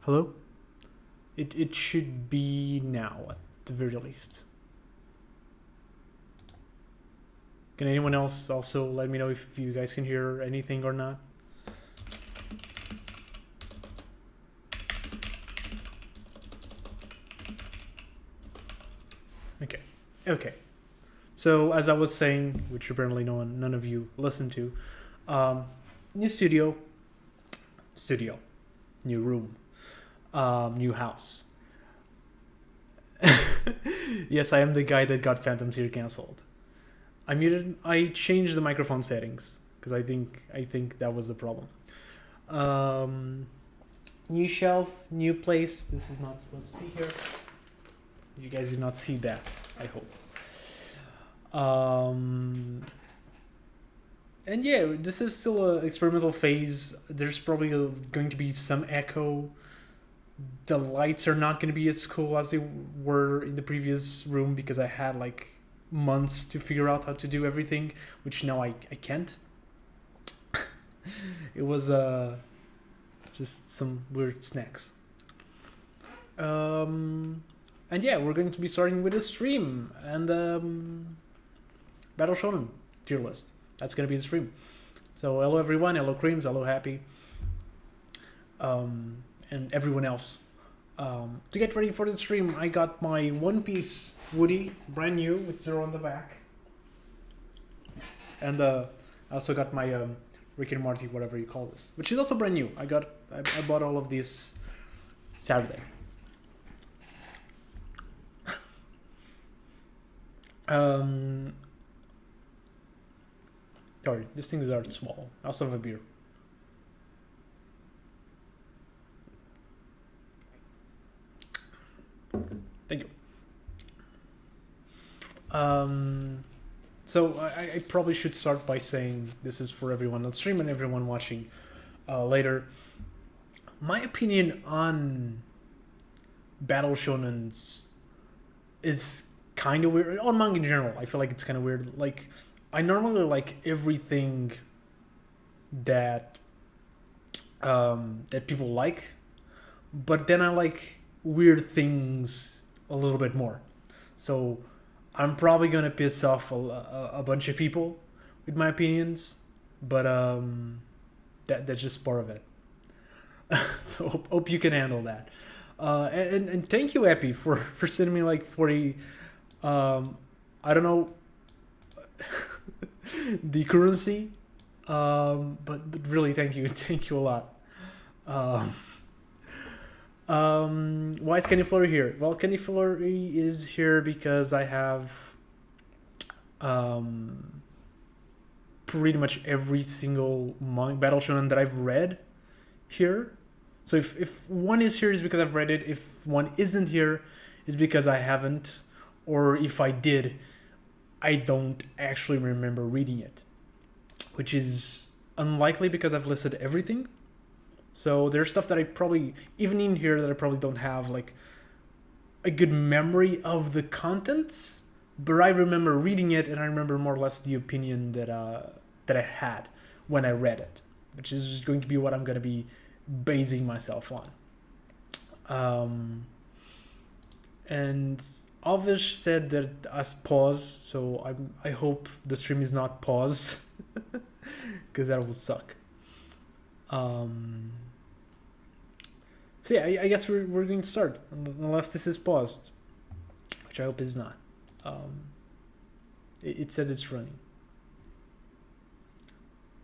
Hello? It should be now, at the very least. Can anyone else also let me know if you guys can hear anything or not? Okay. Okay. So as I was saying, which apparently none of you listened to, new studio, new room, new house. Yes, I am the guy that got Phantom Seer cancelled. I changed the microphone settings because I think that was the problem. New shelf, new place. This is not supposed to be here. You guys did not see that, I hope. And yeah, this is still an experimental phase. There's probably going to be some echo. The lights are not going to be as cool as they were in the previous room because I had like months to figure out how to do everything, which now I can't. It was just some weird snacks. And yeah, we're going to be starting with a stream and Battle Shonen Tierlist. That's going to be the stream. So hello everyone, hello Creams, hello Happy, and everyone else. To get ready for the stream, I got my One Piece Woody, brand new, with Zero on the back. And I also got my Rick and Morty, whatever you call this, which is also brand new. I bought all of these Saturday. Sorry, these things are small. I also have a beer. Thank you. So I probably should start by saying this is for everyone on stream and everyone watching later. My opinion on Battle Shonens is kind of weird. On manga in general, I feel like it's kind of weird. Like, I normally like everything that that people like, but then I like weird things a little bit more. So I'm probably gonna piss off a bunch of people with my opinions, but that's just part of it. So hope you can handle that. And thank you, Epi, for sending me like 40. I don't know the currency, but really thank you a lot. Why is Kenny Flurry here? Well, Kenny Flurry is here because I have pretty much every single Battle Shonen that I've read here. So if one is here, is because I've read it. If one isn't here, is because I haven't, or if I did, I don't actually remember reading it, which is unlikely because I've listed everything. So there's stuff that I probably, even in here, that I probably don't have like a good memory of the contents, but I remember reading it and I remember more or less the opinion that I had when I read it, which is going to be what I'm going to be basing myself on. And Alvish said that us pause, so I hope the stream is not paused because that would suck. So yeah, I guess we're going to start unless this is paused, which I hope is not. It says it's running.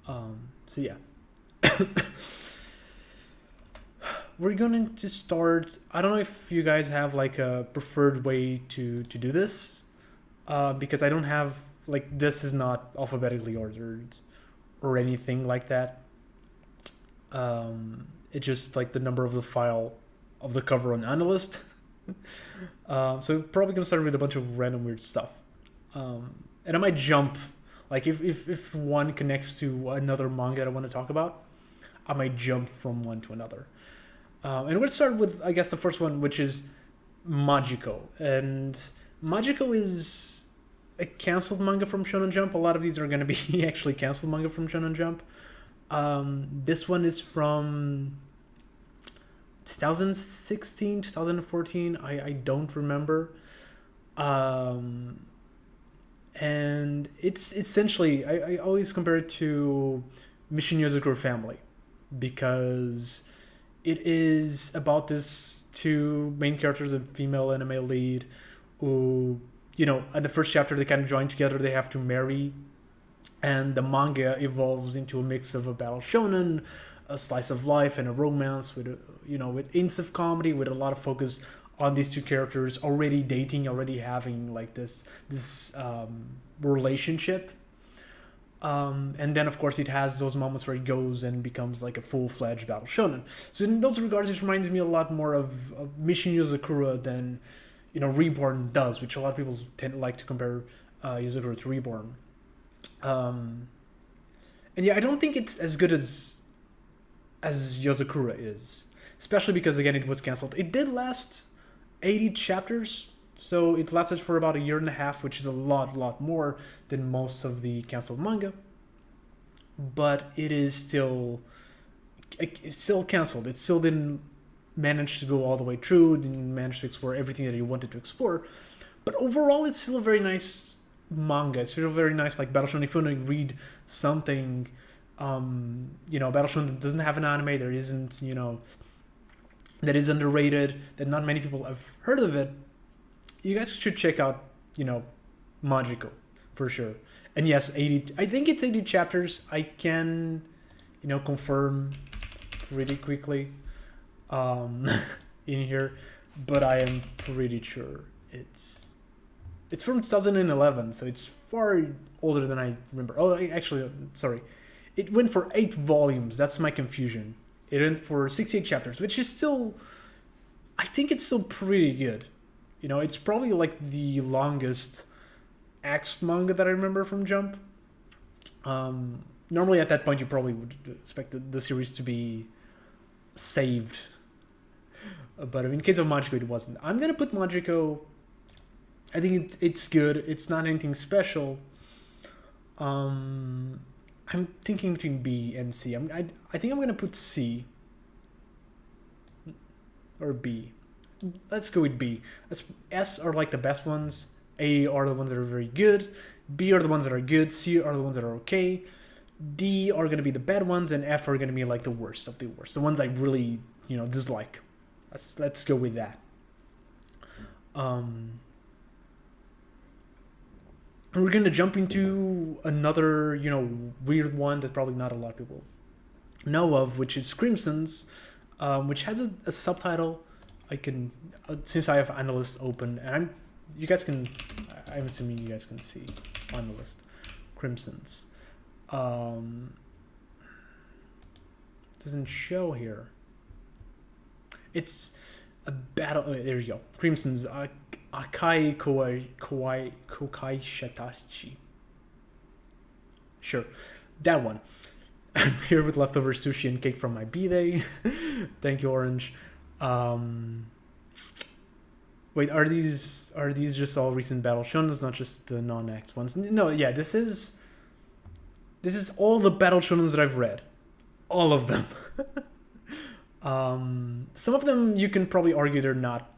So yeah. We're going to start. I don't know if you guys have like a preferred way to do this, because I don't have, like, this is not alphabetically ordered or anything like that. It's just like the number of the file of the cover on Analyst. So we're probably gonna start with a bunch of random weird stuff, and I might jump, like if one connects to another manga that I want to talk about, I might jump from one to another. And we'll start with, I guess, the first one, which is Magico. And Magico is a canceled manga from Shonen Jump. A lot of these are going to be actually canceled manga from Shonen Jump. This one is from 2016, 2014. I don't remember. Um, and it's essentially, I always compare it to Mission Yozakura Family, because it is about this two main characters, a female and a male lead, who, in the first chapter they kind of join together, they have to marry, and the manga evolves into a mix of a battle shonen, a slice of life, and a romance with with hints of comedy, with a lot of focus on these two characters already dating, already having like this relationship. And then of course it has those moments where it goes and becomes like a full-fledged battle shonen. So in those regards, it reminds me a lot more of Mission Yozakura than Reborn does, which a lot of people tend to like to compare Yozakura to Reborn. And yeah, I don't think it's as good as Yozakura is, especially because again it was cancelled. It did last 80 chapters, so it lasted for about a year and a half, which is a lot more than most of the cancelled manga. But it's still cancelled. It still didn't manage to go all the way through, didn't manage to explore everything that it wanted to explore. But overall, it's still a very nice manga. It's still very nice, like Battle Shonen. If you want to read something, Battle Shonen that doesn't have an anime, there isn't, that is underrated, that not many people have heard of it, you guys should check out, Magico, for sure. And yes, I think it's 80 chapters. I can, confirm really quickly in here, but I am pretty sure it's from 2011, so it's far older than I remember. Oh, actually, sorry. It went for 8 volumes. That's my confusion. It went for 68 chapters, which is still, I think it's still pretty good. It's probably like the longest axed manga that I remember from Jump. Normally at that point you probably would expect the series to be saved. But in case of Magico, it wasn't. I'm going to put Magico, I think it's good. It's not anything special. I'm thinking between B and C. I think I'm going to put C. Or B. Let's go with B. S are like the best ones. A are the ones that are very good. B are the ones that are good. C are the ones that are okay. D are going to be the bad ones. And F are going to be like the worst of the worst. The ones I really, dislike. Let's go with that. And we're going to jump into another, weird one that probably not a lot of people know of, which is Crimson's, which has a subtitle. I can, since I have Analyst open, and I'm assuming you guys can see Analyst, Crimson's. Doesn't show here. It's a battle. Oh, there you go. Crimson's Akai Kokai Shatachi. Sure, that one. I'm here with leftover sushi and cake from my B-Day. Thank you, Orange. Wait, are these just all recent Battle Shonens, not just the non-X ones? No, yeah, this is all the Battle Shonens that I've read. All of them. Some of them you can probably argue they're not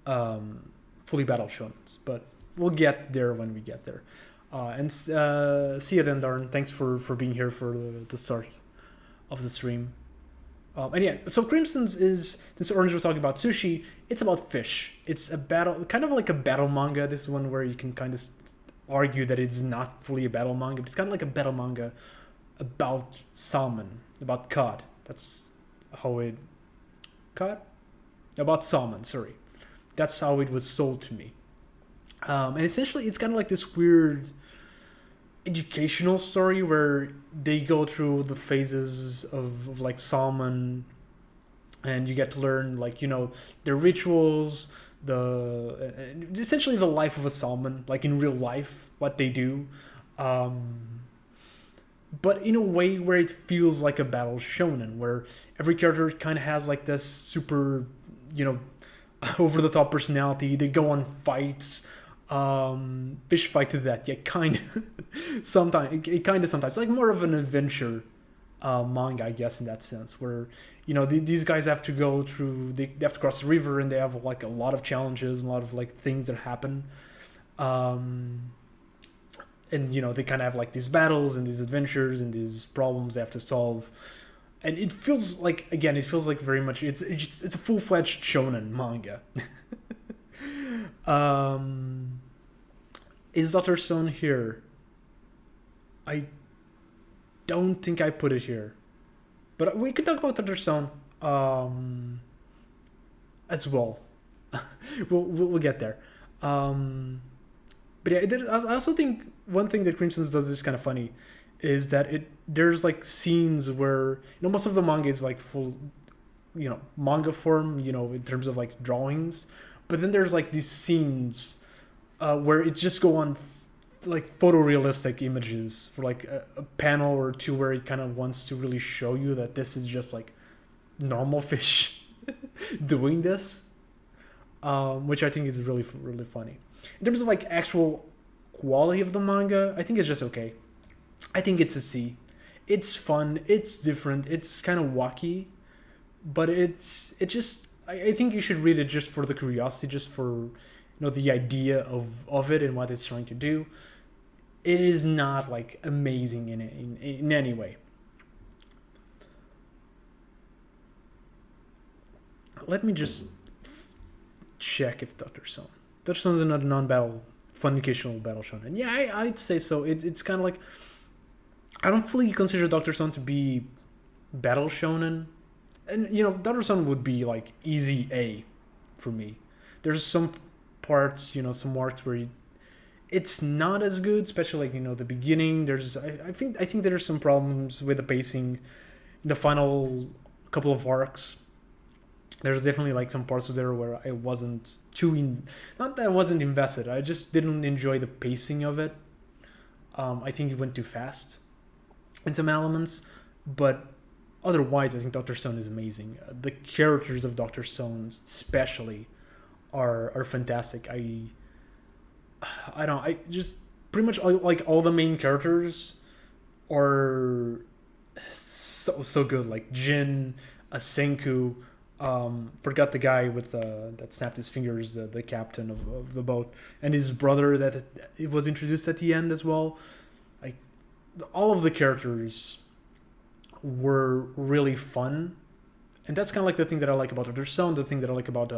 fully Battle Shonens, but we'll get there when we get there. And see you then, Darn. Thanks for being here for the start of the stream. And yeah, so Crimson's is, since Orange was talking about sushi, it's about fish. It's a battle, kind of like a battle manga. This is one where you can kind of argue that it's not fully a battle manga, but it's kind of like a battle manga about salmon, about cod. That's how it... Cod? About salmon, sorry. That's how it was sold to me. And essentially, it's kind of like this weird educational story where they go through the phases of like salmon, and you get to learn like their rituals, essentially the life of a salmon, like in real life, what they do, but in a way where it feels like a battle shonen, where every character kind of has like this super over the top personality. They go on fights. Fish fight to that, yeah, sometimes, like more of an adventure manga, I guess, in that sense, where these guys have to go through, they have to cross the river, and they have like a lot of challenges and a lot of like things that happen, and they kind of have like these battles and these adventures and these problems they have to solve, and it feels like, again, it feels like very much it's a full-fledged shonen manga. Is Dr. Stone here? I don't think I put it here, but we could talk about Dr. Stone as well. we'll get there. But yeah, I also think one thing that Crimson's does is kind of funny, is that there's like scenes where most of the manga is like full, manga form, in terms of like drawings, but then there's like these scenes where it just go on like photorealistic images for like a panel or two, where it kind of wants to really show you that this is just like normal fish doing this, which I think is really, really funny. In terms of like actual quality of the manga, I think it's just okay. I think it's a C. It's fun, it's different, it's kind of wacky, but I think you should read it just for the curiosity, just for the idea of it and what it's trying to do. It is not like amazing in any way. Let me just check if Dr. Stone is another non-battle fundicational battle shonen. Yeah, I'd say so. It's kind of like, I don't fully consider Dr. Stone to be battle shonen, and Dr. Stone would be like easy A for me. There's some parts, some arcs where it's not as good, especially like the beginning. I think there's some problems with the pacing in the final couple of arcs. There's definitely like some parts there where I wasn't not that I wasn't invested, I just didn't enjoy the pacing of it. I think it went too fast in some elements, but otherwise I think Dr. Stone is amazing. The characters of Dr. Stone especially are fantastic. I just pretty much like all the main characters are so good. Like Jin, Senku, forgot the guy with that snapped his fingers, the captain of the boat, and his brother that it was introduced at the end as well. Like all of the characters were really fun, and that's kind of like the thing that I like about Dr. Stone. The thing that I like about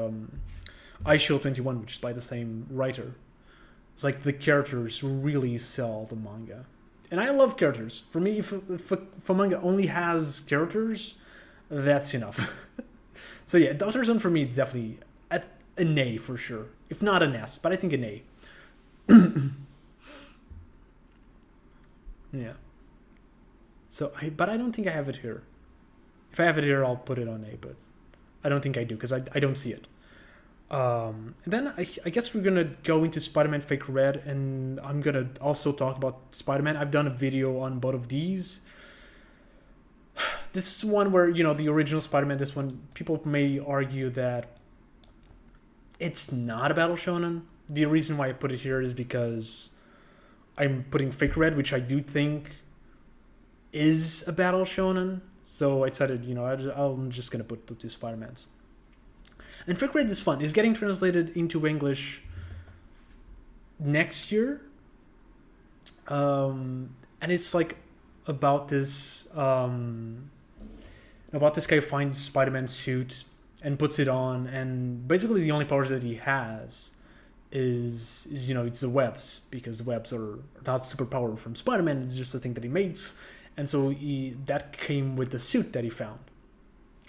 iShield 21, which is by the same writer. It's like the characters really sell the manga. And I love characters. For me, if a manga only has characters, that's enough. So yeah, Dr. Stone for me is definitely an A for sure. If not an S, but I think an A. Yeah. So but I don't think I have it here. If I have it here, I'll put it on A, but I don't think I do, because I don't see it. And then I guess we're gonna go into Spider-Man Fake Red, and I'm gonna also talk about Spider-Man. I've done a video on both of these. This is one where the original Spider-Man. This one, people may argue that it's not a battle shonen. The reason why I put it here is because I'm putting Fake Red, which I do think is a battle shonen. So I decided, I'm just gonna put the two Spider-Mans. And Fake Red is fun. It's getting translated into English next year. And it's like about this guy who finds Spider-Man's suit and puts it on, and basically the only powers that he has is it's the webs, because the webs are not superpower from Spider-Man. It's just a thing that he makes, and so that came with the suit that he found.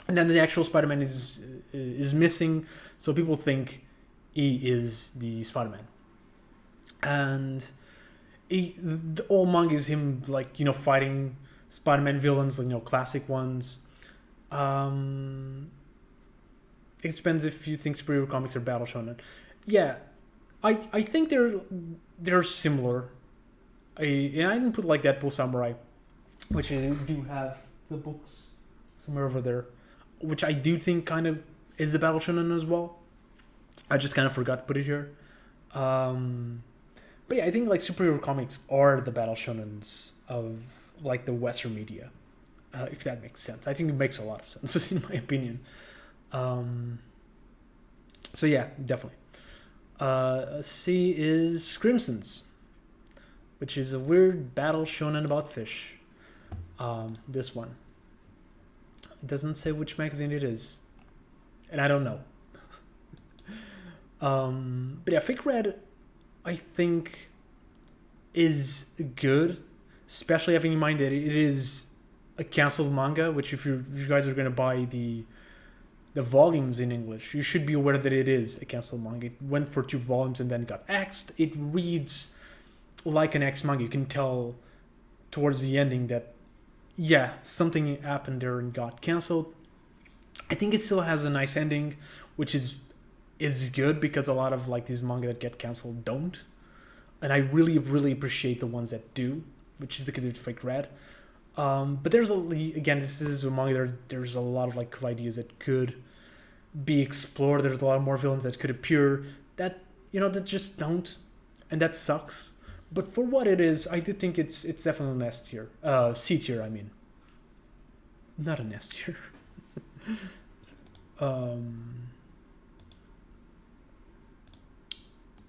And then the actual Spider-Man is missing, so people think he is the Spider-Man. And the whole manga is him fighting Spider-Man villains, classic ones. It depends if you think superhero comics are battle shonen. Yeah, I think they're similar. I didn't put like Deadpool Samurai, which I do have the books somewhere over there, which I do think kind of is a battle shonen as well. I just kind of forgot to put it here. But yeah, I think like superhero comics are the battle shonens of like the Western media. if that makes sense. I think it makes a lot of sense in my opinion. So yeah, definitely. C is Crimson's, which is a weird battle shonen about fish. This one. It doesn't say which magazine it is, and I don't know. But yeah, Fake Red, I think, is good, especially having in mind that it is a canceled manga. Which, if you guys are gonna buy the volumes in English, you should be aware that it is a canceled manga. It went for 2 volumes and then got axed. It reads like an X manga. You can tell towards the ending that, yeah, something happened there and got canceled. I think it still has a nice ending, which is good, because a lot of like these manga that get canceled don't. And I really, really appreciate the ones that do, which is the case with Fake Red. But there's again, this is a manga. There's a lot of like cool ideas that could be explored. There's a lot more villains that could appear that that just don't, and that sucks. But for what it is, I do think it's definitely an S tier, C tier. I mean, not an S tier.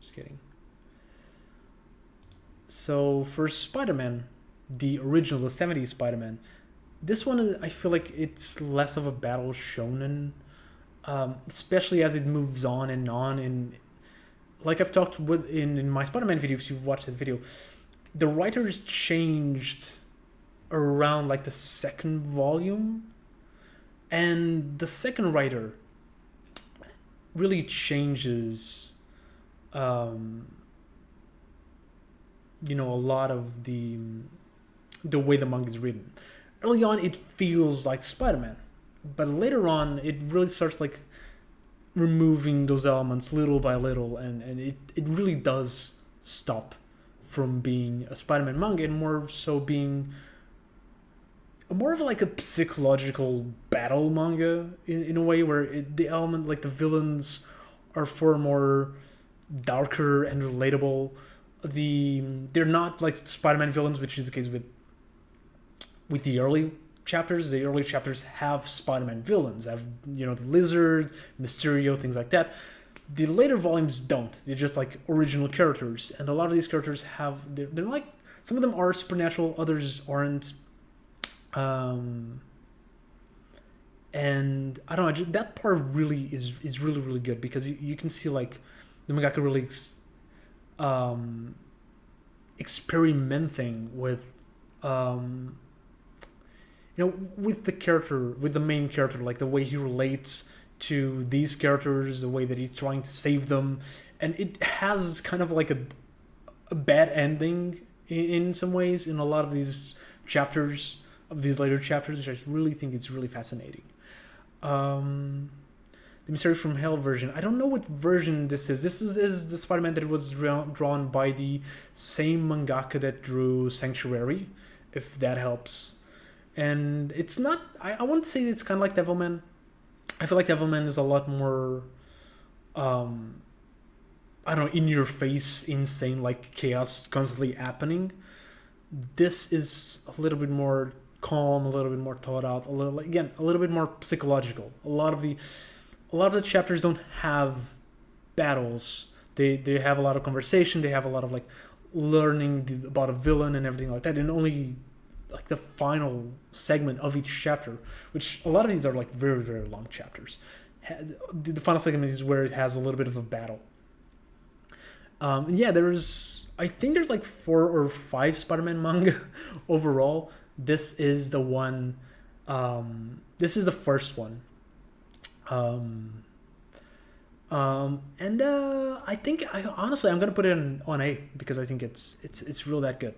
Just kidding. So for Spider-Man, the original, the 70s Spider-Man, this one, I feel like it's less of a battle shonen, especially as it moves on. And like I've talked with in my Spider-Man video, if you've watched that video, the writers changed around like the second volume, and the second writer really changes a lot of the way the manga is written. Early on, it feels like Spider-Man, but later on, it really starts like removing those elements little by little, and it really does stop from being a Spider-Man manga and more so being more of like a psychological battle manga in a way, where the element, like the villains, are far more darker and relatable. They're not like Spider-Man villains, which is the case with the early chapters. The early chapters have Spider-Man villains, have the Lizard, Mysterio, things like that. The later volumes don't. They're just like original characters, and a lot of these characters they're like, some of them are supernatural, others aren't. And I don't know, that part really is really, really good, because you can see like the mangaka really experimenting with with the main character, like the way he relates to these characters, the way that he's trying to save them. And it has kind of like a bad ending in some ways in a lot of these chapters, of these later chapters, which I really think it's really fascinating. The Mystery from Hell version, I don't know what version this is. This is the Spider-Man that was drawn by the same mangaka that drew Sanctuary, if that helps. And it's not, I wouldn't say it's kind of like Devilman. I feel like Devilman is a lot more, I don't know, in your face, insane, like chaos constantly happening. This is a little bit more calm, a little bit more thought out, a little bit more psychological. A lot of the chapters don't have battles. They have a lot of conversation. They have a lot of like learning about a villain and everything like that. And only like the final segment of each chapter, which a lot of these are like very, very long chapters. The final segment is where it has a little bit of a battle. I think there's like 4 or 5 Spider-Man manga overall. This is the one. This is the first one. I think honestly I'm gonna put it on A, because I think it's real that good.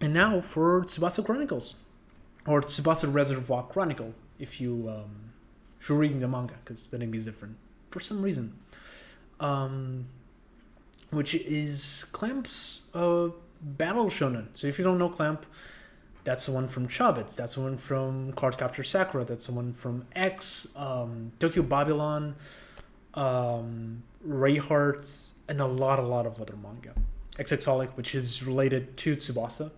And now for Tsubasa Chronicles, or Tsubasa Reservoir Chronicle, if you're reading the manga, because the name is different for some reason. Which is Clamp's battle shonen. So if you don't know Clamp, that's the one from Chobits, that's the one from Cardcaptor Sakura, that's the one from X, Tokyo Babylon, Rayheart, and a lot of other manga. Exexolic, which is related to Tsubasa.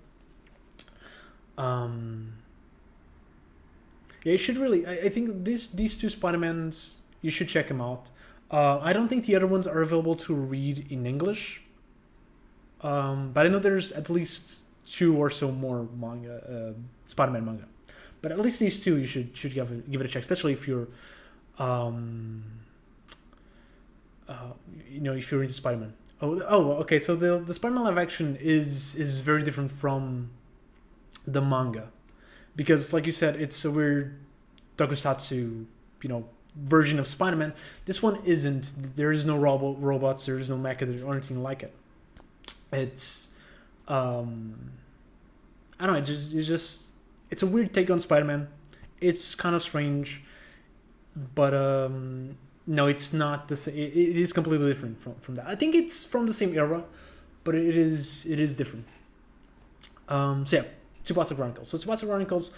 Yeah, you should really. I think these two Spider-Mans, you should check them out. I don't think the other ones are available to read in English, but I know there's at least two or so more manga, Spider-Man manga. But at least these two, you should give it a check, especially if you're, if you're into Spider-Man. Okay. So the Spider-Man live action is very different from the manga, because like you said, it's a weird tokusatsu, version of Spider-Man. This one isn't. There is no robots. There is no mecha or anything like it. It's I don't know. It's a weird take on Spider-Man. It's kind of strange, but no, it's not the same. It is completely different from that. I think it's from the same era, but it is different. So yeah, Tsubasa Chronicles. So Tsubasa Chronicles,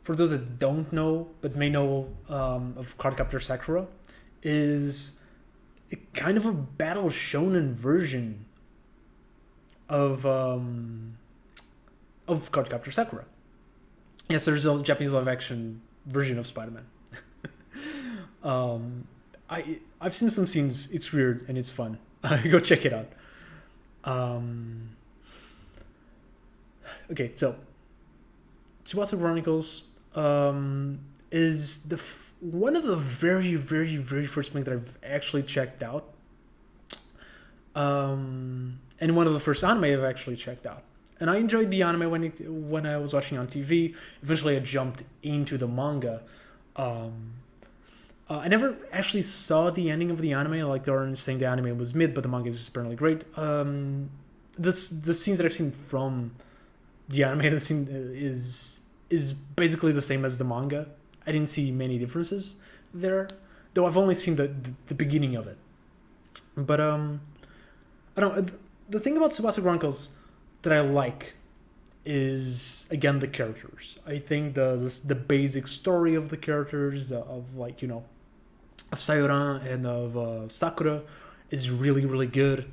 for those that don't know but may know of Cardcaptor Sakura, is kind of a battle shonen version of Cardcaptor Sakura. Yes, there's a Japanese live action version of Spider-Man. I've seen some scenes. It's weird and it's fun. Go check it out. Okay, so Tsubasa Chronicles is one of the very, very, very first manga that I've actually checked out, and one of the first anime I've actually checked out. And I enjoyed the anime when I was watching on TV. Eventually, I jumped into the manga. I never actually saw the ending of the anime. Like they're saying the anime was mid, but the manga is apparently great. The scenes that I've seen from the anime, the scene is basically the same as the manga. I didn't see many differences there, though I've only seen the beginning of it. But I don't know. The thing about Tsubasa Chronicles that I like is, again, the characters. I think the basic story of the characters of Sayuran and of Sakura is really, really good.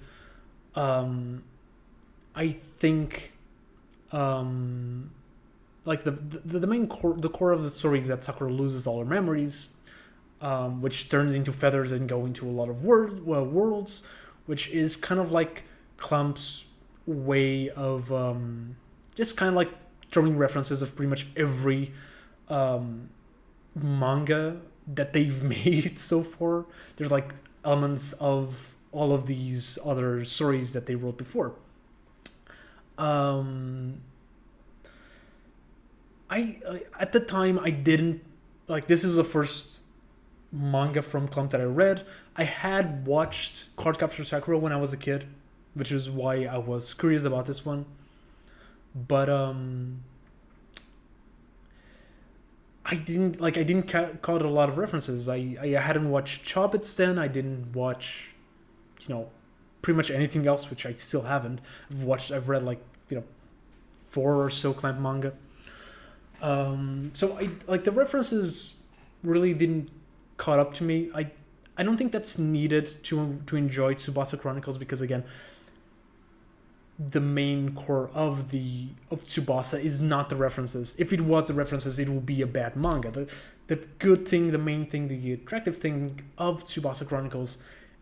I think the main core of the story is that Sakura loses all her memories, which turns into feathers and go into a lot of worlds, which is kind of like Clump's way of just kind of like throwing references of pretty much every manga that they've made so far. There's like elements of all of these other stories that they wrote before. I at the time I didn't like, this is the first manga from Clump that I read. I had watched Cardcaptor Sakura when I was a kid, which is why I was curious about this one. But I didn't caught a lot of references. I hadn't watched Chobits then. I didn't watch, pretty much anything else, which I still haven't. I've read 4 or so Clamp manga. So the references really didn't caught up to me. I don't think that's needed to enjoy Tsubasa Chronicles, because again, the main core of Tsubasa is not the references. If it was the references, it would be a bad manga. The good thing, the main thing, the attractive thing of Tsubasa Chronicles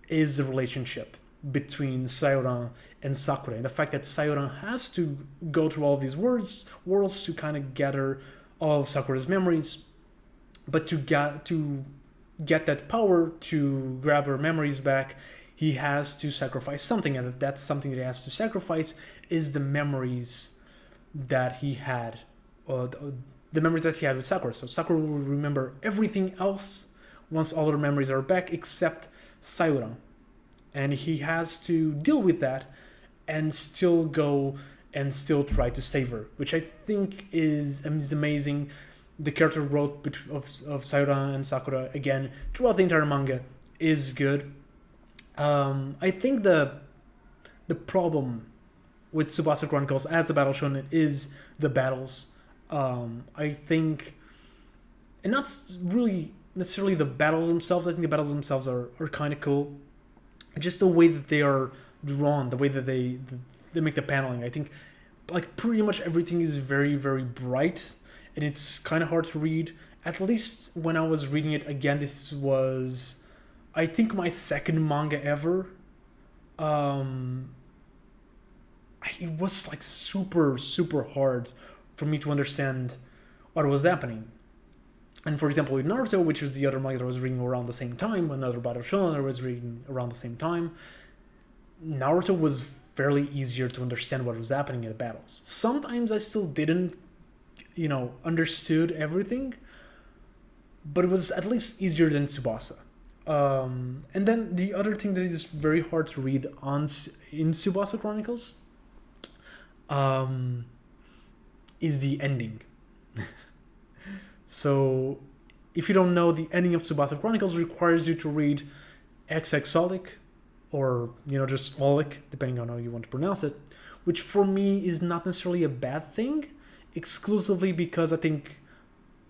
is the relationship between Sayuran and Sakura, and the fact that Sayuran has to go through all of these worlds to kind of gather all of Sakura's memories, but to get that power to grab her memories back, he has to sacrifice something, and that's something that he has to sacrifice is the memories that he had, the memories that he had with Sakura. So Sakura will remember everything else once all her memories are back except Sayuran, and he has to deal with that and still go and still try to save her, which I think is amazing. The character growth of Sayuran and Sakura, again, throughout the entire manga is good. I think the problem with Tsubasa Chronicles as a battle shonen is the battles. I think, and not really necessarily the battles themselves. I think the battles themselves are kind of cool. Just the way that they are drawn, the way that make the paneling. I think like pretty much everything is very, very bright, and it's kind of hard to read. At least when I was reading it again, this was, I think, my second manga ever. It was like super, super hard for me to understand what was happening. And for example, with Naruto, which was the other manga that I was reading around the same time, another Battle Shonen I was reading around the same time, Naruto was fairly easier to understand what was happening in the battles. Sometimes I still didn't, understood everything, but it was at least easier than Tsubasa. And then the other thing that is very hard to read in Tsubasa Chronicles is the ending. So, if you don't know, the ending of Tsubasa Chronicles requires you to read XX or, just Olik, depending on how you want to pronounce it, which for me is not necessarily a bad thing, exclusively because I think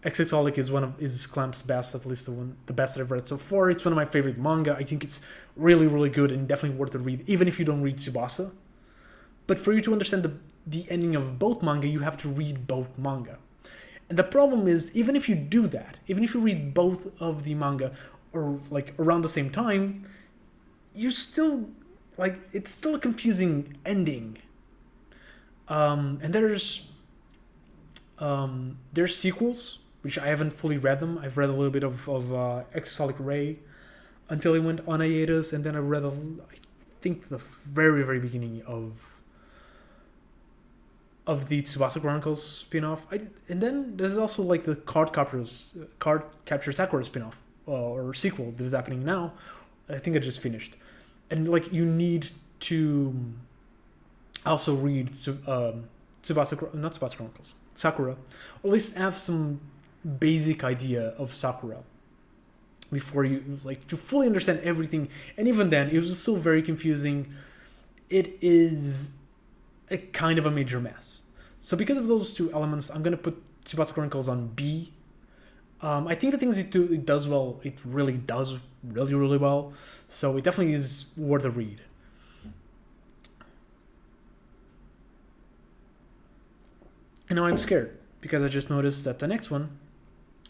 XX is Clamp's best, at least the best that I've read so far. It's one of my favorite manga. I think it's really, really good and definitely worth the read, even if you don't read Tsubasa. But for you to understand the ending of both manga, you have to read both manga. And the problem is, even if you do that, even if you read both of the manga or like around the same time, you still it's still a confusing ending. And there's sequels, which I haven't fully read them. I've read a little bit of Exolic Ray until it went on hiatus, and then I read I think the very, very beginning of the Tsubasa Chronicles spin-off. And then there's also like the Card Capture Sakura spin-off or sequel that is happening now. I think I just finished. And like you need to also read not Tsubasa Chronicles, Sakura, or at least have some basic idea of Sakura before you to fully understand everything. And even then, it was still very confusing. It is a kind of a major mess. So because of those two elements, I'm gonna put Tsubasa Chronicles on B. I think the things it does well, it really does really, really well. So it definitely is worth a read. And now I'm scared because I just noticed that the next one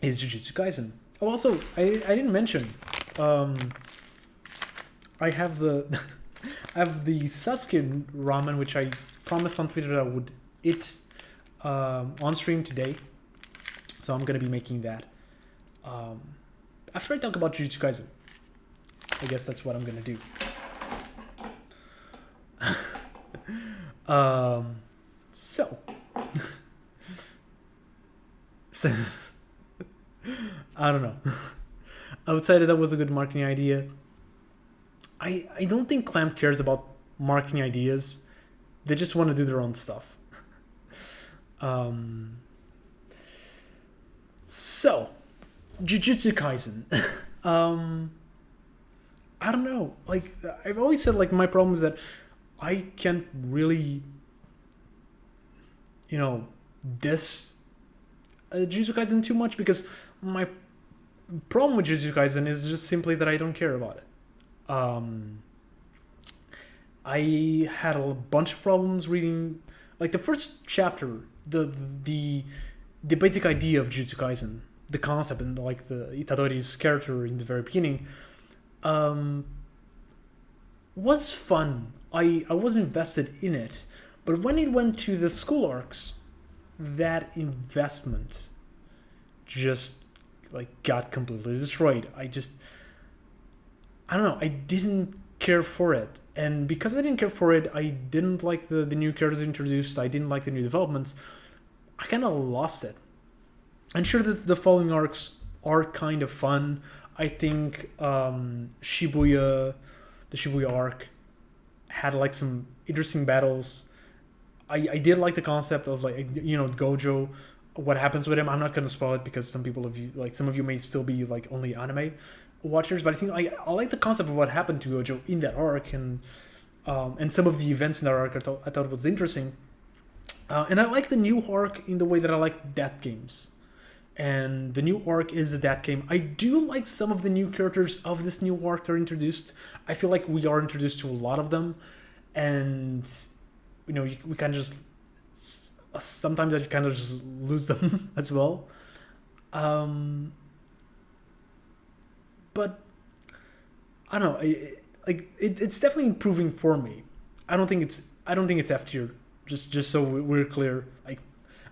is Jujutsu Kaisen. Oh, also, I didn't mention, I have the Sasuke ramen, which I promised on Twitter that I would eat on stream today. So I'm gonna be making that after I talk about Jujutsu Kaisen. I guess that's what I'm gonna do. So I don't know. Outside of that was a good marketing idea. I don't think Clamp cares about marketing ideas. They just want to do their own stuff. So, Jujutsu Kaisen. I don't know. Like, I've always said, like, my problem is that I can't really, diss Jujutsu Kaisen too much, because my problem with Jujutsu Kaisen is just simply that I don't care about it. I had a bunch of problems reading, like, the first chapter, the basic idea of Jujutsu Kaisen, the concept, and like the Itadori's character in the very beginning, was fun. I was invested in it, but when it went to the school arcs, that investment just got completely destroyed. I don't know, I didn't care for it. And because I didn't care for it, I didn't like the new characters introduced, I didn't like the new developments, I kind of lost it. I'm sure that the following arcs are kind of fun. I think the Shibuya arc had like some interesting battles. I did like the concept of Gojo, what happens with him. I'm not going to spoil it because some of you may still be like only anime watchers, but I think I like the concept of what happened to Gojo in that arc, and some of the events in that arc I thought it was interesting. And I like the new arc in the way that I like Death games. And the new arc is the Death game. I do like some of the new characters of this new arc that are introduced. I feel like we are introduced to a lot of them. And we kind of just sometimes I kind of just lose them as well. But I don't know. It's definitely improving for me. I don't think it's F tier. Just so we're clear. Like,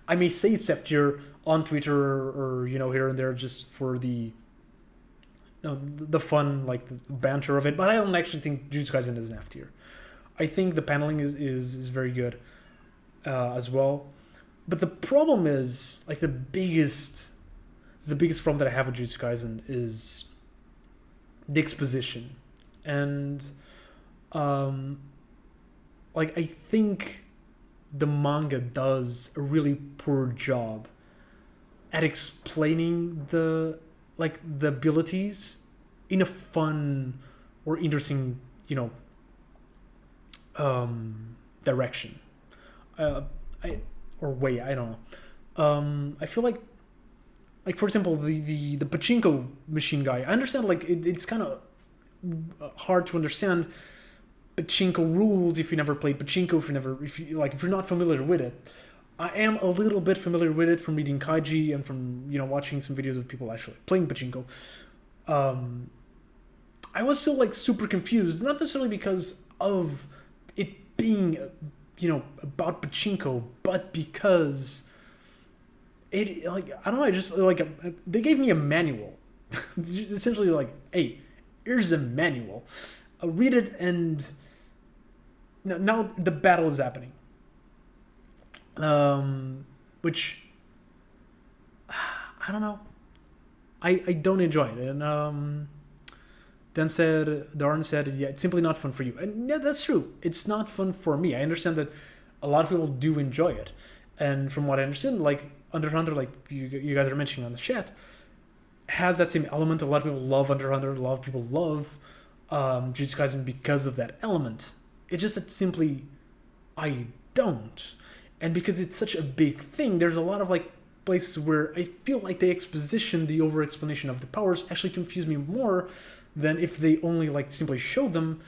I may say it's F tier on Twitter or here and there just for the the fun, like the banter of it. But I don't actually think Jujutsu Kaisen is an F tier. I think the paneling is very good as well. But the problem is, like, the biggest problem that I have with Jujutsu Kaisen is the exposition. And like, I think the manga does a really poor job at explaining the abilities in a fun or interesting direction. I don't know. I feel like for example, the pachinko machine guy. I understand, like, it's kind of hard to understand pachinko rules if you never played pachinko, if you're not familiar with it. I am a little bit familiar with it from reading Kaiji and from watching some videos of people actually playing pachinko. I was still, like, super confused, not necessarily because of it being about pachinko, but because it, like, I don't know, I just, like, they gave me a manual. Essentially, like, hey, here's a manual. Read it, and now the battle is happening. Which I don't know. I don't enjoy it, and Darren said, yeah, it's simply not fun for you, and yeah, that's true. It's not fun for me. I understand that a lot of people do enjoy it, and from what I understand, like, Under Hunter, like you guys are mentioning on the chat, has that same element. A lot of people love Under Hunter. A lot of people love Jujutsu Kaisen because of that element. It's just that simply I don't. And because it's such a big thing, there's a lot of, like, places where I feel like the exposition, the over-explanation of the powers actually confuse me more than if they only, like, simply show them.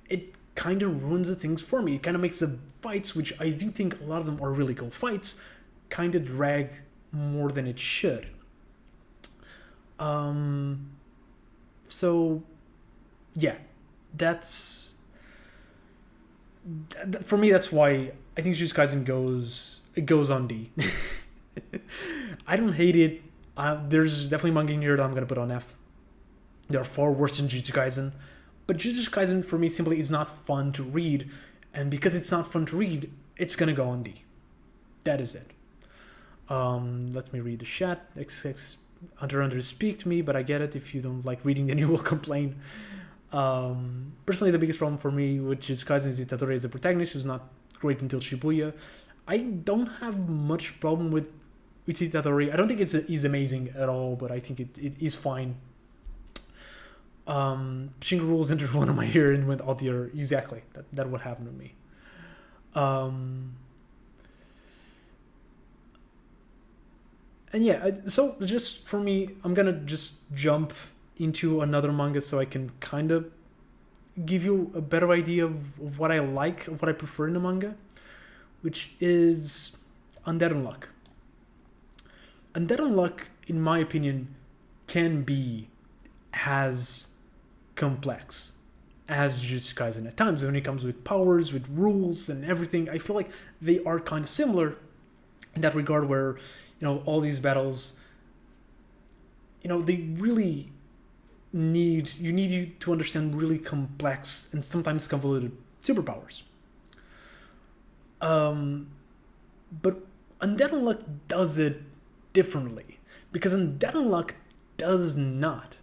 It kind of ruins the things for me. It kind of makes the fights, which I do think a lot of them are really cool fights, kind of drag more than it should. So, yeah, that's... For me, that's why I think Jujutsu Kaisen goes on D. I don't hate it. There's definitely manga in here that I'm gonna put on F. There are far worse than Jujutsu Kaisen, but Jujutsu Kaisen for me simply is not fun to read, and because it's not fun to read, it's gonna go on D. That is it. Let me read the chat. XX Hunter speak to me, but I get it. If you don't like reading, then you will complain. Personally, the biggest problem for me with Jujutsu Kaisen is Itadori as a protagonist, who's not great until Shibuya. I don't have much problem with Itadori. I don't think he's amazing at all, but I think it is fine. Shingo rules entered one of my ear and went out the other. Exactly. That would happen to me. And yeah, so just for me, I'm gonna just jump into another manga so I can kind of give you a better idea of what I like, of what I prefer in the manga, which is Undead Unluck. Undead Unluck, in my opinion, can be as complex as Jujutsu Kaisen at times when it comes with powers, with rules, and everything. I feel like they are kind of similar in that regard, where all these battles, they really need you to understand really complex and sometimes convoluted superpowers. But Undead Unluck does it differently, because Undead Unluck does not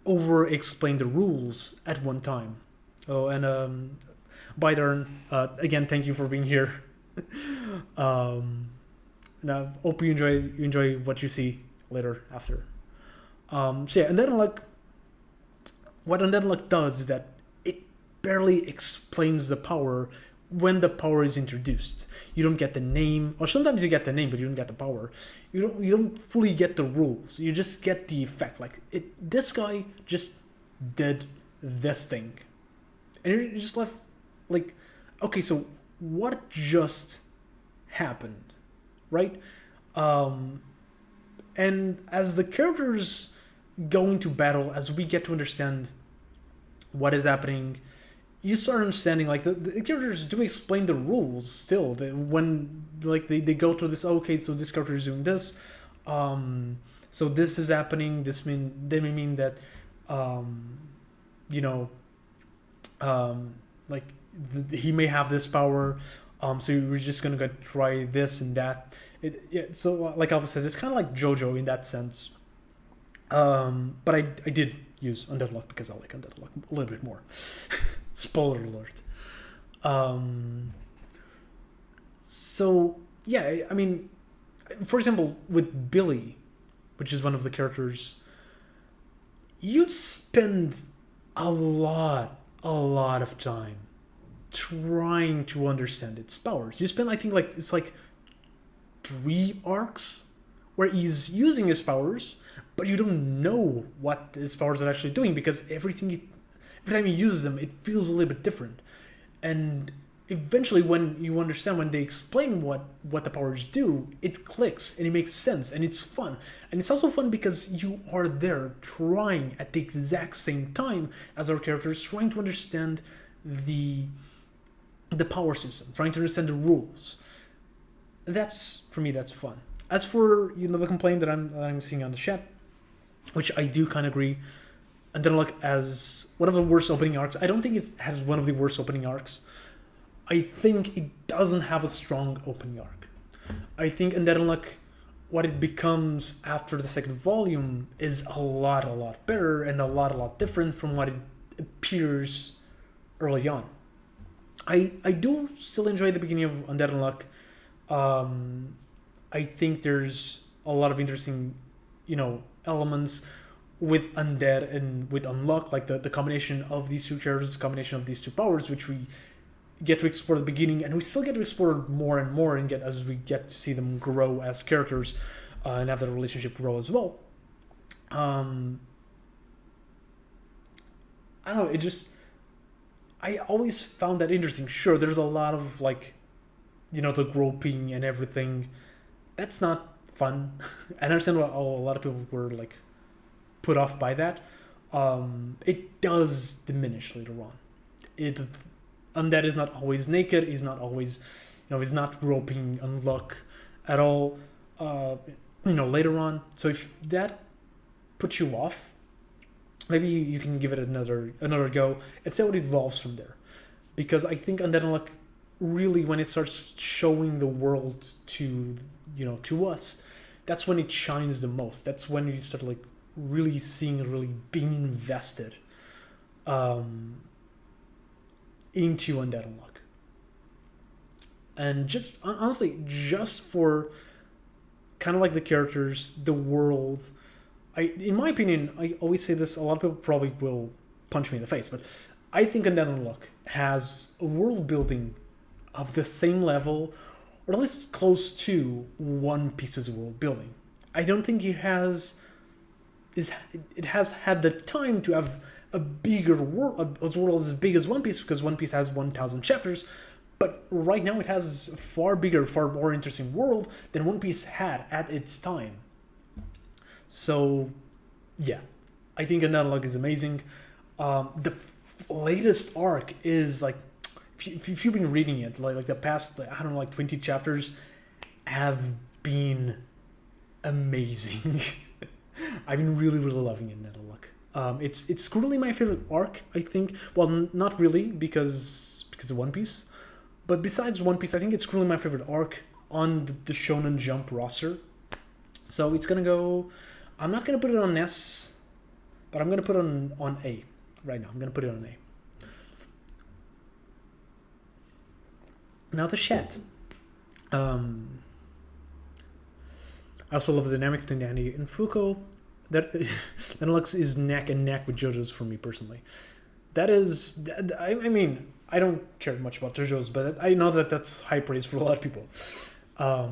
over explain the rules at one time. Oh, and Bidern, again, thank you for being here. And I hope you enjoy what you see later after. So yeah, Undead Unluck, what Undead Unluck does is that it barely explains the power when the power is introduced. You don't get the name, or sometimes you get the name, but you don't get the power. You don't fully get the rules. You just get the effect. Like, this guy just did this thing. and you're just left like, okay, so what just happened, right? And as the characters go into battle, as we get to understand what is happening, you start understanding like the characters do explain the rules still. When like they go through this, okay, so this character is doing this, so this is happening. They may mean that, you know, like he may have this power. So you're just gonna go try this and that. So like Alpha says, it's kind of like JoJo in that sense. But I did use Undead Luck because I like Undead Luck a little bit more. Spoiler alert. So yeah, I mean, for example, with Billy, which is one of the characters, you'd spend a lot of time trying to understand its powers. You spend, I think, like it's like 3 arcs where he's using his powers, but you don't know what his powers are actually doing because every time he uses them, it feels a little bit different. And eventually, when you understand, when they explain what the powers do, it clicks and it makes sense and it's fun. And it's also fun because you are there trying at the exact same time as our characters, trying to understand the power system, trying to understand the rules. That's, for me, that's fun. As for, you know, the complaint that I'm seeing on the chat, which I do kind of agree, and then like as one of the worst opening arcs, I don't think it has one of the worst opening arcs. I think it doesn't have a strong opening arc. I think Undead Unluck, what it becomes after the second volume is a lot better and a lot different from what it appears early on. I do still enjoy the beginning of Undead Unluck. I think there's a lot of interesting, you know, elements with Undead and with Unluck, like the combination of these two characters, the combination of these two powers, which we get to explore at the beginning, and we still get to explore more and more, and as we get to see them grow as characters, and have their relationship grow as well. I don't know, I always found that interesting. Sure, there's a lot of, like, you know, the groping and everything. That's not fun. I understand why a lot of people were, like, put off by that. It does diminish later on. Undead is not always naked. He's not always, you know, he's not groping Unluck at all, you know, later on. So if that puts you off, maybe you can give it another go and see how it evolves from there. Because I think Undead Unluck really, when it starts showing the world to, you know, to us, that's when it shines the most. That's when you start, like, really seeing, really being invested into Undead Unluck. And just, honestly, just for kind of like the characters, the world, in my opinion, I always say this, a lot of people probably will punch me in the face, but I think Undead Unluck has a world building of the same level, or at least close to One Piece's world building. I don't think it has had the time to have a bigger world, a world as big as One Piece, because One Piece has 1,000 chapters, but right now it has a far bigger, far more interesting world than One Piece had at its time. So, yeah, I think Undead Unluck is amazing. The latest arc is, like, if you've been reading it, like the past, like, I don't know, like 20 chapters have been amazing. I've been really loving Undead Unluck. It's currently my favorite arc, I think. Well, not really, because of One Piece, but besides One Piece, I think it's currently my favorite arc on the Shonen Jump roster. So it's gonna go. I'm not gonna put it on S, but I'm gonna put it on A right now. I'm gonna put it on A. Now the chat. I also love the dynamic between Danny and Fuko. That Lux is neck and neck with JoJo's for me personally. That is, I mean, I don't care much about JoJo's, but I know that that's high praise for a lot of people. I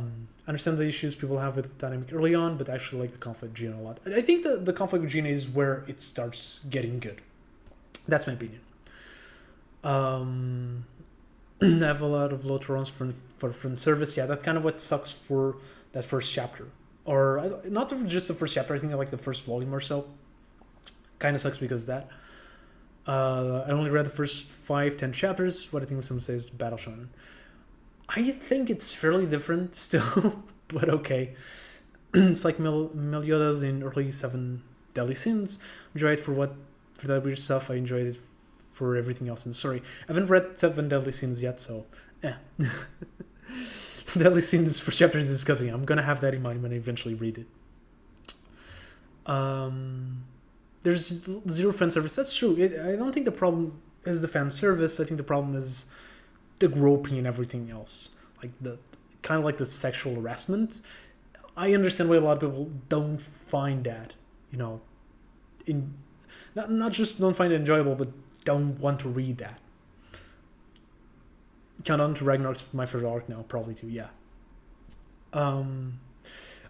understand the issues people have with the dynamic early on, but I actually like the conflict with Gina a lot. I think the conflict with Gina is where it starts getting good. That's my opinion. Um, I have a lot of low tolerance for fan service. Yeah, that's kind of what sucks for that first chapter, or not just the first chapter. I think like the first volume or so. Kind of sucks because of that. I only read the first 5-10 chapters. What I think some says Battle Shonen. I think it's fairly different still, but okay. It's like Meliodas in early 7 Deadly Sins. Enjoyed for that weird stuff. I enjoyed it for everything else. And sorry, I haven't read 7 Deadly Sins yet, so Deadly Sins for chapters discussing. I'm gonna have that in mind when I eventually read it. There's zero fan service. That's true. I don't think the problem is the fan service. I think the problem is the groping and everything else. Like the kind of like the sexual harassment. I understand why a lot of people don't find that, not just don't find it enjoyable, but don't want to read that. Count on to Ragnarok's my favorite arc now, probably too. Yeah. I'm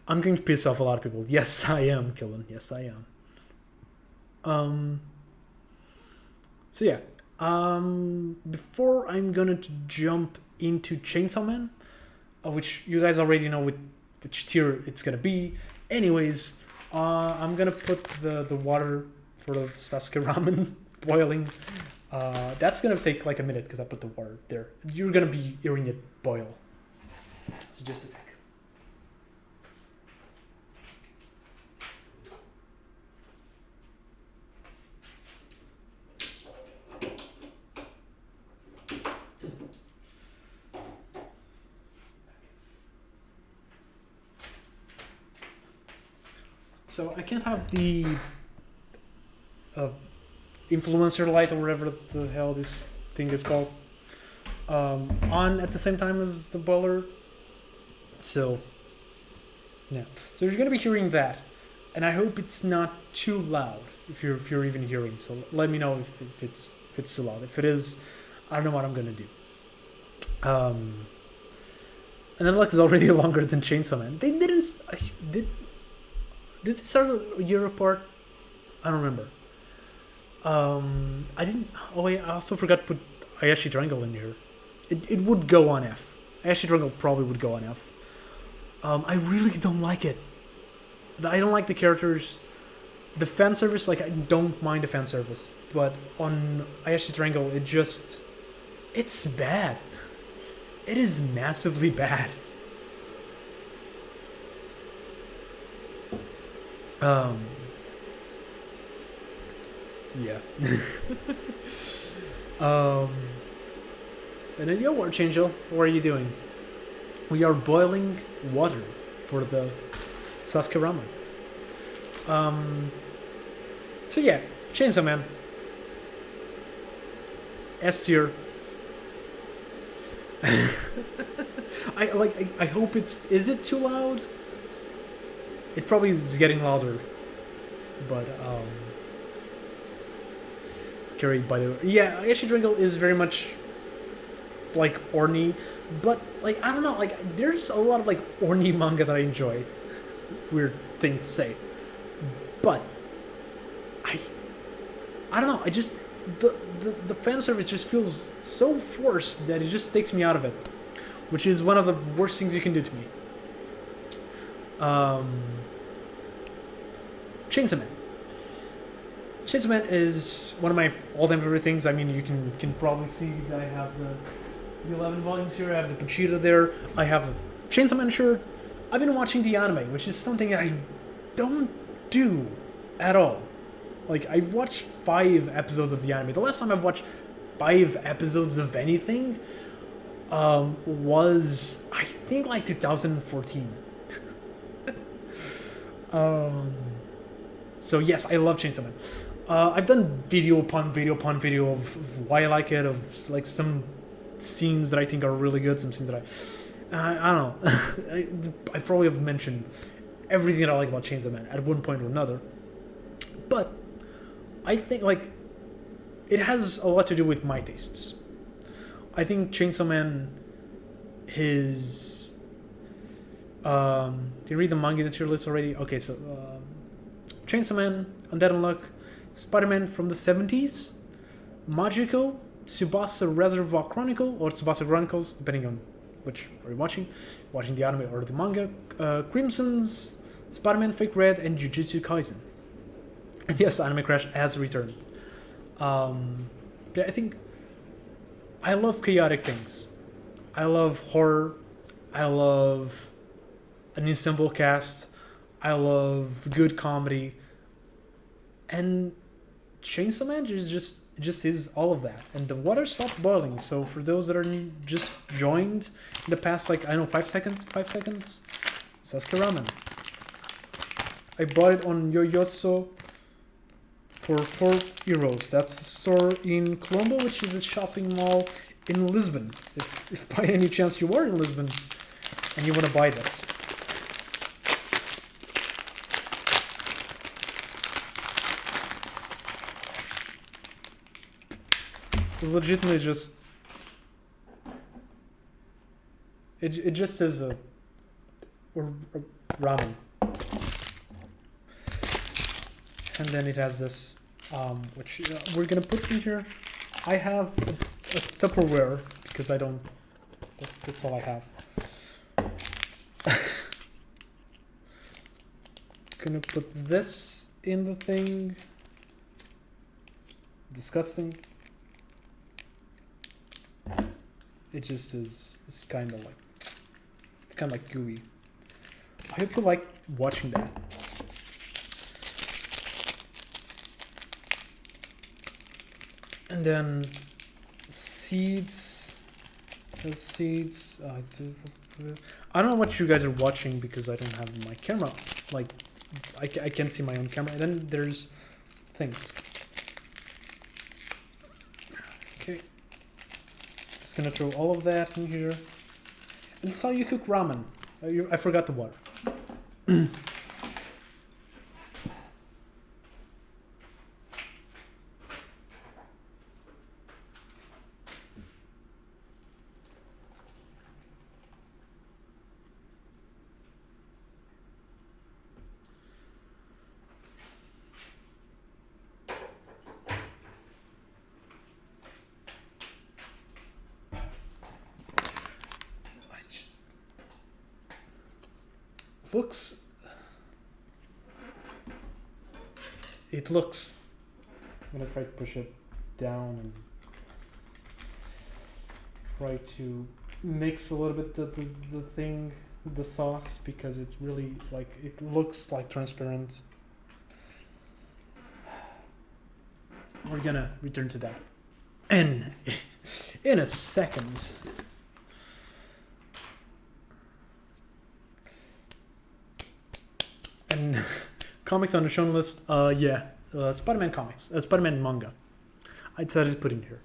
going to piss off a lot of people. Yes, I am, Killen. Yes, I am. So yeah. Before I'm gonna jump into Chainsaw Man, which you guys already know which tier it's gonna be. Anyways, I'm gonna put the water for the Sasuke ramen boiling. That's gonna take like a minute because I put the water there. You're gonna be hearing it boil. So just a sec. So I can't have the influencer light or whatever the hell this thing is called on at the same time as the boiler. So yeah, so you're gonna be hearing that, and I hope it's not too loud if you're even hearing. So let me know if it's too loud. If it is, I don't know what I'm gonna do. And then Lux is already longer than Chainsaw Man. They did it start a year apart? I don't remember. I didn't. Oh wait, I also forgot to put Ayashi Triangle in here. It would go on F. Ayashi Triangle probably would go on F. I really don't like it. I don't like the characters. The fan service, like I don't mind the fan service, but on Ayashi Triangle, it's bad. It is massively bad. Yeah. And then, yo, Watch Angel, what are you doing? We are boiling water for the Sasuke ramen. So yeah, Chainsaw Man. S tier. I hope is it too loud? It probably is getting louder. But carried by the yeah, Ayashi Triangle is very much like orny, but like I don't know, like there's a lot of like orny manga that I enjoy. Weird thing to say. But I don't know, I just the fan service just feels so forced that it just takes me out of it. Which is one of the worst things you can do to me. Chainsaw Man. Chainsaw Man is one of my all-time favorite things. I mean, you can probably see that I have the 11 volumes here. I have the Pochita there. I have a Chainsaw Man shirt. I've been watching the anime, which is something that I don't do at all. Like, I've watched 5 episodes of the anime. The last time I've watched 5 episodes of anything was, I think, like 2014. So yes, I love Chainsaw Man. I've done video upon video upon video of why I like it, of like some scenes that I think are really good, some scenes that I don't know. I probably have mentioned everything that I like about Chainsaw Man at one point or another. But I think like it has a lot to do with my tastes. I think Chainsaw Man, his did you read the manga in the tier list already? Okay, so Chainsaw Man, Undead Unluck, Spider-Man from the 70s, Magico, Tsubasa Reservoir Chronicle or Tsubasa Chronicles, depending on which are you watching the anime or the manga. Crimson's Spider-Man Fake Red and Jujutsu Kaisen. And yes, Anime Crash has returned. I think I love chaotic things. I love horror. I love an ensemble cast. I love good comedy. And Chainsaw Man is just is all of that. And the water stopped boiling. So for those that are just joined in the past, like I don't know, 5 seconds, Sasuke Ramen. I bought it on Yoyotsu for €4. That's a store in Colombo, which is a shopping mall in Lisbon. If by any chance you are in Lisbon and you want to buy this. It's legitimately just... It just says a ramen. And then it has this, which we're gonna put in here. I have a Tupperware because I don't. That's all I have. Gonna put this in the thing. Disgusting. It just is. It's kind of like gooey. I hope you like watching that. And then seeds. I don't know what you guys are watching because I don't have my camera. Like, I can't see my own camera. And then there's things. Okay. Just gonna throw all of that in here. And that's how you cook ramen. I forgot the water. It looks. I'm gonna try to push it down and try to mix a little bit the thing with the sauce because it really it looks like transparent. We're gonna return to that in a second. And comics on the shown list, Spider-Man comics, Spider-Man manga. I decided to put in here.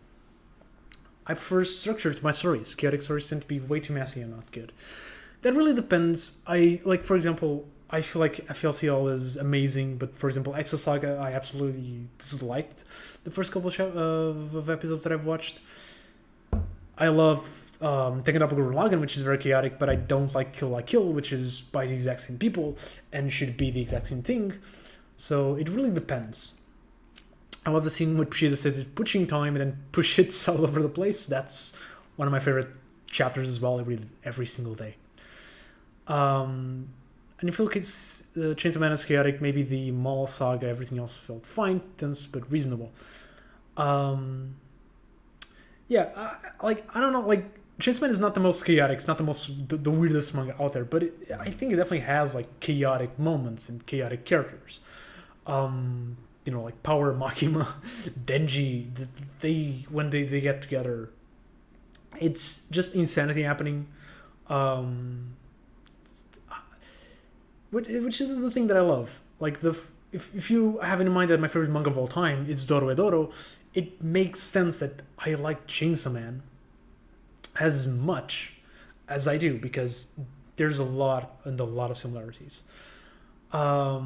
I prefer structure to my stories. Chaotic stories tend to be way too messy and not good. That really depends. For example, I feel like FLCL is amazing, but for example, Exo Saga, I absolutely disliked the first couple of episodes that I've watched. I love Tekken Doppel Gurren Lagann, which is very chaotic, but I don't like Kill la Kill, which is by the exact same people and should be the exact same thing. So it really depends. I love the scene where Pishida says it's pushing time and then push hits all over the place. That's one of my favorite chapters as well. I read it every single day. And if you look at Chainsaw Man is chaotic, maybe the Mall Saga, everything else felt fine, tense, but reasonable. I don't know, Chainsaw Man is not the most chaotic, it's not the weirdest manga out there, but I think it definitely has chaotic moments and chaotic characters. Power, Makima, Denji, when they get together, it's just insanity happening. Which is the thing that I love. If you have in mind that my favorite manga of all time is Dorohedoro, it makes sense that I like Chainsaw Man as much as I do because there's a lot of similarities. I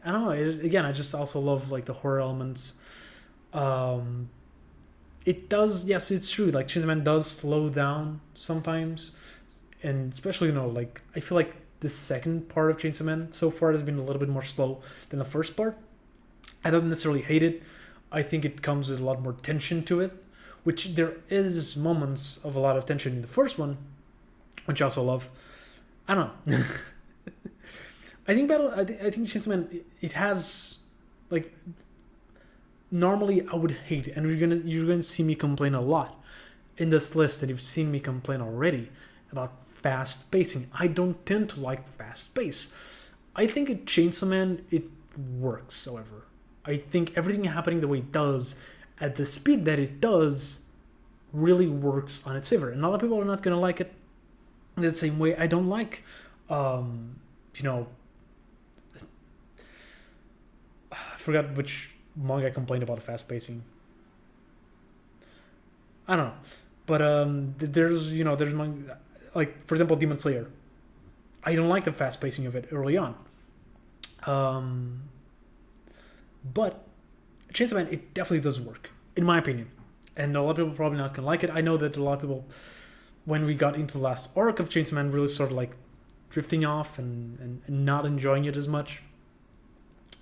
don't know. I just also love the horror elements. It does. Yes, it's true. Chainsaw Man does slow down sometimes, and especially I feel like the second part of Chainsaw Man so far has been a little bit more slow than the first part. I don't necessarily hate it. I think it comes with a lot more tension to it, which there is moments of a lot of tension in the first one, which I also love. I don't know. I think Chainsaw Man, it has like, normally I would hate it, and you're gonna see me complain a lot in this list, and you've seen me complain already about fast pacing. I don't tend to like the fast pace. I think at Chainsaw Man it works, however. I think everything happening the way it does, at the speed that it does, really works on its favor. And a lot of people are not gonna like it the same way I don't like, you know, I forgot which manga I complained about the fast pacing. I don't know, but there's manga, like for example Demon Slayer. I don't like the fast pacing of it early on, but Chainsaw Man, it definitely does work in my opinion, and a lot of people probably not gonna like it. I know that a lot of people, when we got into the last arc of Chainsaw Man, really started like drifting off and not enjoying it as much.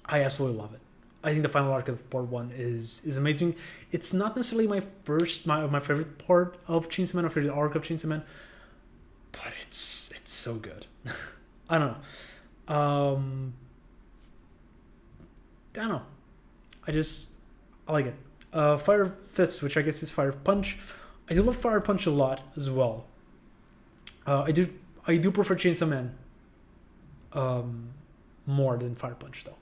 I absolutely love it. I think the final arc of part 1 is amazing. It's not necessarily my favorite part of Chainsaw Man, or favorite arc of Chainsaw Man, but it's so good. I don't know. I don't know. I like it. Fire Fist, which I guess is Fire Punch. I do love Fire Punch a lot as well. I do prefer Chainsaw Man more than Fire Punch though.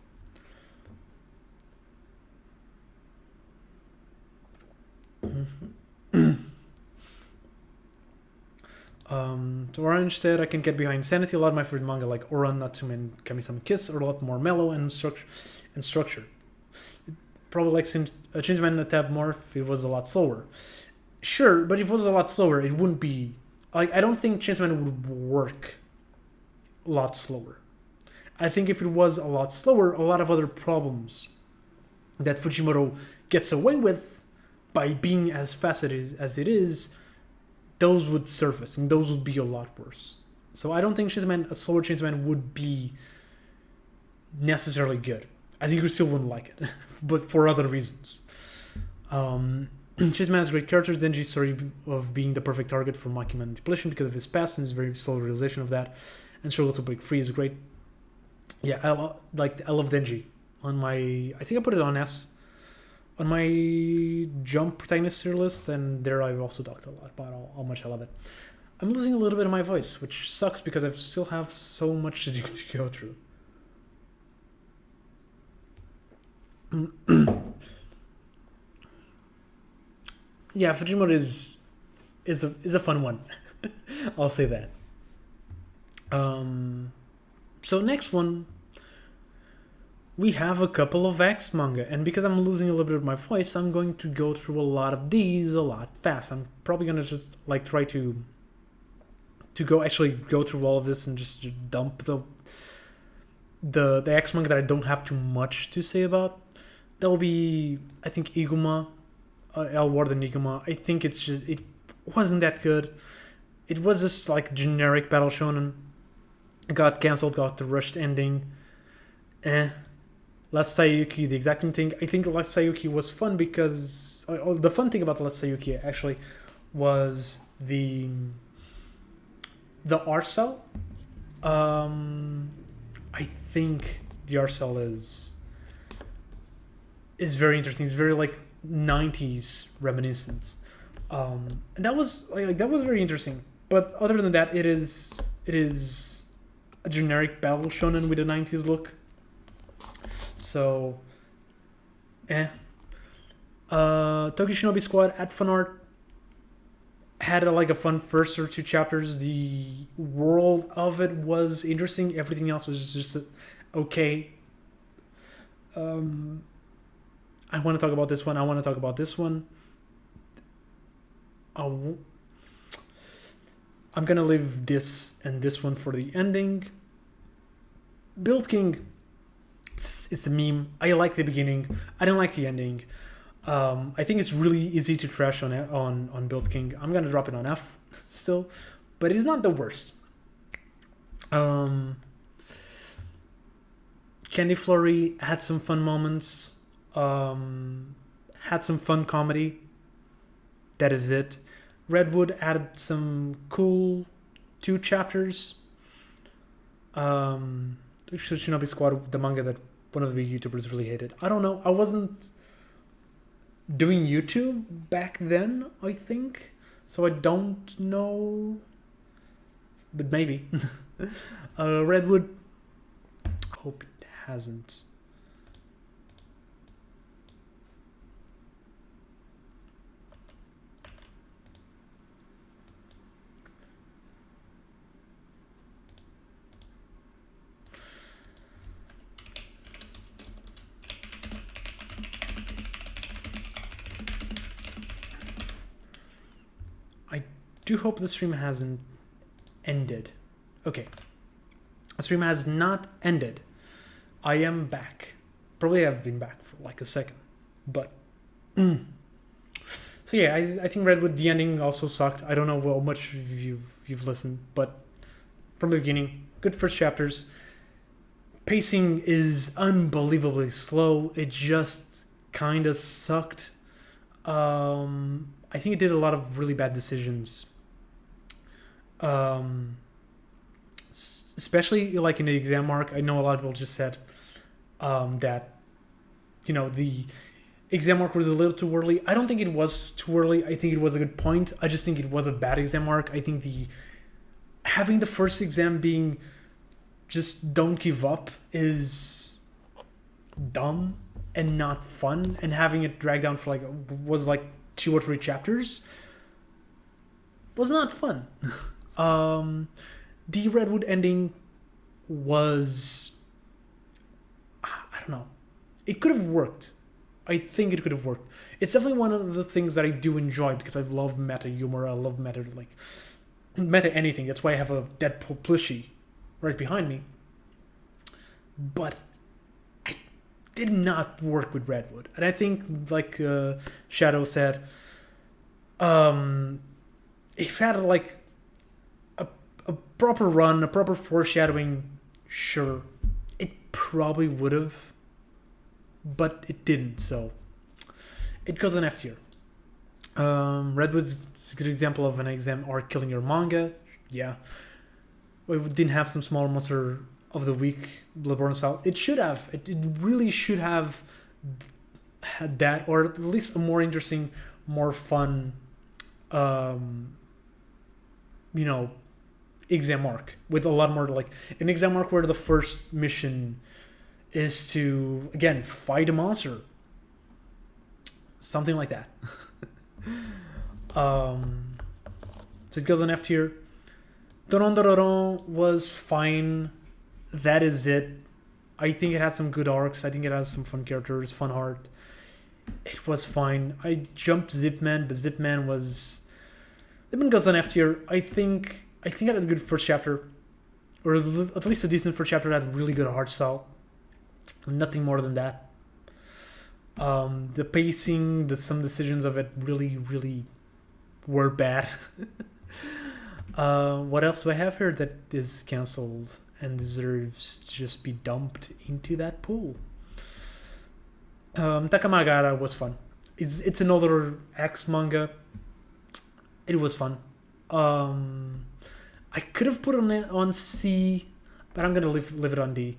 To Orange instead, I can get behind Sanity. A lot of my favorite manga like Oran, Natsume, and Kami-sama Kiss are a lot more mellow and structured. Probably like Chainsaw Man a tab more if it was a lot slower. Sure, but if it was a lot slower, it wouldn't be like, I don't think Chainsaw Man would work a lot slower. I think if it was a lot slower, a lot of other problems that Fujimoto gets away with by being as fast as it is, those would surface, and those would be a lot worse. So I don't think Chainsaw Man, a slower Chainsaw Man, would be necessarily good. I think you still wouldn't like it, but for other reasons. Chainsaw Man has great characters. Denji's story of being the perfect target for Makima manipulation because of his past and his very slow realization of that, and struggle to break free is great. Yeah, I love Denji. I think I put it on S on my Jump protagonist tier list, and there I've also talked a lot about how much I love it. I'm losing a little bit of my voice, which sucks because I still have so much to go through. Yeah, Fujimoto is a fun one. I'll say that. So next one, we have a couple of X manga, and because I'm losing a little bit of my voice, I'm going to go through a lot of these a lot fast. I'm probably gonna just like try to go through all of this and just dump the X manga that I don't have too much to say about. That will be, I think, Iguma, L Warden Iguma. I think it wasn't that good. It was just like generic battle shonen. Got cancelled, got the rushed ending. Last Sayuki, the exact same thing. I think Last Sayuki was fun because the fun thing about Last Sayuki actually was the art cell. I think the art cell is very interesting. It's very like 90s reminiscent, and that was very interesting. But other than that, it is a generic battle shonen with a 90s look. So, Tokyo Shinobi Squad at Fun Art had a fun first or two chapters. The world of it was interesting. Everything else was just okay. I want to talk about this one. I'm gonna leave this and this one for the ending. Build King, it's a meme. I like the beginning. I don't like the ending. I think it's really easy to trash on Build King. I'm gonna drop it on F still, but it's not the worst. Candy Flurry had some fun moments. Had some fun comedy. That is it. Redwood added some cool 2 chapters. Shinobi Squad, the manga that one of the big YouTubers really hated. I don't know. I wasn't doing YouTube back then, I think. So I don't know. But maybe. Redwood. Hope it hasn't. I do hope the stream hasn't ended. Okay. The stream has not ended. I am back. Probably have been back for like a second. But so yeah, I think Redwood, the ending also sucked. I don't know how much you've listened, but from the beginning, good first chapters. Pacing is unbelievably slow. It just kind of sucked. I think it did a lot of really bad decisions. Especially like in the exam arc. I know a lot of people just said that, you know, the exam arc was a little too early. I don't think it was too early. I think it was a good point. I just think it was a bad exam arc. I think having the first exam being just don't give up is dumb and not fun, and having it drag down for was 2 or 3 chapters was not fun. The Redwood ending was, I don't know, it could have worked. I think it could have worked. It's definitely one of the things that I do enjoy because I love meta humor. I love meta anything. That's why I have a Deadpool plushie right behind me. But it did not work with Redwood. And I think, like Shadow said, if it had a proper run, a proper foreshadowing, sure, it probably would have, but it didn't, so it goes on F tier. Redwood's a good example of an exam arc killing your manga. Yeah. We didn't have some small monster of the week, Bloodborne style. It should have. It really should have had that, or at least a more interesting, more fun, exam arc with a lot more an exam arc where the first mission is to again fight a monster, something like that. So it goes on F tier. Doron was fine. That is it. I think it had some good arcs. I think it has some fun characters, fun art. It was fine. I jumped Zipman, but Zipman goes on F tier. I think it had a good first chapter, or at least a decent first chapter that had really good art style. Nothing more than that. The pacing, some decisions of it really, really were bad. What else do I have here that is cancelled and deserves to just be dumped into that pool? Takamagara was fun. It's another X manga. It was fun. I could have put it on C, but I'm gonna leave it on D.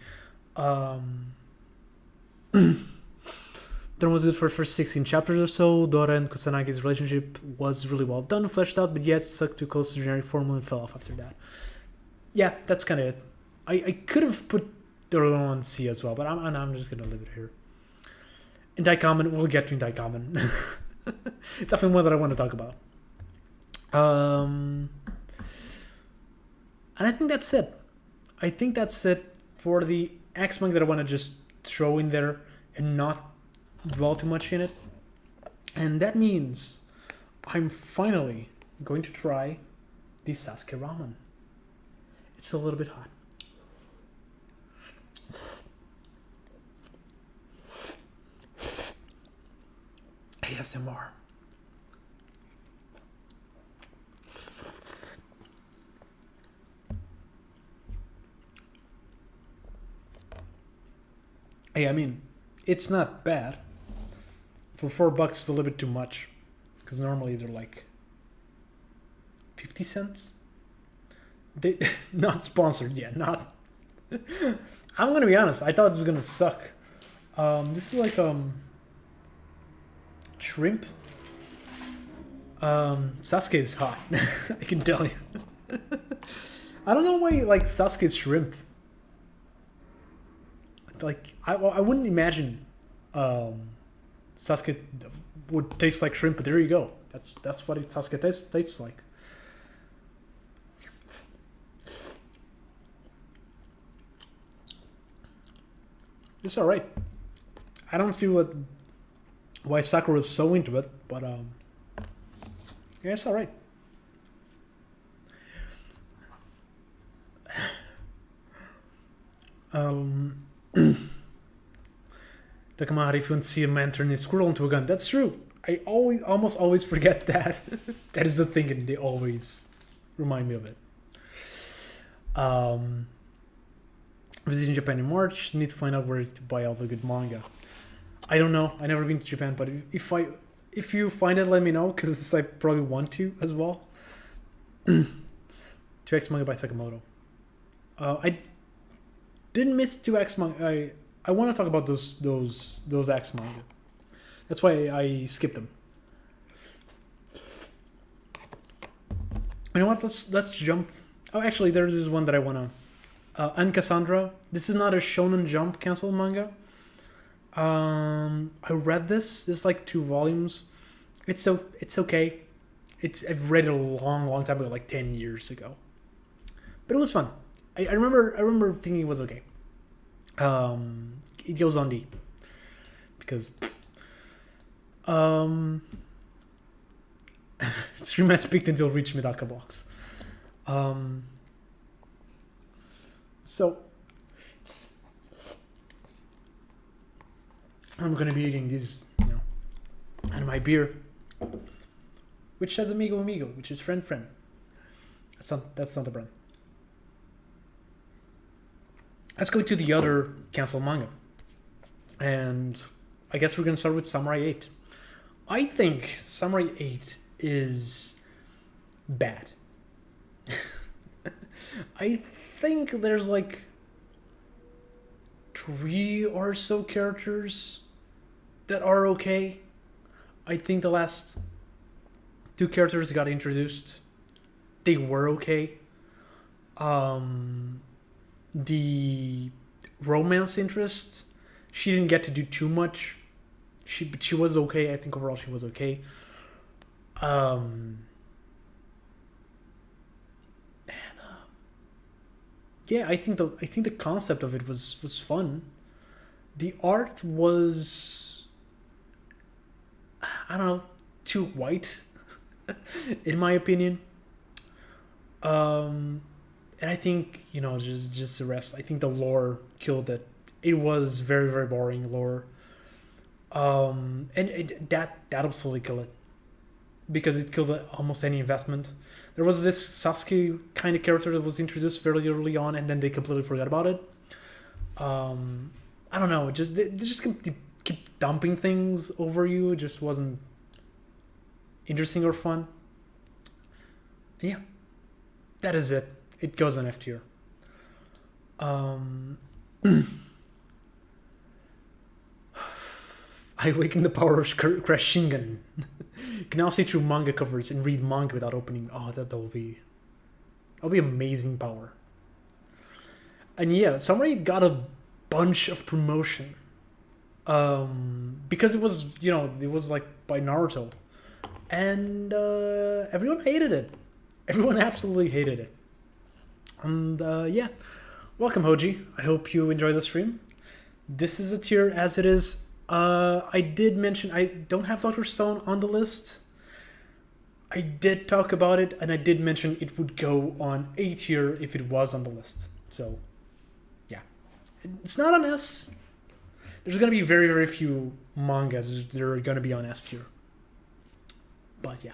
That was good for the first 16 chapters or so. Dora and Kusanagi's relationship was really well done, fleshed out, but yet stuck too close to generic formula and fell off after that. Yeah, that's kind of it. I could have put Dora on C as well, but I'm just gonna leave it here. In Daikamen, we'll get to Daikamen. It's definitely one that I want to talk about. And I think that's it. I think that's it for the X manga that I want to just throw in there and not dwell too much in it. And that means I'm finally going to try the Sasuke ramen. It's a little bit hot. ASMR. Hey, I mean, it's not bad. For $4, it's a little bit too much, because normally they're like 50 cents. They not sponsored yet. Not. I'm gonna be honest. I thought this was gonna suck. This is like shrimp. Sasuke is hot. I can tell you. I don't know why you like Sasuke's shrimp. Like I wouldn't imagine Sasuke would taste like shrimp, but there you go. That's what Sasuke tastes like. It's alright. I don't see why Sakura is so into it, but yeah, it's alright. Takamari, if you want to see a man turn his squirrel into a gun, that's true. I almost always forget that. That is the thing, and they always remind me of it. Visiting Japan in March. Need to find out where to buy all the good manga. I don't know. I never been to Japan, but if you find it, let me know, because I probably want to as well. 2X manga by Sakamoto. I didn't miss 2X manga. I want to talk about those X manga. That's why I skipped them. You know what? Let's jump. Oh, actually, there's this one that I wanna. And Cassandra. This is not a Shonen Jump canceled manga. I read this. It's like 2 volumes. It's okay. I've read it a long time ago, like 10 years ago. But it was fun. I remember thinking it was okay. It goes on D because stream has peaked until reach Medaka box. So I'm gonna be eating these, and my beer, which has amigo, which is friend. That's not the brand. Let's go to the other canceled manga. And I guess we're going to start with Samurai 8. I think Samurai 8 is bad. I think there's like 3 or so characters that are okay. I think the last 2 characters that got introduced, they were okay. The romance interest, she didn't get to do too much. But she was okay. I think overall she was okay. Yeah, I think the concept of it was fun. The art was, I don't know, too white, in my opinion. And I think, just the rest. I think the lore killed it. It was very, very boring lore. And that absolutely killed it. Because it killed almost any investment. There was this Sasuke kind of character that was introduced fairly early on, and then they completely forgot about it. I don't know. They just keep dumping things over you. It just wasn't interesting or fun. Yeah. That is it. It goes on F tier. I awaken the power of Crashingan. Can now see through manga covers and read manga without opening. Oh, that'll be amazing power. And yeah, Samurai got a bunch of promotion. Because it was like by Naruto. And everyone hated it. Everyone absolutely hated it. And yeah, welcome Hoji. I hope you enjoy the stream. This is a tier as it is. I did mention I don't have Dr. Stone on the list. I did talk about it, and I did mention it would go on A tier if it was on the list. So, yeah. It's not on S. There's going to be very, very few mangas that are going to be on S tier. But, yeah.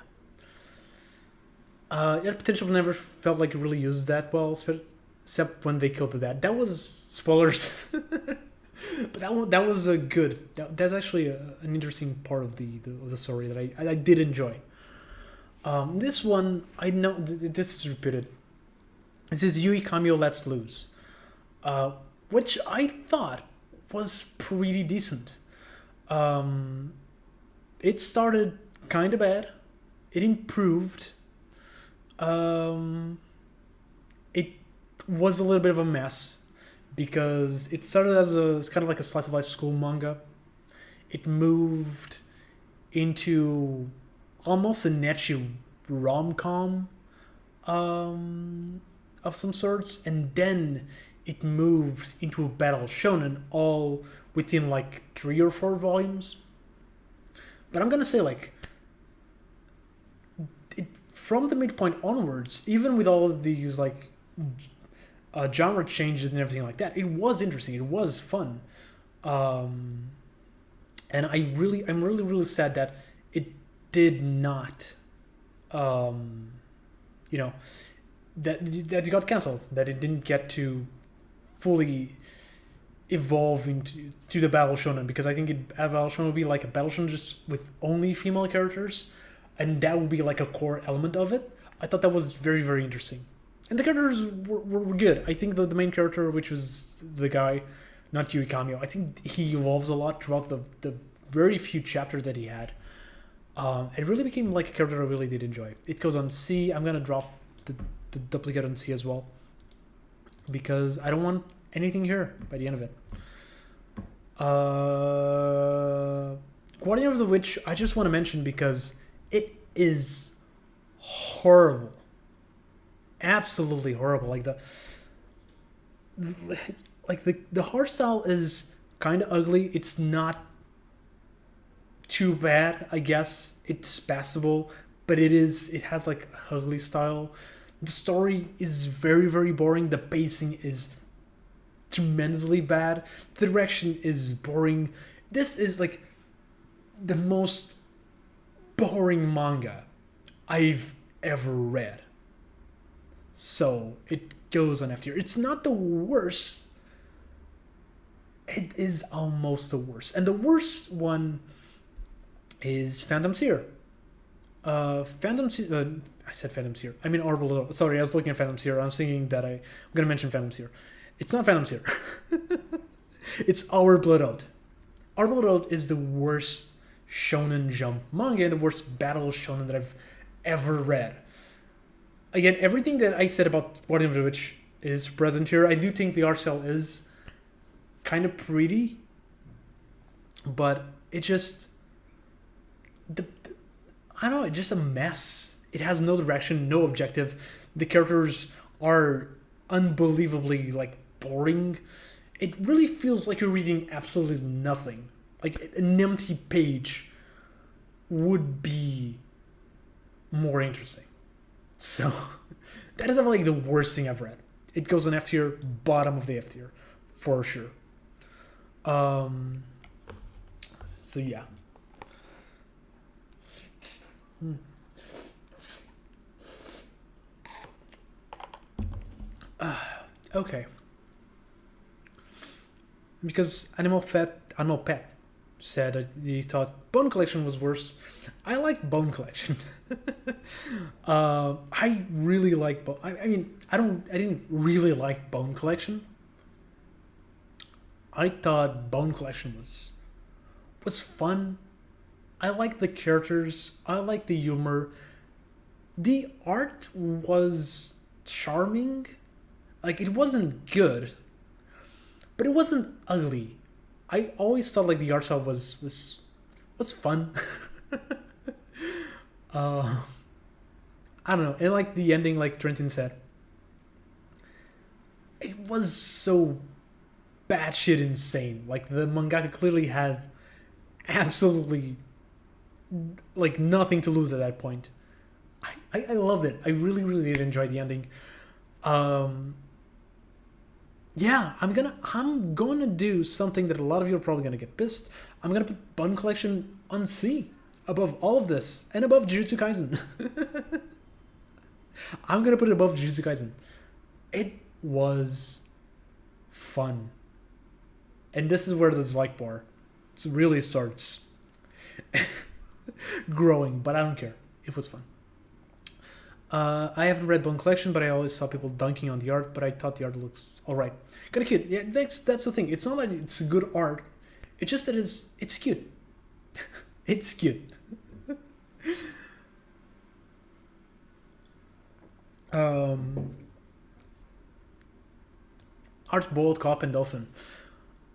That potential never felt like it really used that well, except when they killed the dad. That was spoilers. But that was a good. That's actually an interesting part of the story that I did enjoy. This one I know this is repeated. This is Yui Kamio Let's Lose, which I thought was pretty decent. Um, it started kind of bad. It improved. Um, it was a little bit of a mess because it started as it's kind of like a slice of life school manga. It moved into almost a nechi rom com of some sorts, and then it moved into a battle shonen all within like 3 or 4 volumes. But I'm gonna say like from the midpoint onwards, even with all of these like genre changes and everything like that, it was interesting. It was fun, and I'm really sad that it did not, you know, that it got canceled. That it didn't get to fully evolve into the battle shonen, because I think a battle shonen would be like a battle shonen just with only female characters, and that would be like a core element of it. I thought that was very, very interesting, and the characters were good. I think the main character, which was the guy, not Yui Kamio, I think he evolves a lot throughout the very few chapters that he had. It really became like a character I really did enjoy. It goes on C. I'm gonna drop the duplicate on C as well, because I don't want anything here by the end of it. Guardian of the Witch, I just want to mention because it is horrible, absolutely horrible. Like the art style is kind of ugly. It's not too bad, I guess. It's passable, but it has like ugly style. The story is very, very boring. The pacing is tremendously bad. The direction is boring. This is like the most boring manga I've ever read. So it goes on F tier. It's not the worst. It is almost the worst. And the worst one is Phantom's Here. Phantom's I said Phantom's Here. I mean Orbital. Sorry, I was looking at Phantom's Here. I was thinking that I'm going to mention Phantom's Here. It's not Phantom's Here. It's Our Blood Oath. Our Blood Oath is the worst Shonen Jump manga and the worst battle shonen that I've ever read. Again, everything that I said about Guardian of the Witch is present here. I do think the art style is kind of pretty, but it just I don't know, it's just a mess. It has no direction, no objective. The characters are unbelievably like boring. It really feels like you're reading absolutely nothing. Like an empty page would be more interesting. So that is like the worst thing I've read. It goes on F tier, bottom of the F tier, for sure. So yeah. Okay. Because Animal Pet said that he thought Bone Collection was worse. I like Bone Collection. I really like Bone. I mean, I didn't really like Bone Collection. I thought Bone Collection was fun. I like the characters. I like the humor. The art was charming. Like, it wasn't good, but it wasn't ugly. I always thought like the art style was fun. I don't know. And like the ending, like Trenton said, it was so batshit insane. Like the mangaka clearly had absolutely like nothing to lose at that point. I loved it. I really, really did enjoy the ending. Yeah, I'm gonna do something that a lot of you are probably gonna get pissed. I'm gonna put Bone Collection on C above all of this and above Jujutsu Kaisen. I'm gonna put it above Jujutsu Kaisen. It was fun. And this is where the dislike bar really starts growing, but I don't care. It was fun. I haven't read Bone Collection, but I always saw people dunking on the art, but I thought the art looks alright. Kind of cute. Yeah, that's the thing. It's not that it's good art. It's just that it's cute. It's cute. Art Bold, Cop, and Dolphin.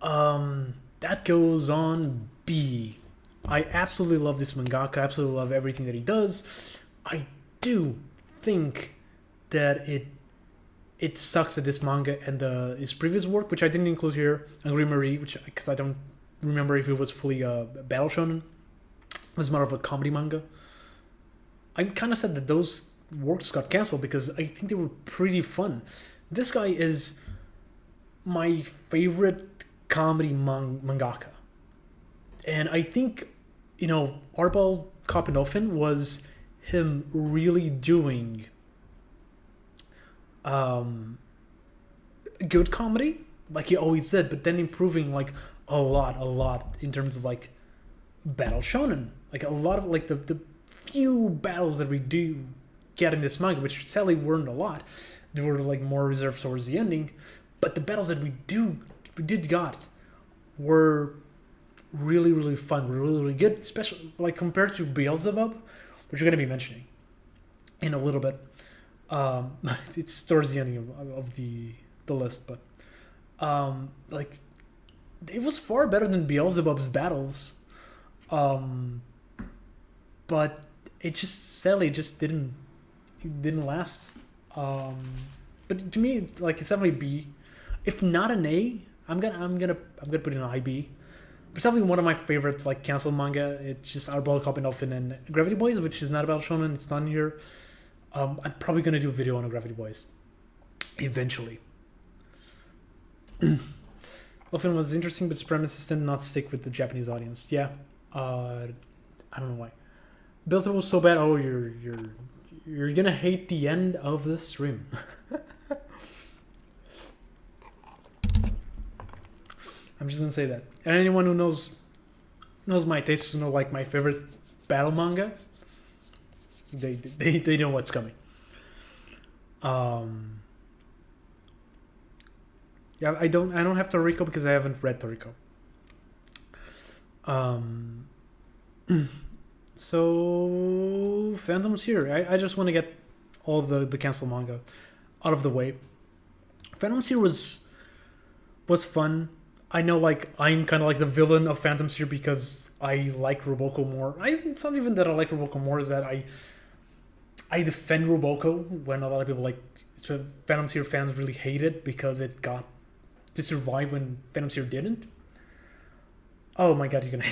That goes on B. I absolutely love this mangaka. I absolutely love everything that he does. I do think that it sucks that this manga and his previous work, which I didn't include here, Angry Marie, which because I don't remember if it was fully Battle Shonen, it was more of a comedy manga. I'm kind of sad that those works got cancelled because I think they were pretty fun. This guy is my favorite comedy mangaka, and I think Arbal Cop and Dolphin was him really doing good comedy like he always did, but then improving like a lot in terms of like battle shonen, like a lot of like the few battles that we do get in this manga, which sadly weren't a lot. They were like more reserved towards the ending, but the battles that we did got were really fun, were really good, especially like compared to Beelzebub, which we're going to be mentioning in a little bit. It's towards the ending of the list, but like it was far better than Beelzebub's battles, but it just sadly just didn't last. But to me, it's definitely B, if not an A. I'm gonna put it in an IB. It's definitely one of my favorite like canceled manga. It's just Arbal, Cop and Dolphin and Gravity Boys, which is not about shonen. It's not in here. I'm probably gonna do a video on Gravity Boys eventually. Dolphin was interesting, but its premises did not stick with the Japanese audience. Yeah, I don't know why. Beelzebub was so bad. Oh, you're gonna hate the end of the stream. I'm just gonna say that. And anyone who knows my tastes, like my favorite battle manga, they know what's coming. Yeah, I don't have Toriko because I haven't read Toriko. So Phantom's here. I just want to get all the cancel manga out of the way. Phantom's here was fun. I know, like, I'm kind of like the villain of Phantom's here because I like Roboko more. It's not even that I like Roboko more, is that I defend Roboko when a lot of people, like, Phantom's here fans really hate it because it got to survive when Phantom's here didn't. Oh my god, you're gonna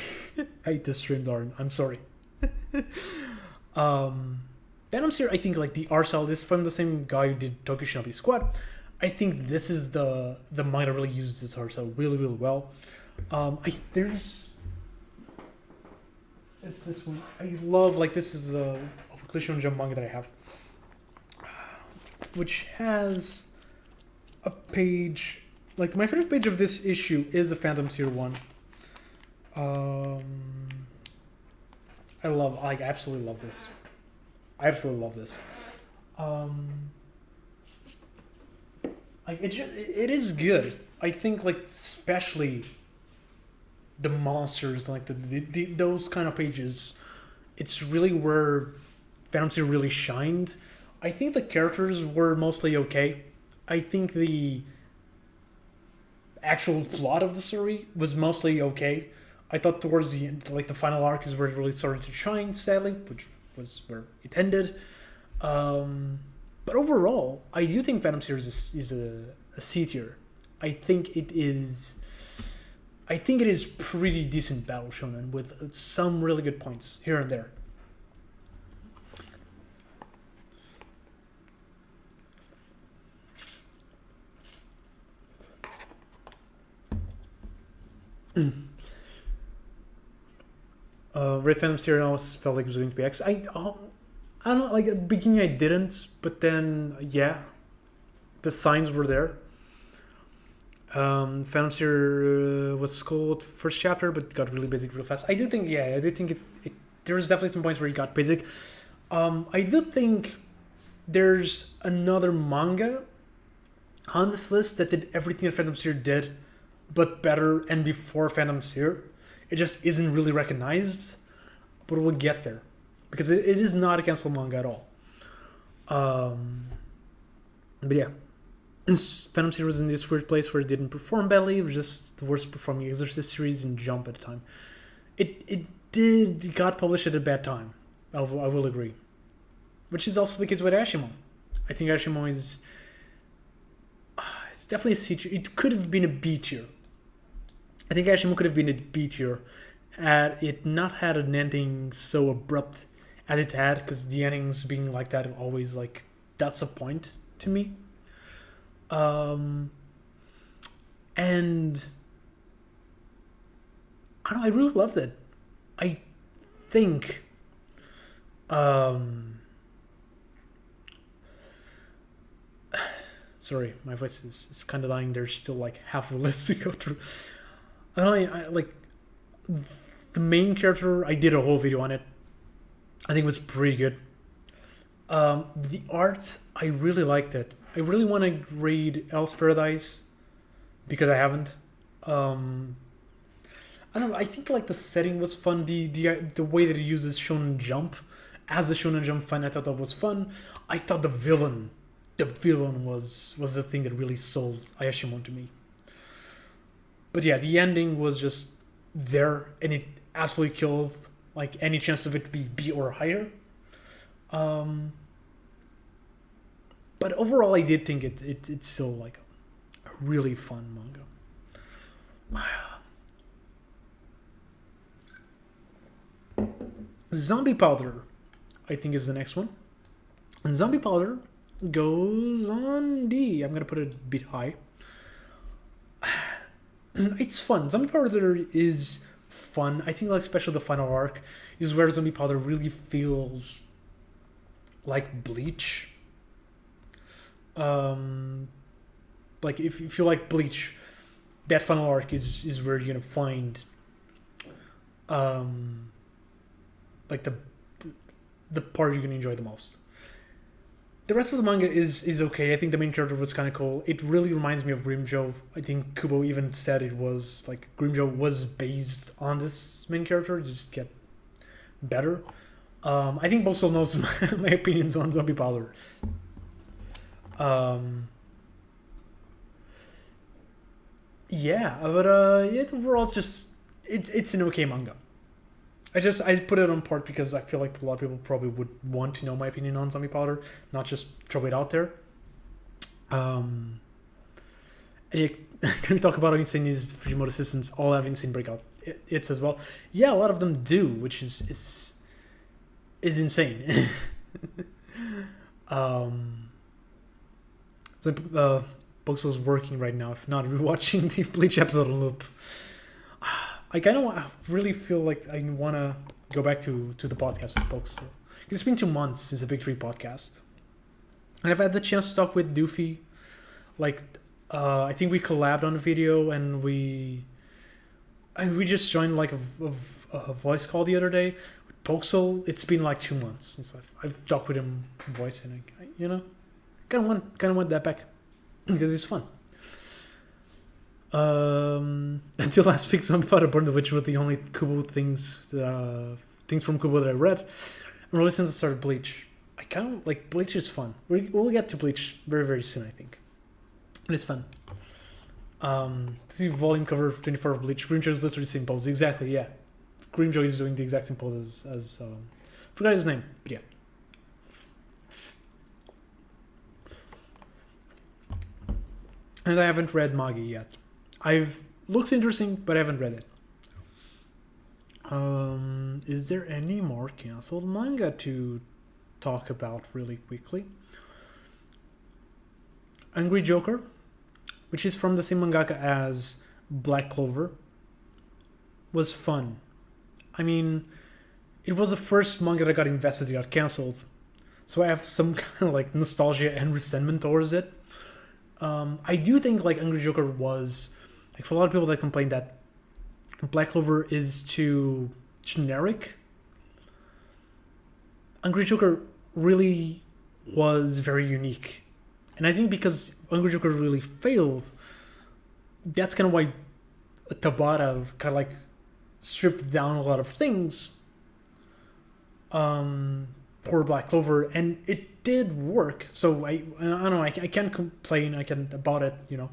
hate this stream, Darn. I'm sorry. Phantom's here, I think, like, the art style is from the same guy who did Tokyo Shinobi Squad. I think this is the manga that really uses this art style really well. It's this one. I love, like, this is a Weekly Shonen Jump manga that I have, which has a page. Like, my favorite page of this issue is the Phantom's here one. I absolutely love this. Like, it is good. I think, like, especially the monsters, like those kind of pages, it's really where Phantom's here really shined. I think the characters were mostly okay. I think the actual plot of the story was mostly okay. I thought towards the end, like, the final arc is where it really started to shine, sadly, which was where it ended. But overall, I do think Phantom's here is a C tier. I think it is pretty decent battle shonen with some really good points here and there. Red Phantom's here always felt like it was going to be X. I don't know, like, at the beginning I didn't, but then, yeah, the signs were there. Phantom Seer was cool first chapter, but got really basic real fast. I do think there's definitely some points where it got basic. I do think there's another manga on this list that did everything that Phantom Seer did, but better and before Phantom Seer. It just isn't really recognized, but we'll get there because it is not a canceled manga at all. But yeah, Phantom Seer was in this weird place where it didn't perform badly. It was just the worst performing Exorcist series in Jump at the time. It got published at a bad time. I will agree, which is also the case with Ashimon. I think Ashimon is it's definitely a C tier. It could have been a B tier. I think Ashimon could have been a B tier had it not had an ending so abrupt as it had, because the endings being like that always like that's a point to me. And I don't know, I really loved it. I think sorry, my voice is kind of dying. There's still like half of the list to go through. I like the main character. I did a whole video on it. I think it was pretty good. The art, I really liked it. I really want to read Hell's Paradise because I haven't. I don't know. I think like the setting was fun. The way that it uses Shonen Jump as a Shonen Jump fan, I thought that was fun. I thought the villain was the thing that really sold Ayashimon to me. But yeah, the ending was just there, and it absolutely killed like any chance of it to be B or higher. But overall, I did think it's still like a really fun manga. Zombie Powder, I think, is the next one. And Zombie Powder goes on D. I'm gonna put it a bit high. It's fun. Zombie Powder is fun. I think, like, especially the final arc is where Zombie Powder really feels like Bleach. Like if you like Bleach, that final arc is where you're gonna find like the part you're gonna enjoy the most. The rest of the manga is okay. I think the main character was kind of cool. It really reminds me of Grimjo. I think Kubo even said it was like Grimjo was based on this main character, just get better. I think Boso knows my opinions on Zombie Powder. Yeah, but overall it's an okay manga. I put it on part because I feel like a lot of people probably would want to know my opinion on Zombie Powder, not just throw it out there. And can we talk about how insane these Fujimoto assistants all have insane breakout hits as well? Yeah, a lot of them do, which is insane. So Boxel's working right now. If not, we're watching the Bleach episode on loop. I kind of really feel like I want to go back to the podcast with Boxel. It's been 2 months since the Big 3 podcast. And I've had the chance to talk with Doofy. Like, I think we collabed on a video and we just joined like a voice call the other day. With Boxel, it's been like 2 months since I've talked with him voice, and kind of want that back because it's fun. Until last week, Zombie Powder Burn the Witch were the only Kubo things from Kubo that I read. And really, since I started Bleach, I kind of like Bleach is fun. We'll get to Bleach very, very soon, I think. And it's fun. See volume cover 24 of Bleach. Grimjo is literally the same pose. Exactly, yeah. Grimjo is doing the exact same pose as forgot his name, but yeah. And I haven't read Magi yet. Looks interesting, but I haven't read it. Is there any more canceled manga to talk about really quickly? Angry Joker, which is from the same mangaka as Black Clover, was fun. I mean, it was the first manga that got invested that got canceled, so I have some kind of like nostalgia and resentment towards it. I do think like Angry Joker was like, for a lot of people that complain that Black Clover is too generic. Angry Joker really was very unique, and I think because Angry Joker really failed, that's kind of why Tabata kind of like stripped down a lot of things for Black Clover, and it did work. So I don't know. I can't complain. I can about it. You know.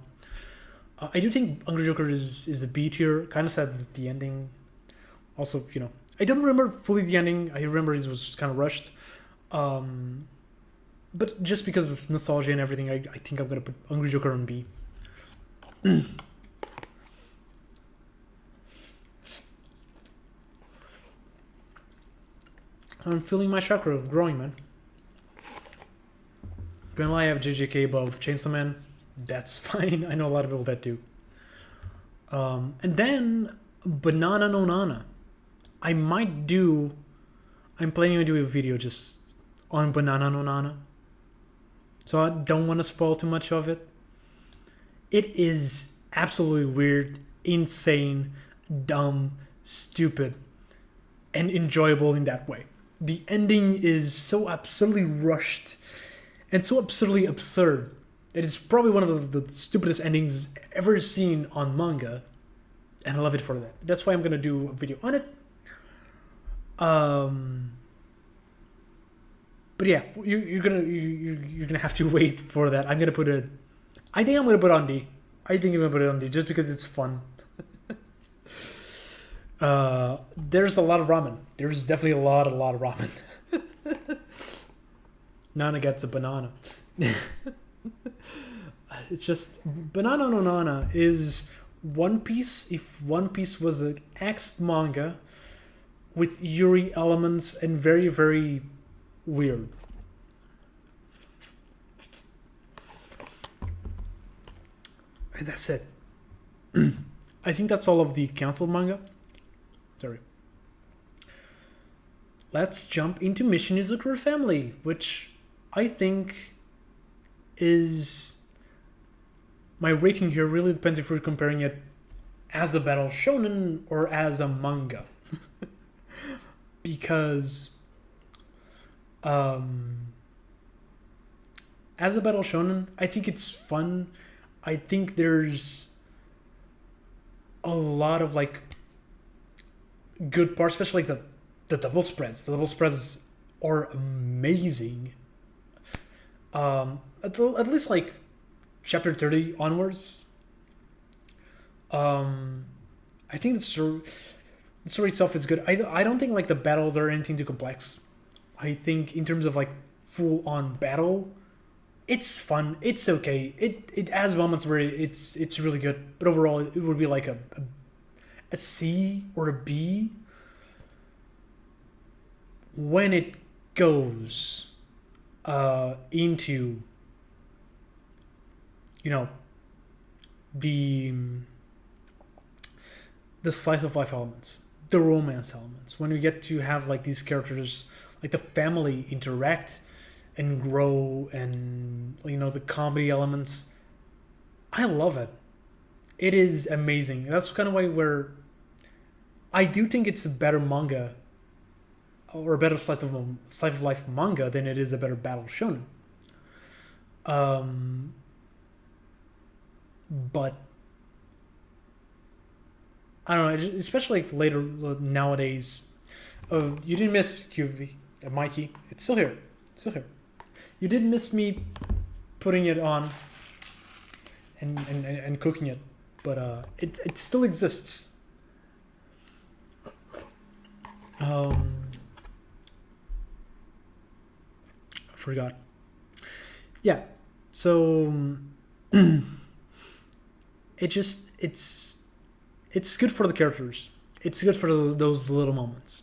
I do think Angry Joker is a B tier. Kind of sad that the ending. Also, you know, I don't remember fully the ending. I remember it was kind of rushed. But just because of nostalgia and everything, I think I'm gonna put Angry Joker on B. I'm feeling my chakra of growing, man. Apparently I have JJK above Chainsaw Man. That's fine. I know a lot of people that do. And then Banana no Nana. I'm planning on doing a video just on Banana no Nana. So I don't want to spoil too much of it. It is absolutely weird, insane, dumb, stupid, and enjoyable in that way. The ending is so absurdly rushed and so absurdly absurd that it's probably one of the stupidest endings ever seen on manga, and I love it for that. That's why I'm gonna do a video on it. But yeah, you're gonna have to wait for that. I think I'm gonna put it on D. Just because it's fun. There's a lot of ramen. There's definitely a lot of ramen. Nana gets a banana. It's just Banana no Nana is One Piece if One Piece was an X manga with Yuri elements and very, very weird. And that's it. I think that's all of the canceled manga. Sorry. Let's jump into Mission Izukuri Family, which I think is... My rating here really depends if we're comparing it as a Battle Shonen or as a manga. Because as a Battle Shonen, I think it's fun. I think there's a lot of like good parts, especially like the double spreads. The double spreads are amazing. At least like chapter 30 onwards. I think the story itself is good. I don't think like the battles are anything too complex. I think in terms of like full on battle, it's fun. It's okay. It has moments where it's really good, but overall it would be like a C or a B when it goes into, you know, the slice of life elements, the romance elements, when we get to have like these characters, like the family interact and grow, and you know, the comedy elements. I love it. It is amazing. That's kind of where I do think it's a better manga or a better slice of life manga than it is a better battle shonen. But I don't know, especially like later nowadays. You didn't miss QB, Mikey. It's still here. You didn't miss me putting it on and cooking it, but it still exists. I forgot. Yeah. So it's good for the characters. It's good for those little moments.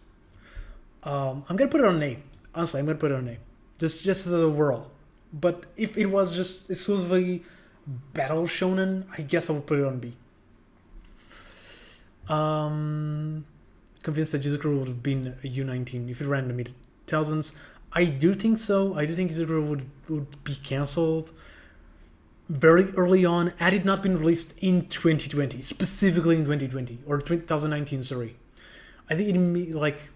I'm gonna put it on an A. Honestly, I'm gonna put it on an A. Just as a world. But if it was just exclusively battle shonen, I guess I would put it on B. Convinced that Izukuri would have been a U19 if it ran in the mid-2000s. I do think so. I do think Izukuri would be cancelled very early on, had it not been released in 2020, specifically in 2020 or 2019, sorry. I think it like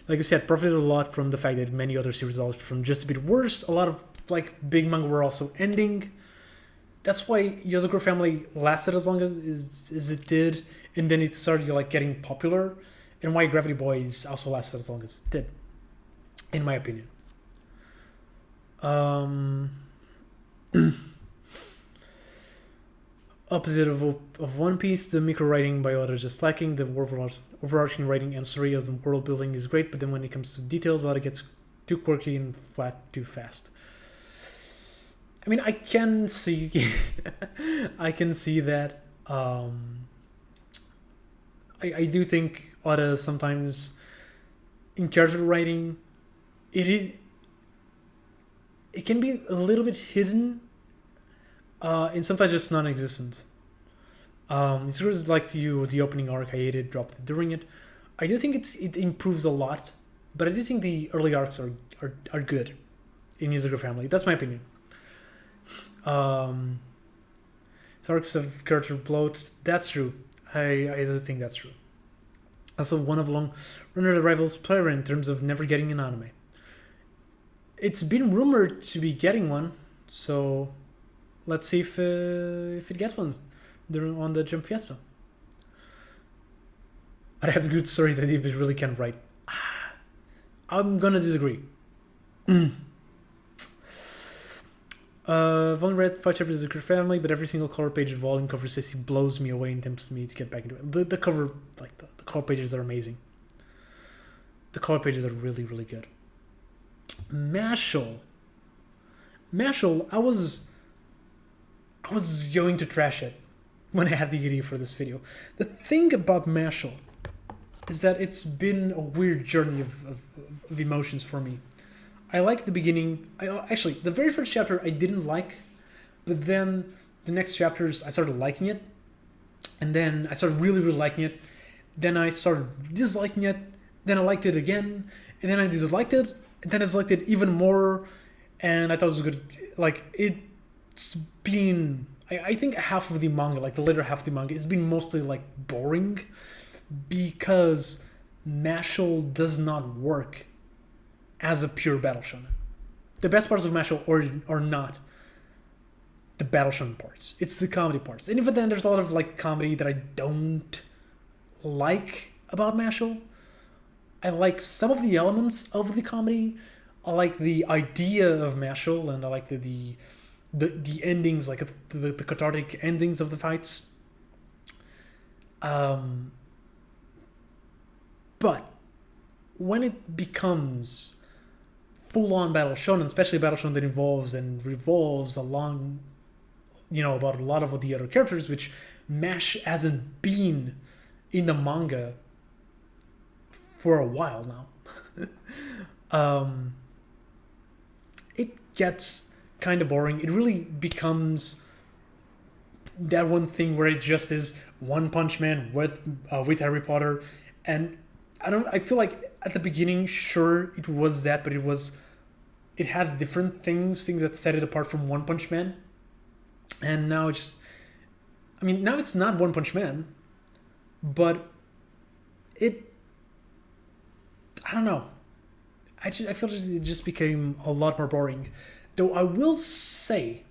you said, profited a lot from the fact that many other series are from just a bit worse. A lot of like big manga were also ending. That's why Yozakura Family lasted as long as it did, and then it started like getting popular, and why Gravity Boys also lasted as long as it did, in my opinion. Opposite of One Piece, the micro writing by Oda is just lacking. The overarching writing and story of the world building is great, but then when it comes to details, Oda gets too quirky and flat too fast. I mean, I can see, I can see that. I do think Oda sometimes in character writing, it can be a little bit hidden, and sometimes just non-existent. It's really like the opening arc. I hated, dropped it during it. I do think it improves a lot, but I do think the early arcs are good in Yozakura Family. That's my opinion. Its arcs of character bloat. That's true. I do think that's true. Also, one of long runner rivals player in terms of never getting an anime. It's been rumored to be getting one, so let's see if it gets one on the Jump Fiesta. I have a good story that it really can't write. I'm gonna disagree. I've only read 5 chapters of Yozakura Family, but every single cover page of volume cover 60 blows me away and tempts me to get back into it. The cover, like the cover pages are amazing. The cover pages are really, really good. Mashal, I was going to trash it when I had the idea for this video. The thing about Mashal is that it's been a weird journey of emotions for me. I like the beginning. Actually, the very first chapter I didn't like, but then the next chapters I started liking it, and then I started really, really liking it. Then I started disliking it. Then I liked it again, and then I disliked it, and then I disliked it even more, and I thought it was good. Like, it's been... I think half of the manga, like the later half of the manga, it's been mostly like boring because Mashal does not work as a pure battle shonen. The best parts of Mashal are not the battle shonen parts. It's the comedy parts. And even then, there's a lot of like comedy that I don't like about Mashal. I like some of the elements of the comedy. I like the idea of Mashal, and I like the endings, like the cathartic endings of the fights. But when it becomes full-on battle shonen, especially battle shonen that involves and revolves along, about a lot of the other characters, which MASH hasn't been in the manga for a while now. It gets kind of boring. It really becomes that one thing where it just is One Punch Man with Harry Potter, and I feel like at the beginning, sure, it was that, but it had different things that set it apart from One Punch Man, and now now it's not One Punch Man, but I don't know. I feel it just became a lot more boring. Though I will say,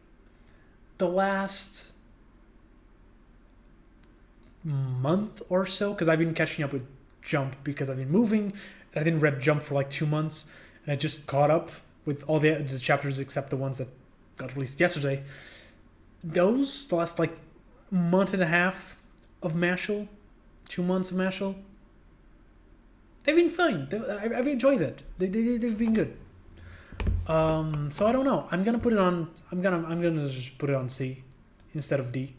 the last month or so, because I've been catching up with Jump because I've been moving, and I didn't read Jump for like 2 months, and I just caught up with all the chapters except the ones that got released yesterday. The last like month and a half of Mashal, 2 months of Mashal, they've been fine. I've enjoyed it. They've been good. So I don't know. I'm gonna put it on. I'm gonna just put it on C instead of D.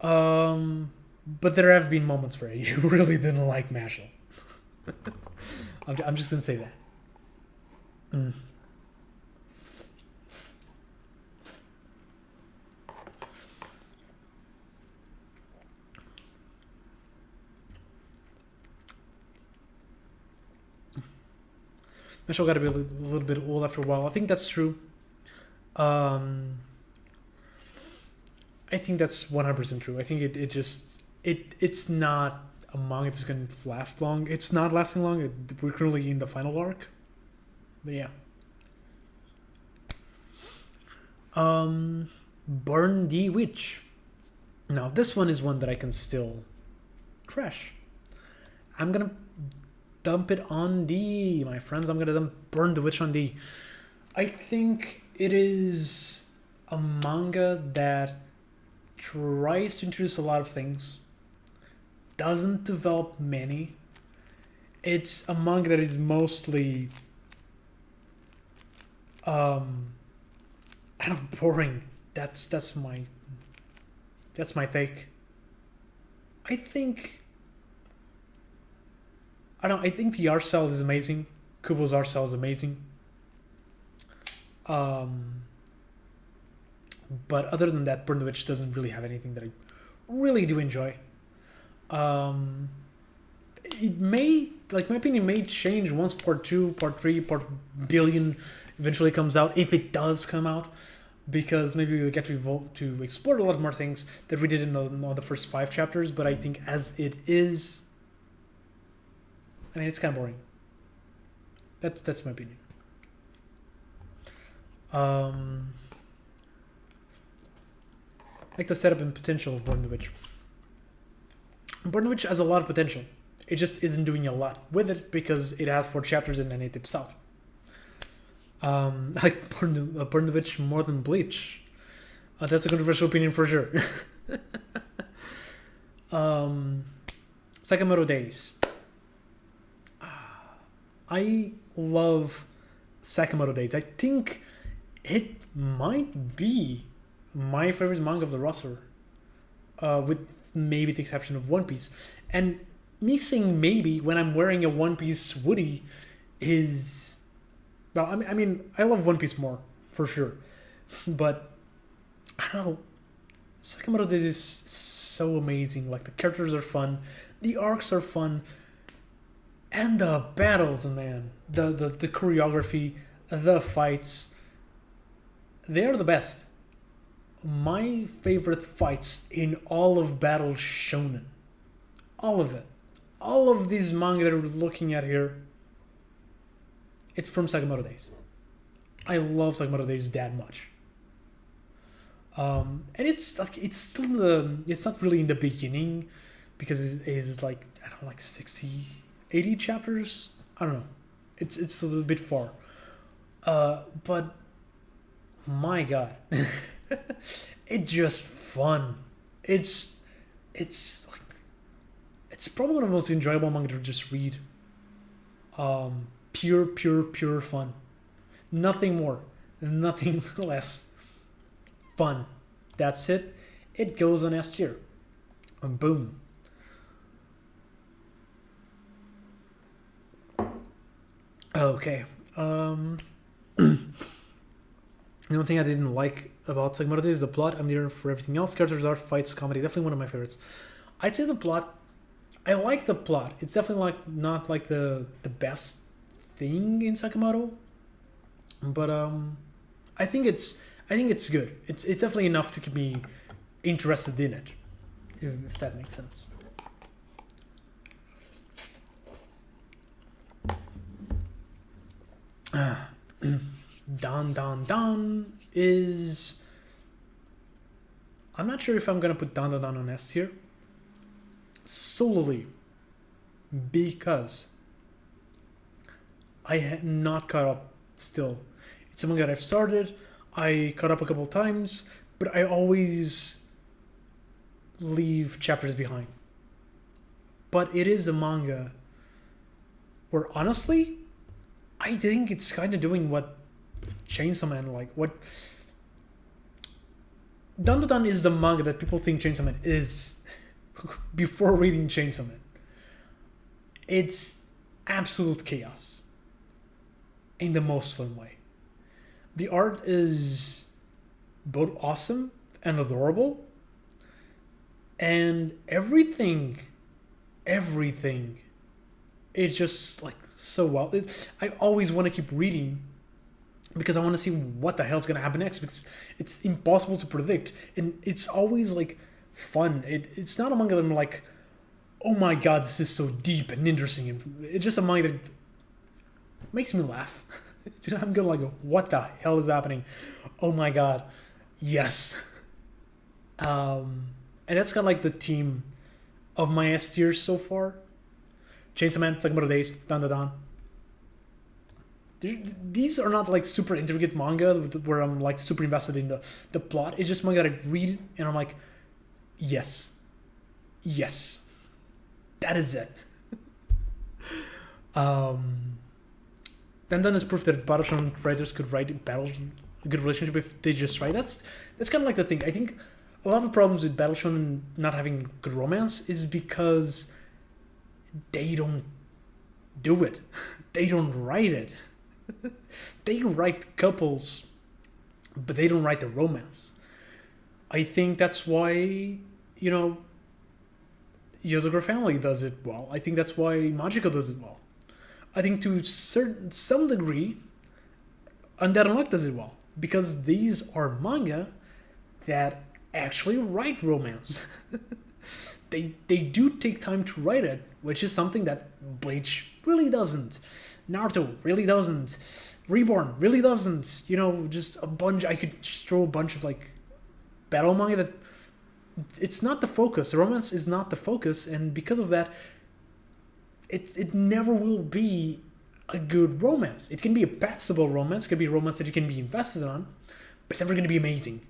But there have been moments where you really didn't like Mashal. I'm just gonna say that. My show got to be a little bit old after a while. I think that's true. I think that's 100% true. I think it's not a manga that's going to last long. It's not lasting long. We're currently in the final arc. But yeah. Burn the Witch. Now this one is one that I can still crash. I'm gonna dump it on D, my friends. I'm gonna Burn the Witch on D. I think it is a manga that tries to introduce a lot of things, doesn't develop many. It's a manga that is mostly I don't know, boring. That's my take. I think the art style is amazing. Kubo's art style is amazing. But other than that, Burn the Witch doesn't really have anything that I really do enjoy. It may, like, my opinion may change once part 2, part 3, part billion eventually comes out, if it does come out, because maybe we'll get to explore a lot more things that we did in the first 5 chapters. But I think as it is, I mean, it's kind of boring. That's my opinion. Like the setup and potential of Burn the Witch. Burn the Witch has a lot of potential. It just isn't doing a lot with it because it has 4 chapters and then it tips out. I like Burn the Witch more than Bleach. That's a controversial opinion for sure. Sakamoto Days. I love Sakamoto Days. I think it might be my favorite manga of the roster, with maybe the exception of One Piece. And me saying maybe when I'm wearing a One Piece hoodie is... Well, I mean, I love One Piece more, for sure. But, I don't know, Sakamoto Days is so amazing. Like, the characters are fun, the arcs are fun, and the battles, man. The choreography, the fights, they're the best. My favorite fights in all of Battle Shonen. All of it. All of these manga that we're looking at here, it's from Sakamoto Days. I love Sakamoto Days that much. And it's like, it's not really in the beginning, because it's like, I don't know, like 60, 80 chapters? I don't know. It's a little bit far. But my god. It's just fun. It's like, it's probably one of the most enjoyable manga to just read. Pure fun. Nothing more, nothing less. Fun. That's it. It goes on S tier. And boom. Okay. The only thing I didn't like about Sakamoto Days is the plot. I'm there for everything else. Characters, art, fights, comedy. Definitely one of my favorites. I'd say the plot. I like the plot. It's definitely not like the best thing in Sakamoto, but I think it's good. It's definitely enough to keep me interested in it, if that makes sense. Dan is... I'm not sure if I'm gonna put Dan on S tier, solely because I had not caught up still. It's something that I've started, I caught up a couple times, but I always leave chapters behind. But it is a manga where, honestly, I think it's kind of doing what Chainsaw Man, like, what... Dan is the manga that people think Chainsaw Man is before reading Chainsaw Man. It's absolute chaos in the most fun way. The art is both awesome and adorable, and everything it's just like so well. I always want to keep reading because I want to see what the hell's gonna happen next, because it's impossible to predict, and it's always like fun. It's not a manga that I'm like, oh my god, this is so deep and interesting. It's just a manga that makes me laugh. I'm gonna like, what the hell is happening? Oh my god, yes. And that's kind of like the theme of my S tiers so far. Chainsaw Man, Sakamoto Days, Dan Dan Dan. These are not like super intricate manga where I'm like super invested in the plot. It's just manga that I read and I'm like, yes, that is it. Dan Dan is proof that Battle Shonen writers could write a good relationship if they just try. That's kind of like the thing. I think a lot of the problems with Battle Shonen not having good romance is because they don't do it. They don't write it. They write couples, but they don't write the romance. I think that's why, you know, Yozoguro Family does it well. I think that's why Magico does it well. I think to some degree, Undead Unluck does it well, because these are manga that actually write romance. they do take time to write it, which is something that Bleach really doesn't. Naruto really doesn't. Reborn really doesn't. You know, just a bunch. I could just throw a bunch of like battle manga that it's not the focus. The romance is not the focus, and because of that, it never will be a good romance. It can be a passable romance. It can be a romance that you can be invested on, but it's never going to be amazing.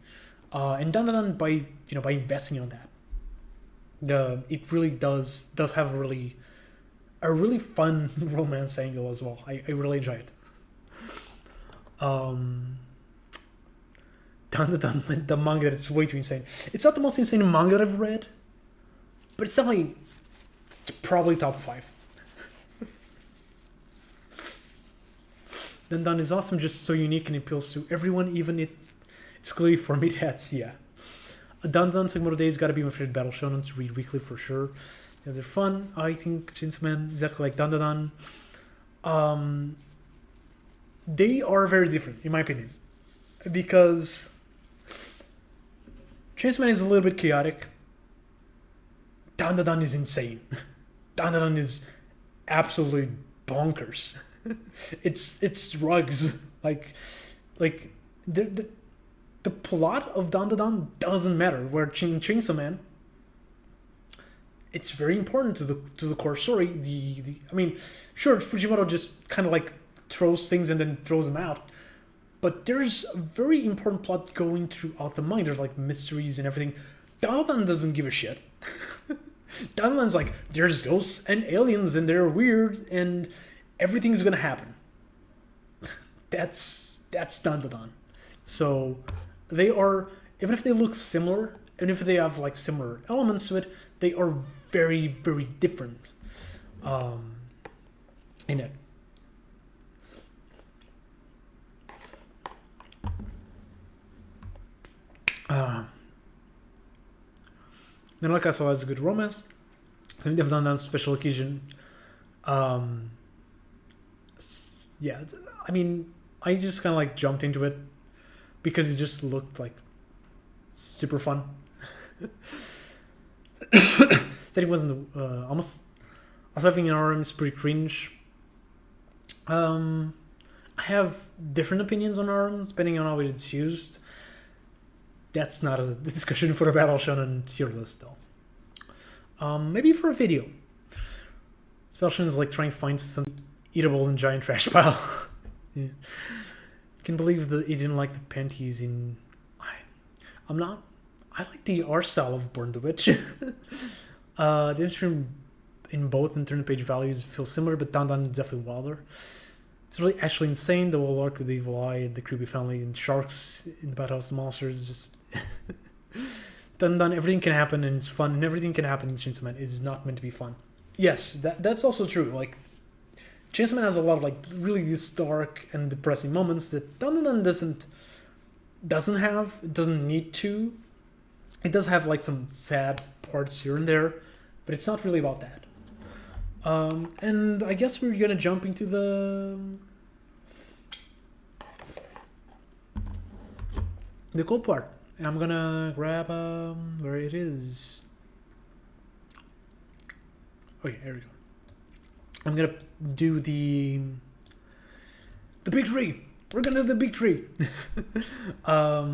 And Dan by investing on that, it really does have a really fun romance angle as well. I really enjoy it. Dan, the manga that's way too insane. It's not the most insane manga that I've read, but it's definitely probably top 5. Dan is awesome, just so unique and appeals to everyone, even it's clearly for meatheads, yeah. Dan Sakamoto Days gotta be my favorite battle shonen to read weekly for sure. Yeah, they're fun. I think Chainsaw Man, exactly like Dan. They are very different, in my opinion, because Chainsaw Man is a little bit chaotic. Dan is insane. Dan is absolutely bonkers. It's drugs. Like the plot of Dan doesn't matter. Where Chainsaw Man, it's very important to the core story. I mean, sure, Fujimoto just kind of like throws things and then throws them out, but there's a very important plot going throughout the mind. There's like mysteries and everything. Dan doesn't give a shit. Dan's like, there's ghosts and aliens and they're weird and everything's gonna happen. That's Dan. So they are, even if they look similar, and if they have like similar elements to it, they are very, very different in it. Then like I saw has a good romance. I think they've done that on special occasion. Yeah, I mean, I just kind of like jumped into it because it just looked like super fun. That it wasn't almost. Also, having an RM is pretty cringe. I have different opinions on RM depending on how it's used. That's not a discussion for a Battle Shonen tier list, though. Maybe for a video. Battle Shonen is like trying to find some eatable in giant trash pile. Yeah. I can believe that he didn't like the panties in. I'm not. I like the art style of Born the Witch. The difference in both internal page values feel similar, but Dan is definitely wilder. It's really actually insane. The whole arc with the evil eye and the creepy family and sharks in the Battlehouse, the monsters, just Dan, everything can happen and it's fun, and everything can happen in Chainsaw Man is not meant to be fun. Yes, that's also true. Like Chainsaw Man has a lot of like really these dark and depressing moments that Dan doesn't have. It doesn't need to. It does have like some sad parts here and there, but it's not really about that. And I guess we're gonna jump into the cool part. I'm gonna grab where it is. Okay, here we go. I'm gonna do the big three. We're gonna do the big three. I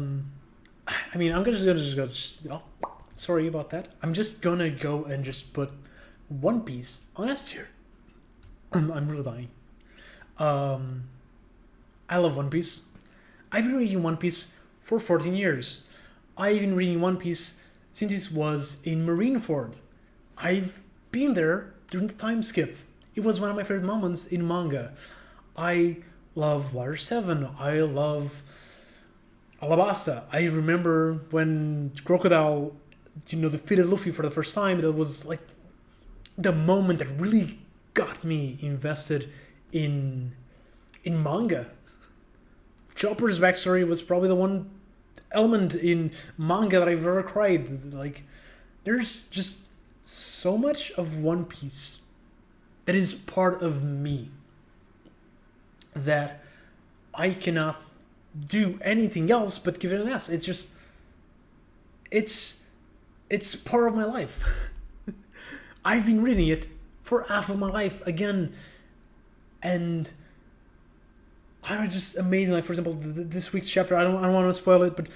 mean, I'm just gonna oh, sorry about that. I'm just gonna go and just put One Piece on S tier. I'm really dying. I love One Piece. I've been reading One Piece for 14 years. I've been reading One Piece since it was in Marineford. I've been there during the time skip. It was one of my favorite moments in manga. I love Water 7. I love Alabasta. I remember when Crocodile, defeated Luffy for the first time. That was like the moment that really got me invested in manga. Chopper's backstory was probably the one element in manga that I've ever cried. Like, there's just so much of One Piece that is part of me that I cannot do anything else but give it an S. It's just, it's part of my life. I've been reading it for half of my life again, and I'm just amazing. Like, for example, this week's chapter, I don't want to spoil it, but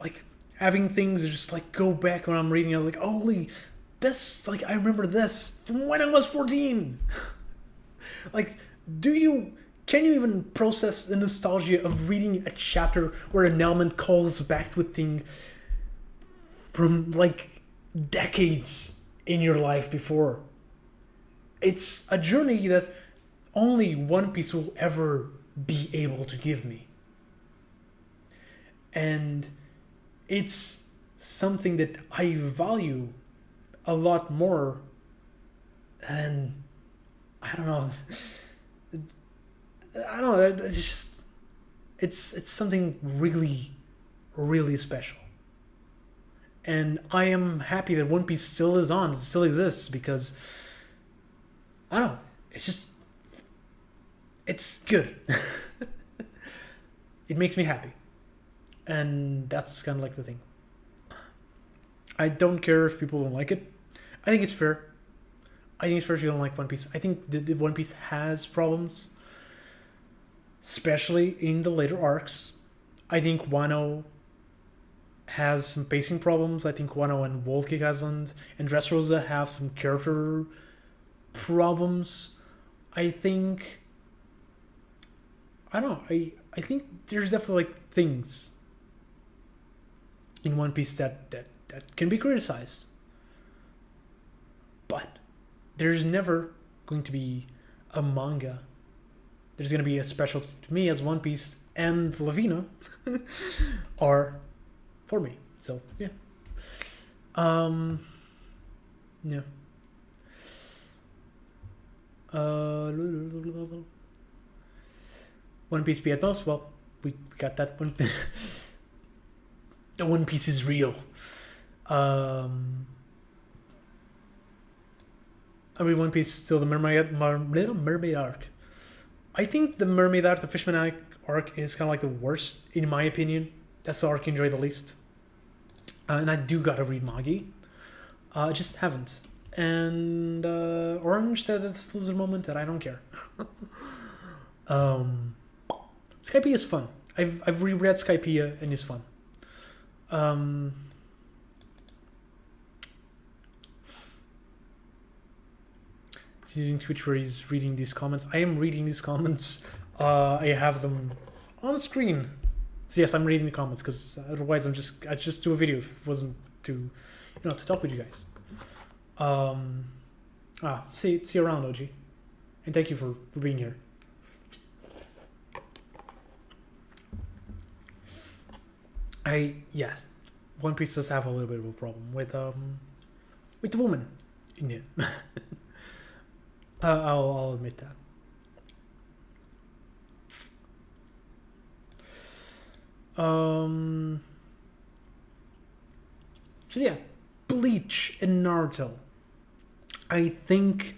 like having things just like go back when I'm reading it, like, holy, this, like, I remember this from when I was 14. Like, can you even process the nostalgia of reading a chapter where an element calls back to a thing from like decades in your life before? It's a journey that only One Piece will ever be able to give me. And it's something that I value a lot more than, I don't know, it's just, it's something really, really special. And I am happy that One Piece still is on, still exists, because, I don't know, it's just, it's good. It makes me happy. And that's kind of like the thing. I don't care if people don't like it. I think it's fair. I think it's fair if you don't like One Piece. I think the One Piece has problems, especially in the later arcs. I think Wano has some pacing problems. I think Wano and Whole Cake Island and Dressrosa have some character problems. I think, I don't know, I think there's definitely like things in One Piece that can be criticized. But there's never going to be a manga. There's going to be a special to me as One Piece and Lavina are for me. So, yeah. Yeah. One Piece be at most. Well, we got that one. The One Piece is real. I mean, One Piece is still the Little Mermaid arc. I think the Mermaid arc, the Fishman arc, is kind of like the worst, in my opinion. That's the arc I enjoy the least. And I do gotta read Magi. I just haven't. And Orange said it's a loser moment, that I don't care. Skypiea is fun. I've reread Skypiea and it's fun. He's using Twitch where he's reading these comments. I am reading these comments. I have them on screen. So yes, I'm reading the comments, because otherwise I just do a video if it wasn't to talk with you guys. See you around, OG. And thank you for being here. Yes, One Piece does have a little bit of a problem with the woman in it. I'll admit that. So yeah, Bleach and Naruto. I think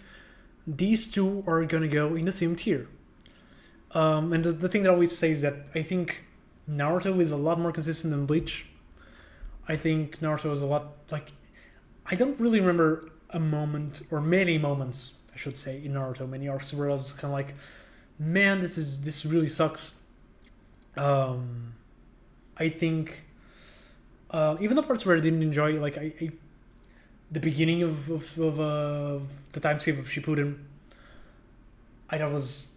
these two are gonna go in the same tier. And the thing that I always say is that I think Naruto is a lot more consistent than Bleach. I think Naruto is a lot like I don't really remember a moment or many moments I should say in Naruto, many arcs where I was kind of like, man, this really sucks. I think even the parts where I didn't enjoy, like the beginning of the timescape of Shippuden, I thought was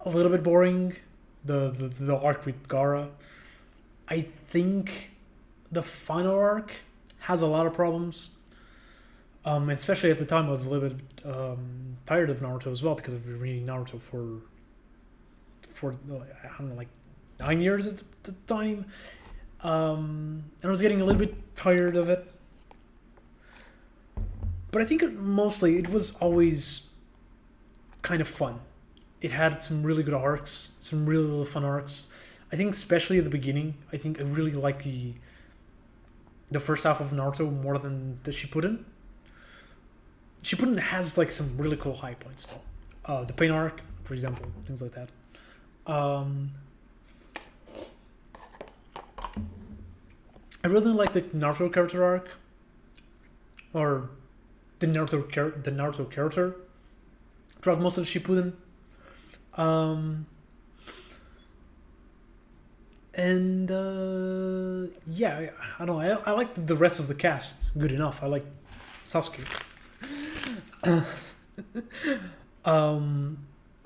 a little bit boring. The arc with Gaara, I think the final arc has a lot of problems. Especially at the time, I was a little bit tired of Naruto as well because I've been reading Naruto for I don't know, like 9 years at the time, and I was getting a little bit tired of it. But I think mostly it was always kind of fun. It had some really good arcs, some really, really fun arcs. I think especially at the beginning, I think I really liked the first half of Naruto more than the Shippuden. Shippuden has like some really cool high points though. The Pain arc, for example, things like that. I really like the Naruto character arc, or the Naruto character throughout most of Shippuden. Yeah, I don't know. I like the rest of the cast good enough. I like Sasuke.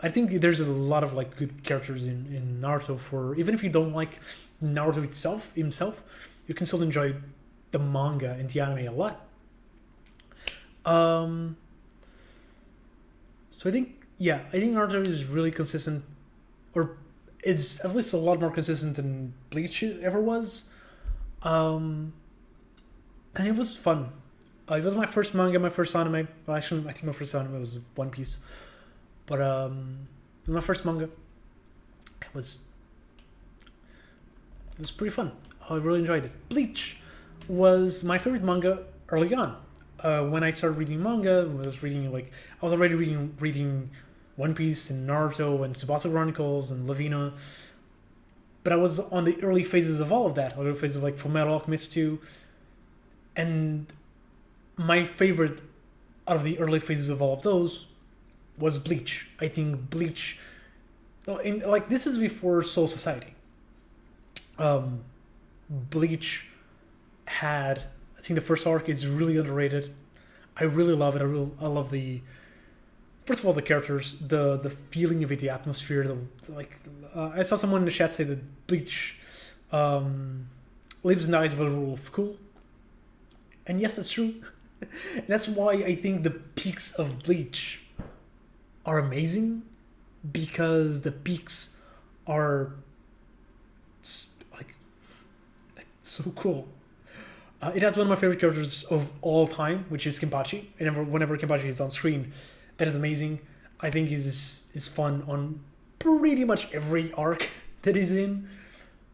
I think there's a lot of like good characters in Naruto. For even if you don't like Naruto himself, you can still enjoy the manga and the anime a lot. So I think Naruto is really consistent, or is at least a lot more consistent than Bleach ever was. And it was fun. It was my first manga, my first anime. Well, actually, I think my first anime was One Piece. But it was my first manga. It was pretty fun. I really enjoyed it. Bleach was my favorite manga early on. When I started reading manga, I was already reading One Piece and Naruto and Tsubasa Chronicles and Lavina. But I was on the early phases of all of that. Early phases of like Fullmetal Alchemist 2. And my favorite out of the early phases of all of those was Bleach. I think Bleach, this is before Soul Society. Bleach had, I think the first arc is really underrated. I really love it. I love first of all, the characters, the feeling of it, the atmosphere. I saw someone in the chat say that Bleach lives in the eyes of a rule of cool. And yes, that's true. And that's why I think the peaks of Bleach are amazing, because the peaks are like so cool. It has one of my favorite characters of all time, which is Kenpachi. And whenever Kenpachi is on screen, that is amazing. I think is fun on pretty much every arc that he's in.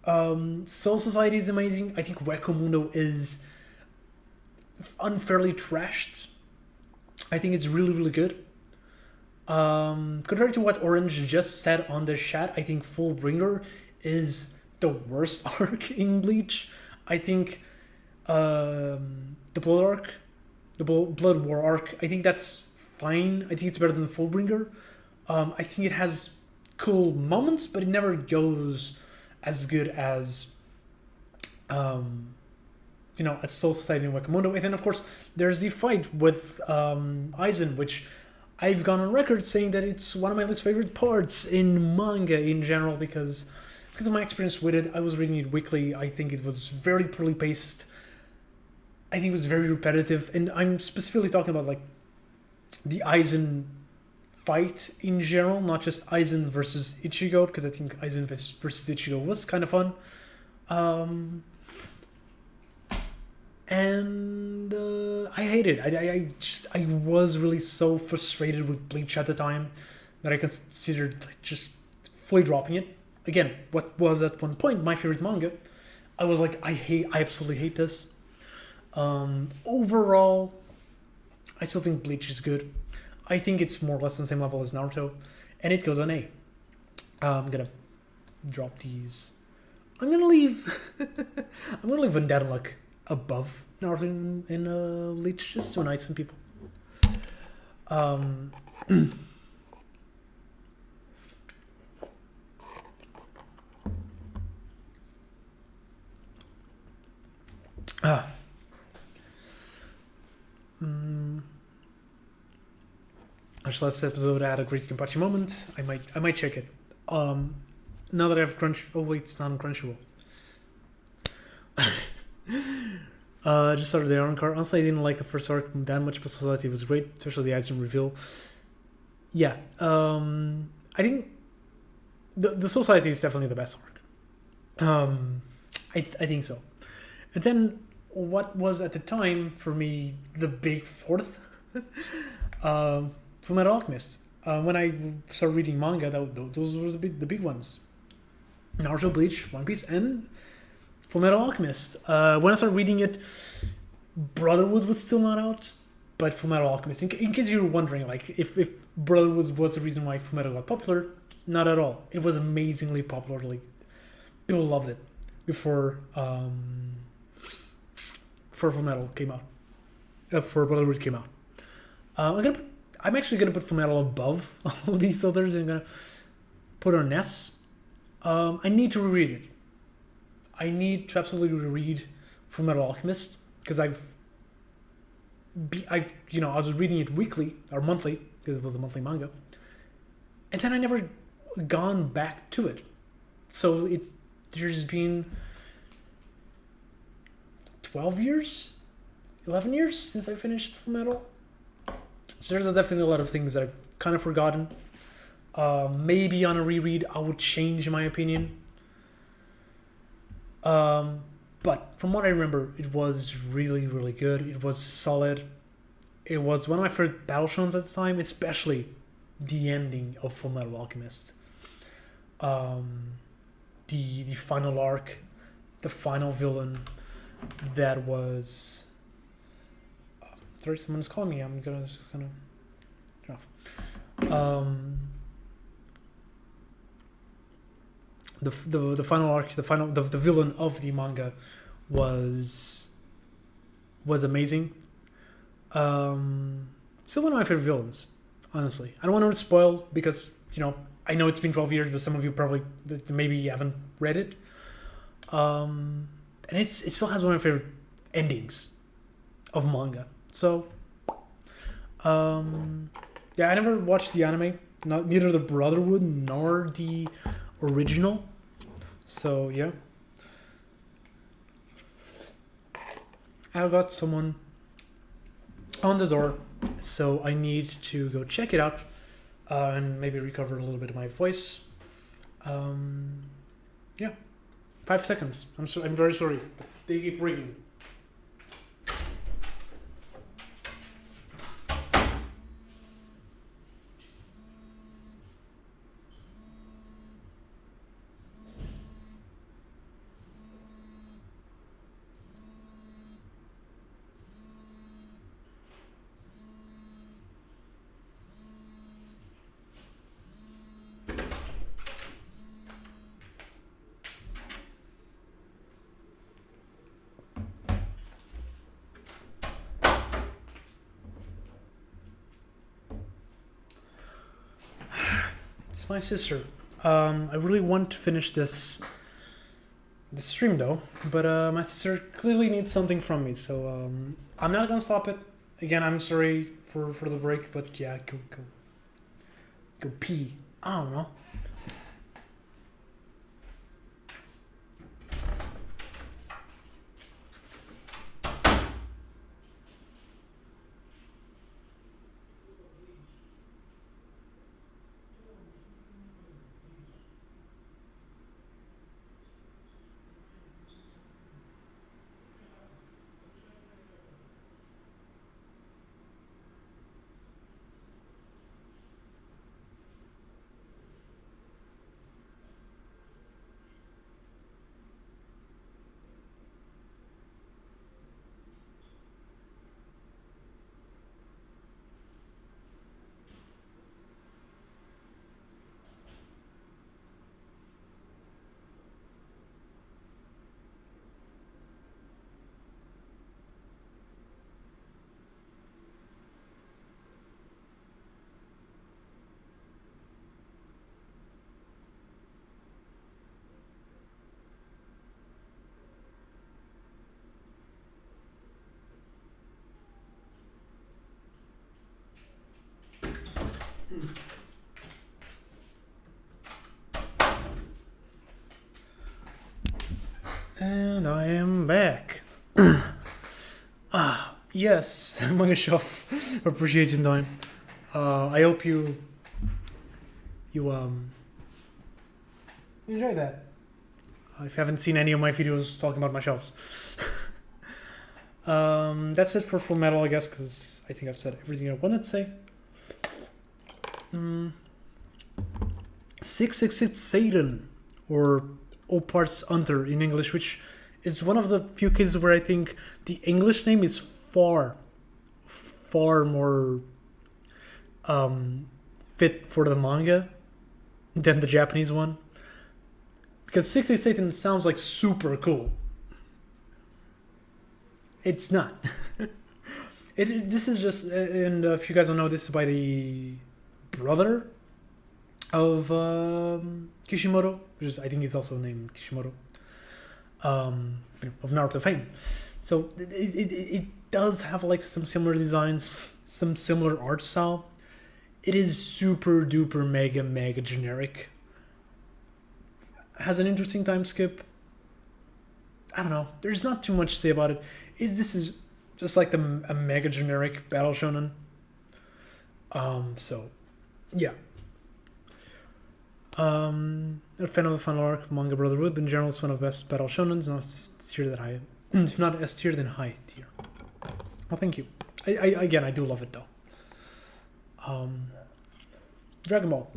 Soul Society is amazing. I think Weko Mundo is unfairly trashed. I think it's really, really good. Contrary to what Orange just said on the chat, I think Fullbringer is the worst arc in Bleach. I think the Blood arc, the Blood War arc, I think that's fine. I think it's better than Fullbringer. I think it has cool moments, but it never goes as good as as Soul Society and Wakamondo. And then, of course, there's the fight with Aizen, which I've gone on record saying that it's one of my least favorite parts in manga in general because of my experience with it. I was reading it weekly. I think it was very poorly paced. I think it was very repetitive. And I'm specifically talking about, like, the Aizen fight in general, not just Aizen versus Ichigo, because I think Aizen versus Ichigo was kind of fun. And I hate it. I was really so frustrated with Bleach at the time that I considered just fully dropping it. Again, what was at one point my favorite manga, I was like, I absolutely hate this. Overall, I still think Bleach is good. I think it's more or less on the same level as Naruto, and it goes on A. I'm gonna drop these. I'm gonna leave. I'm gonna leave Vendetta like above Naruto in Bleach, just to annoy some people. Um, ah. Actually, last episode I had a great Kenpachi moment. I might check it. Now that I have Crunch. Oh wait, it's not on Crunchyroll. Just started the Iron Card. Honestly, I didn't like the first arc that much, but Society was great, especially the Aizen reveal. Yeah, I think the Society is definitely the best arc. I think so. And then what was at the time for me the big fourth, Fullmetal Alchemist. When I started reading manga, those were the big ones. Naruto, Bleach, One Piece, and Fullmetal Alchemist. When I started reading it, Brotherhood was still not out, but Fullmetal Alchemist. In case you were wondering, like if Brotherhood was the reason why Fullmetal got popular, not at all. It was amazingly popular. Like people loved it before Fullmetal came out. For Brotherhood came out. I'm actually gonna put Fullmetal above all these others. I'm gonna put on S. I need to reread it. I need to absolutely reread Fullmetal Alchemist because I was reading it weekly or monthly because it was a monthly manga, and then I never gone back to it. So there's been 12 years, 11 years since I finished Fullmetal. So there's definitely a lot of things that I've kind of forgotten. Maybe on a reread, I would change my opinion. But from what I remember, it was really, really good. It was solid. It was one of my favorite battle shows at the time, especially the ending of Fullmetal Alchemist. The final arc, the final villain, that was. Sorry, someone's calling me. I'm just gonna turn off. The final arc, the villain of the manga was amazing. Still one of my favorite villains, honestly. I don't want to spoil because I know it's been 12 years, but some of you probably maybe haven't read it. And it still has one of my favorite endings of manga. So, yeah, I never watched the anime, neither the Brotherhood nor the original. So yeah, I got someone on the door, so I need to go check it out and maybe recover a little bit of my voice. Yeah, 5 seconds. I'm very sorry. They keep ringing. It's my sister. I really want to finish this stream though, but my sister clearly needs something from me, so I'm not gonna stop it. Again, I'm sorry for the break, but yeah, go pee. I don't know. And I am back. Yes, Manga Shelf appreciation time. I hope you enjoy that. If you haven't seen any of my videos talking about my shelves. That's it for Full Metal, I guess, because I think I've said everything I wanted to say. 666 Satan, or O Parts Hunter in English, which is one of the few cases where I think the English name is far more fit for the manga than the Japanese one. Because 666 Satan sounds like super cool. It's not. This is just, and if you guys don't know, this is by the brother of Kishimoto, which is, I think he's also named Kishimoto, of Naruto fame. So it does have like some similar designs, some similar art style. It is super duper mega generic. Has an interesting time skip. I don't know. There's not too much to say about it. This is just like a mega generic battle shonen. So, yeah. A fan of the final arc, Manga Brotherhood, but in general, it's one of the best battle shonens. If not S tier, then high tier. Well, thank you. I do love it though. Dragon Ball.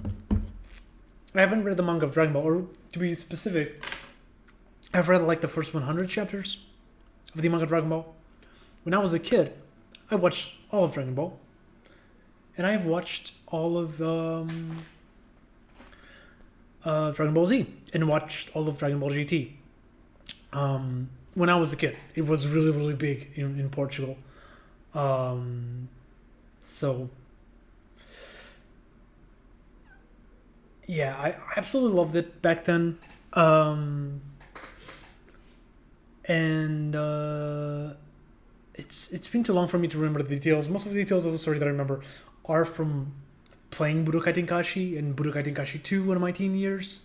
I haven't read the manga of Dragon Ball, or to be specific, I've read like the first 100 chapters of the manga Dragon Ball. When I was a kid, I watched all of Dragon Ball, and I've watched all of Dragon Ball Z, and watched all of Dragon Ball GT. When I was a kid, it was really big in Portugal. So yeah, I absolutely loved it back then. And it's been too long for me to remember the details. Most of the details of the story that I remember are from playing Budokai Tenkaichi and Budokai Tenkaichi 2 in my teen years.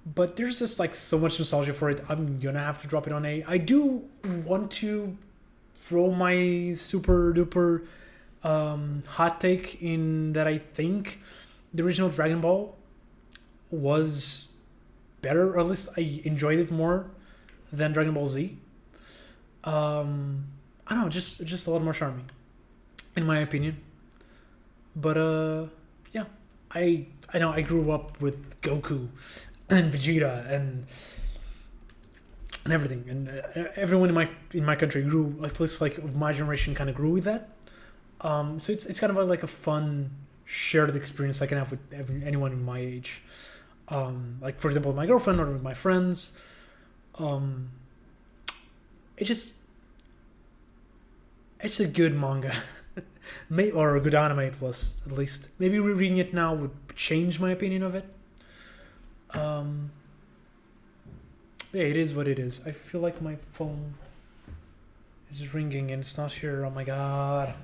But there's just like so much nostalgia for it. I'm gonna have to drop it on A. I do want to throw my super duper hot take in that I think the original Dragon Ball was better, or at least I enjoyed it more than Dragon Ball Z. I don't know, just a lot more charming, in my opinion. But yeah, I know I grew up with Goku and Vegeta and everything, and everyone in my country grew, at least like of my generation, kind of grew with that. So it's kind of like a fun shared experience I can have with anyone in my age. Like for example, with my girlfriend or with my friends. It's a good manga, or a good anime plus at least. Maybe rereading it now would change my opinion of it. Yeah, it is what it is. I feel like my phone is ringing and it's not here. Oh my god.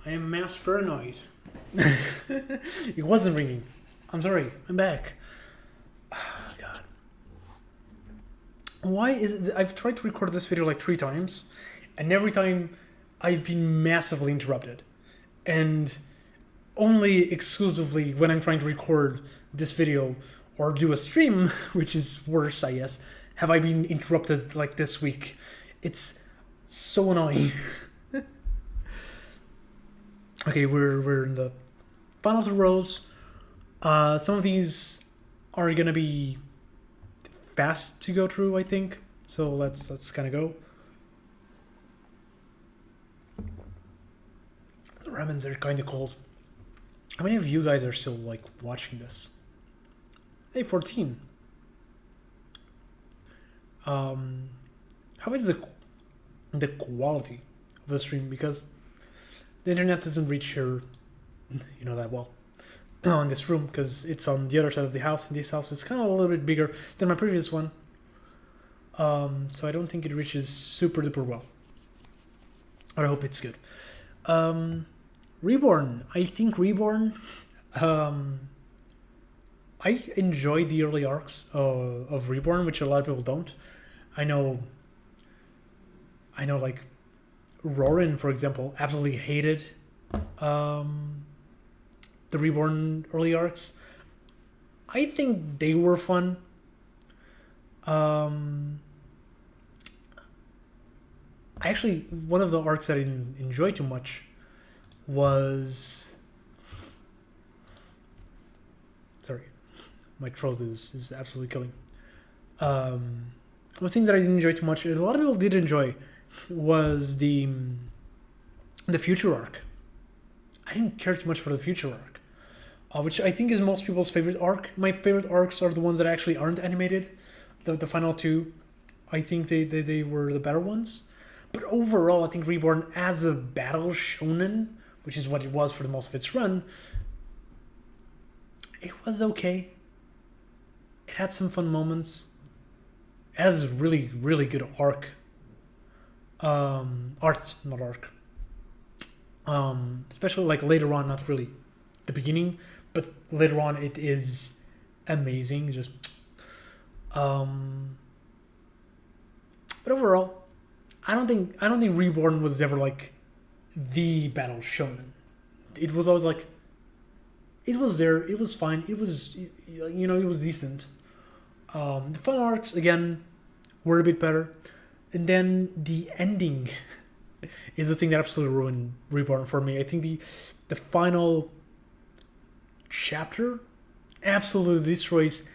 I am mass paranoid. It wasn't ringing. I'm sorry. I'm back. Oh, God. Why is it? I've tried to record this video like 3 times, and every time I've been massively interrupted. And only exclusively when I'm trying to record this video or do a stream, which is worse, I guess, have I been interrupted like this week. It's so annoying. Okay, we're in the final 2 rows. Some of these are gonna be fast to go through, I think. So let's kind of go. The ramens are kind of cold. How many of you guys are still like watching this? Hey, 14. How is the quality of the stream? Because the internet doesn't reach here, that well. on this room because it's on the other side of the house, and this house is kind of a little bit bigger than my previous one. So I don't think it reaches super duper well. I hope it's good. Reborn. I think Reborn. I enjoy the early arcs of Reborn, which a lot of people don't. I know like Rorin, for example, absolutely hated the Reborn early arcs. I think they were fun. Actually, one of the arcs I didn't enjoy too much was... Sorry, my throat is absolutely killing. One thing that I didn't enjoy too much, a lot of people did enjoy, was the future arc. I didn't care too much for the future arc, which I think is most people's favorite arc. My favorite arcs are the ones that actually aren't animated. The final two, I think they were the better ones. But overall, I think Reborn as a battle shonen, which is what it was for the most of its run, it was okay. It had some fun moments. It has really, really good art, not arc. Especially like later on, not really the beginning, but later on it is amazing. Just, but overall, I don't think Reborn was ever like the battle shonen. It was always like, it was there, it was fine, it was, it was decent. The fun arcs again were a bit better, and then the ending is the thing that absolutely ruined Reborn for me. I think the final chapter absolutely destroys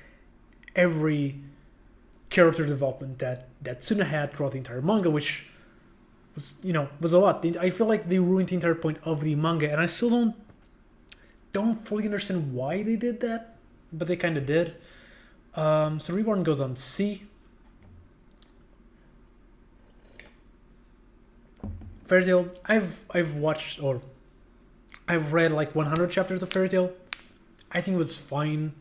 every character development that Tsuna had throughout the entire manga, which was was a lot. I feel like they ruined the entire point of the manga, and I still don't fully understand why they did that, but they kind of did. So Reborn goes on C. Fairy Tail, I've watched, or I've read like 100 chapters of Fairy Tail. I think it was fine.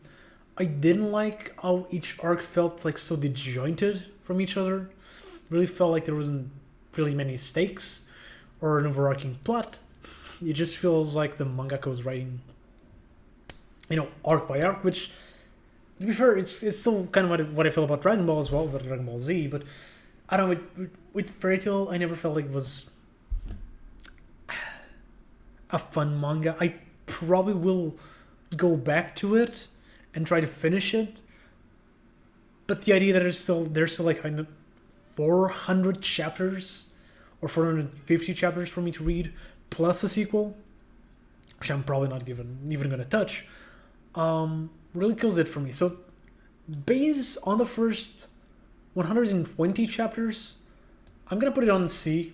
I didn't like how each arc felt like so disjointed from each other. Really felt like there wasn't really many stakes or an overarching plot. It just feels like the mangaka was writing, arc by arc, which, to be fair, it's still kind of what I feel about Dragon Ball as well, about Dragon Ball Z, but I don't know, with Fairy Tail, I never felt like it was a fun manga. I probably will go back to it and try to finish it, but the idea that there's still like 400 chapters or 450 chapters for me to read, plus a sequel, which I'm probably not even gonna touch, really kills it for me. So based on the first 120 chapters, I'm gonna put it on C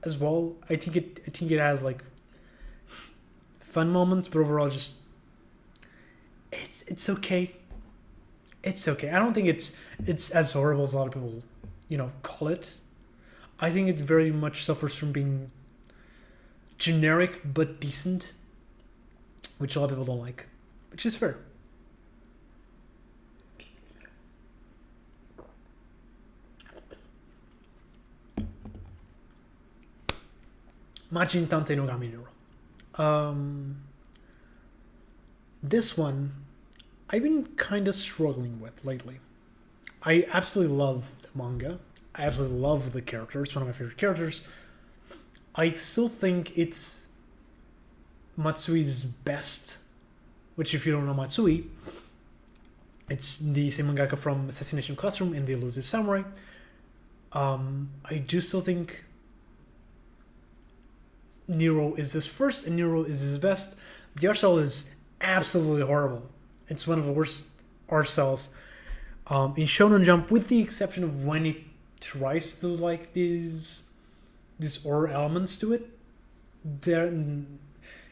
as well. I think it has like fun moments, but overall just it's okay. It's okay. I don't think it's as horrible as a lot of people, call it. I think it very much suffers from being generic but decent, which a lot of people don't like, which is fair. Majin Tantei no Gaminero. This one, I've been kind of struggling with lately. I absolutely love the manga. I absolutely love the character. It's one of my favorite characters. I still think it's Matsui's best, which, if you don't know Matsui, it's the same mangaka from Assassination Classroom and The Elusive Samurai. I do still think Nero is his first and Nero is his best. The art style is absolutely horrible. It's one of the worst art styles in Shonen Jump, with the exception of when it tries to like these horror elements to it. There,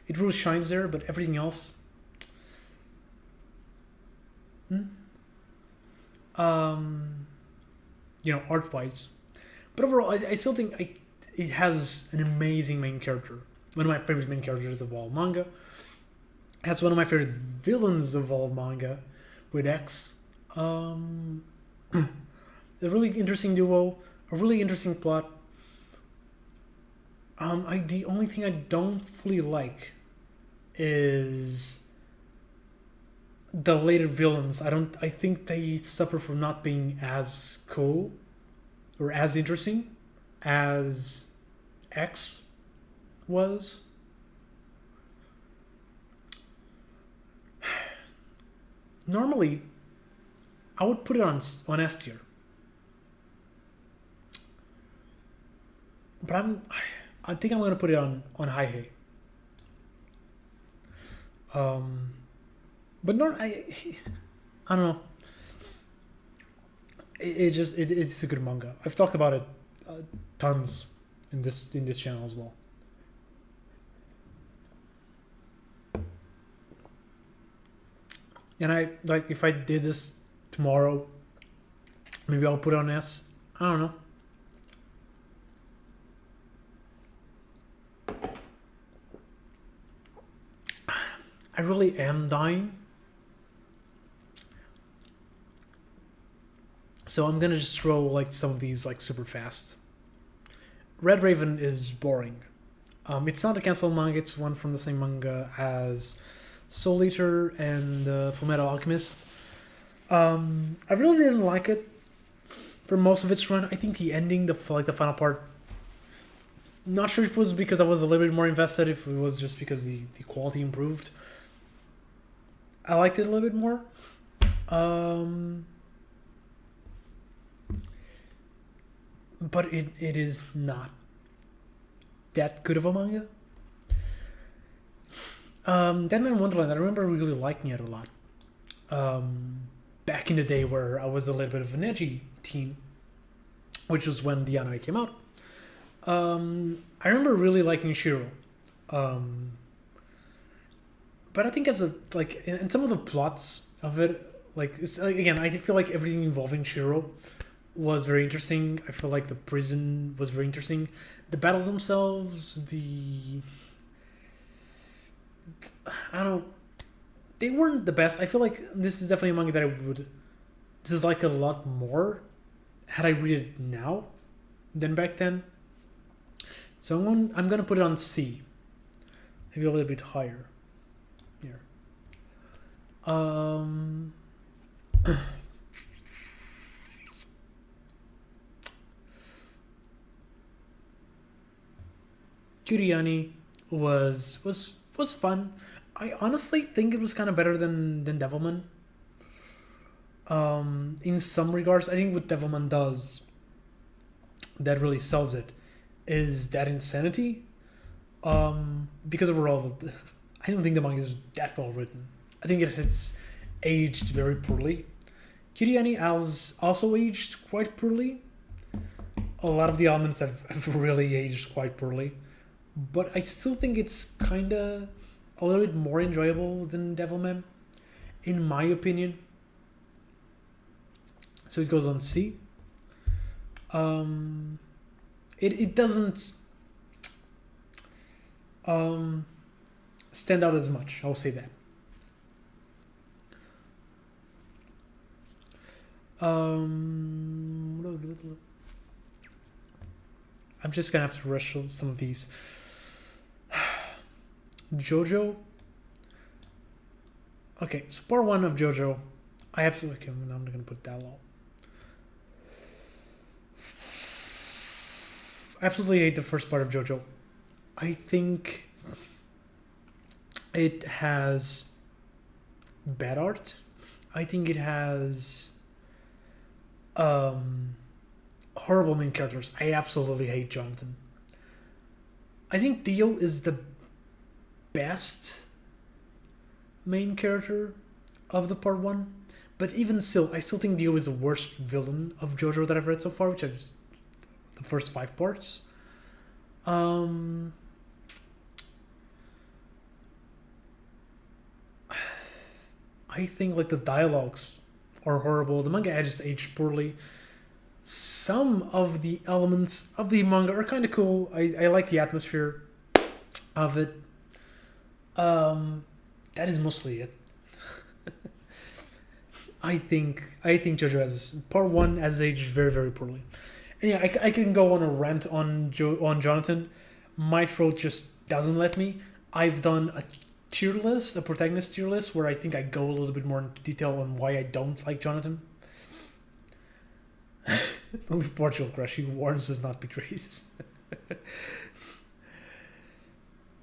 it really shines there, but everything else, art wise. But overall, I still think it has an amazing main character. One of my favorite main characters of all manga. has one of my favorite villains of all manga with X. A really interesting duo, a really interesting plot. The only thing I don't fully like is the later villains. I think they suffer from not being as cool or as interesting as X was. Normally, I would put it on S tier, but I think I'm gonna put it on high hay. But no, I don't know. It's a good manga. I've talked about it tons in this channel as well. And I like if I did this tomorrow, maybe I'll put it on S. I don't know. I really am dying. So I'm gonna just throw like some of these like super fast. Red Raven is boring. It's not a cancelled manga. It's one from the same manga as Soul Eater and Fullmetal Alchemist. I really didn't like it for most of its run. I think the ending, the final part. Not sure if it was because I was a little bit more invested. If it was just because the quality improved. I liked it a little bit more. But it is not that good of a manga. Deadman Wonderland, I remember really liking it a lot. Back in the day where I was a little bit of an edgy teen, which was when the anime came out. I remember really liking Shiro. But I think as a like in some of the plots of it, again, I feel like everything involving Shiro was very interesting. I feel like the prison was very interesting. The battles themselves, I don't know, they weren't the best. I feel like this is definitely a manga that I would dislike a lot more had I read it now than back then. So I'm gonna put it on C, maybe a little bit higher. Here. Kiriani was fun. I honestly think it was kind of better than Devilman. In some regards, I think what Devilman does that really sells it is that insanity. Because overall, I don't think the manga is that well written. I think it's aged very poorly. Kiriani has also aged quite poorly. A lot of the elements have really aged quite poorly. But I still think it's kind of a little bit more enjoyable than Devilman, in my opinion. So it goes on C. It doesn't stand out as much. I'll say that. I'm just gonna have to rush some of these. JoJo. Okay, so part 1 of JoJo. I absolutely okay, I'm not gonna put that low. I absolutely hate the first part of JoJo. I think it has bad art. I think it has horrible main characters. I absolutely hate Jonathan. I think Dio is the best main character of the part 1, but even still, I still think Dio is the worst villain of JoJo that I've read so far, which is the first 5 parts. I think like the dialogues are horrible. The manga just aged poorly. Some of the elements of the manga are kind of cool. I like the atmosphere of it. The that is mostly it. I think JoJo has part one has aged very very poorly, and yeah, I can go on a rant on on Jonathan. My throat just doesn't let me. I've done a tier list, a protagonist tier list, where I think I go a little bit more into detail on why I don't like Jonathan. Only Portugal crush. He warns does not betrays.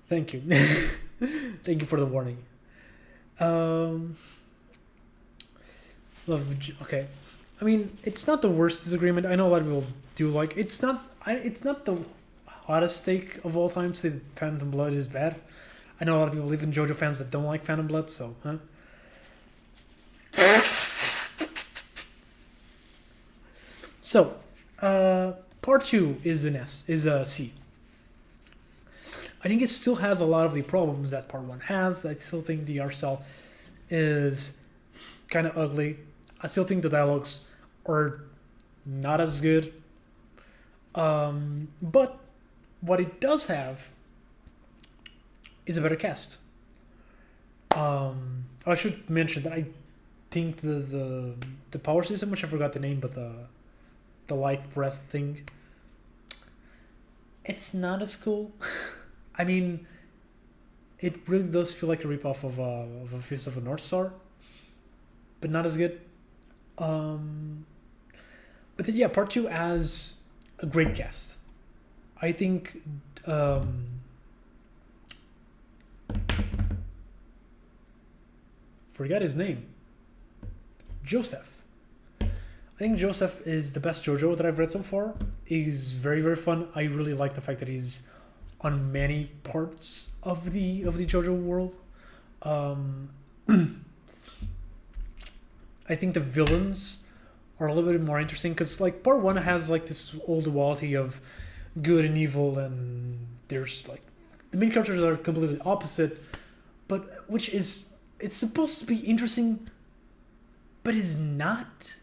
Thank you. Thank you for the warning. Okay. I mean, it's not the worst disagreement. I know a lot of people do like. It's not. It's not the hottest take of all time. Say Phantom Blood is bad. I know a lot of people, even JoJo fans, that don't like Phantom Blood. So, huh? So, part two is an S. Is a C. I think it still has a lot of the problems that part one has. I still think the art style is kind of ugly. I still think the dialogues are not as good. But what it does have is a better cast. I should mention that I think the power system, which I forgot the name, but the light breath thing, it's not as cool. I mean, it really does feel like a ripoff of a Fist of the North Star, but not as good. But then, yeah, part two has a great cast. I think forgot his name. Joseph. I think Joseph is the best JoJo that I've read so far. He's very very fun. I really like the fact that he's on many parts of the JoJo world. I think the villains are a little bit more interesting because like part one has like this old duality of good and evil, and there's like the main characters are completely opposite, but which is it's supposed to be interesting, but it's not,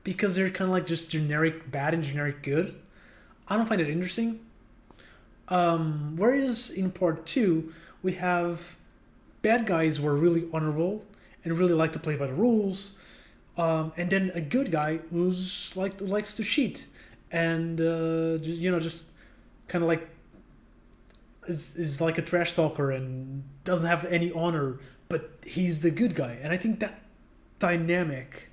because they're kind of like just generic bad and generic good. I don't find it interesting. Whereas in part two we have bad guys who are really honorable and really like to play by the rules, and then a good guy who's likes to cheat and just kind of like is like a trash talker and doesn't have any honor, but he's the good guy. And I think that dynamic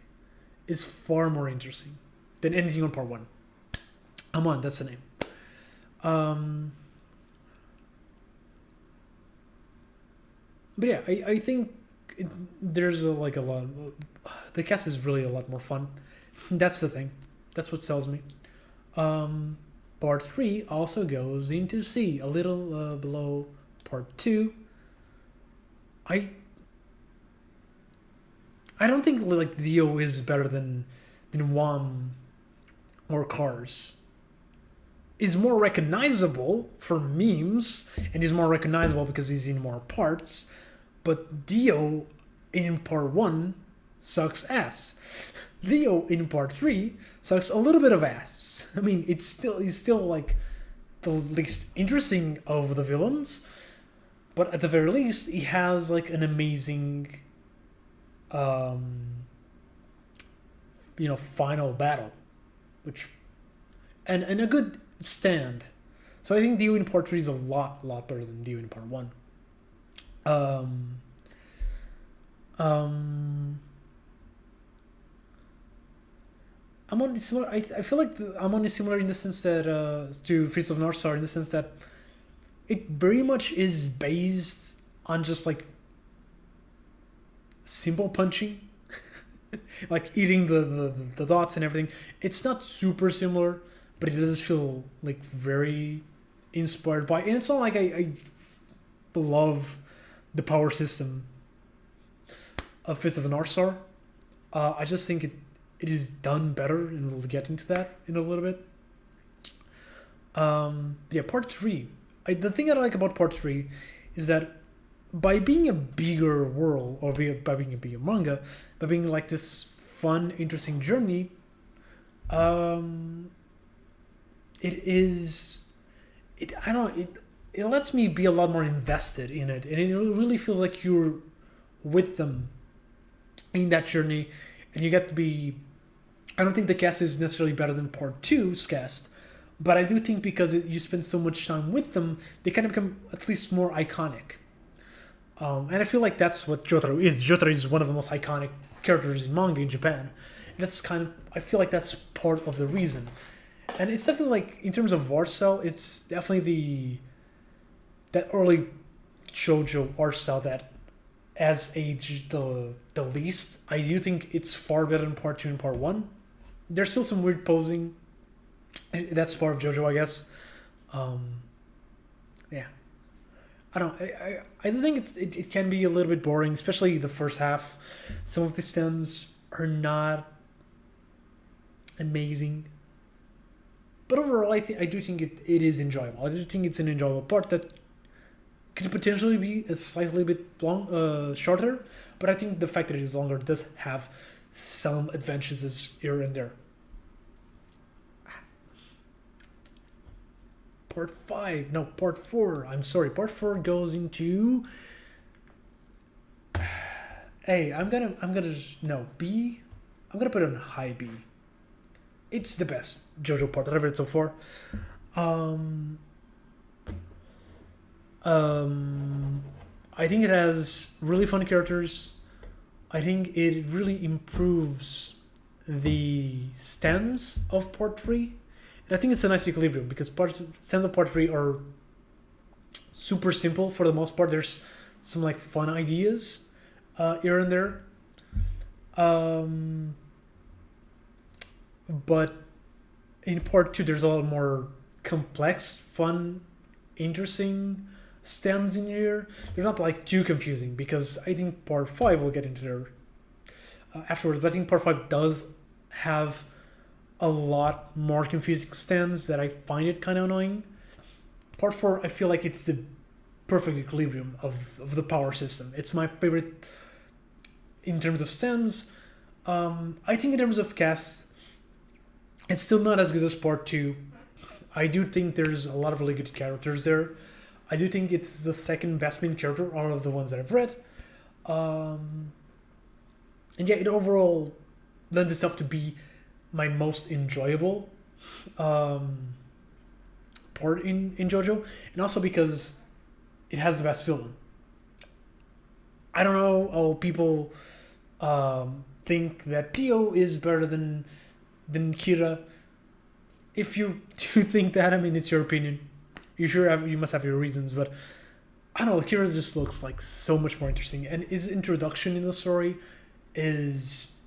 is far more interesting than anything on part one. Amon, that's the name. But yeah, I think there's a lot. The cast is really a lot more fun. That's the thing. That's what sells me. Part 3 also goes into C, a little below part 2. I don't think like Dio is better than Wam or Cars. Is more recognizable for memes, and he's more recognizable because he's in more parts. But Dio in part 1 sucks ass. Leo in part 3 sucks a little bit of ass. I mean, he's still like the least interesting of the villains, but at the very least, he has like an amazing, final battle, which, and a good stand. So I think Dio in part 3 is a lot better than Dio in part 1. I'm only similar. I feel like I'm only similar in the sense that to Fist of North Star, in the sense that it very much is based on just like simple punching, like eating the dots and everything. It's not super similar, but it does feel like very inspired by. And it's not like I love the power system of Fist of the North Star. I just think it is done better, and we'll get into that in a little bit. Part 3. The thing that I like about part 3 is that by being a bigger world, or by being a bigger manga, by being like this fun, interesting journey, it it lets me be a lot more invested in it, and it really feels like you're with them in that journey, and you get to be. I don't think the cast is necessarily better than Part Two's cast, but I do think because you spend so much time with them, they kind of become at least more iconic. And I feel like that's what Jotaro is. Jotaro is one of the most iconic characters in manga in Japan. And that's kind of, I feel like that's part of the reason. And it's definitely like, in terms of art style, it's definitely that early JoJo art style that has aged the least. I do think it's far better than Part 2 and Part 1. There's still some weird posing. That's part of JoJo, I guess. Yeah. I do think it can be a little bit boring, especially the first half. Some of the stems are not amazing. But overall, I do think it is enjoyable. I do think it's an enjoyable part that could potentially be a slightly bit shorter, but I think the fact that it is longer does have some advantages here and there. Part 4. I'm sorry. Part 4 goes into. Hey, I'm gonna just no B. I'm gonna put it on high B. It's the best JoJo part that I've read so far. I think it has really fun characters. I think it really improves the stands of Part 3. And I think it's a nice equilibrium because stands of Part 3 are super simple for the most part. There's some like fun ideas here and there. But in Part 2, there's a lot more complex, fun, interesting stands in here. They're not like too confusing because I think Part 5 will get into there afterwards. But I think Part 5 does have a lot more confusing stands that I find it kind of annoying. Part 4, I feel like it's the perfect equilibrium of the power system. It's my favorite in terms of stands. I think in terms of casts, it's still not as good as Part 2. I do think there's a lot of really good characters there. I do think it's the second best main character out of the ones that I've read. And yeah, it overall lends itself to be my most enjoyable part in JoJo. And also because it has the best villain. I don't know how people think that Dio is better than Kira. If you do think that, I mean, it's your opinion. You must have your reasons, but I don't know. Kira just looks like so much more interesting, and his introduction in the story is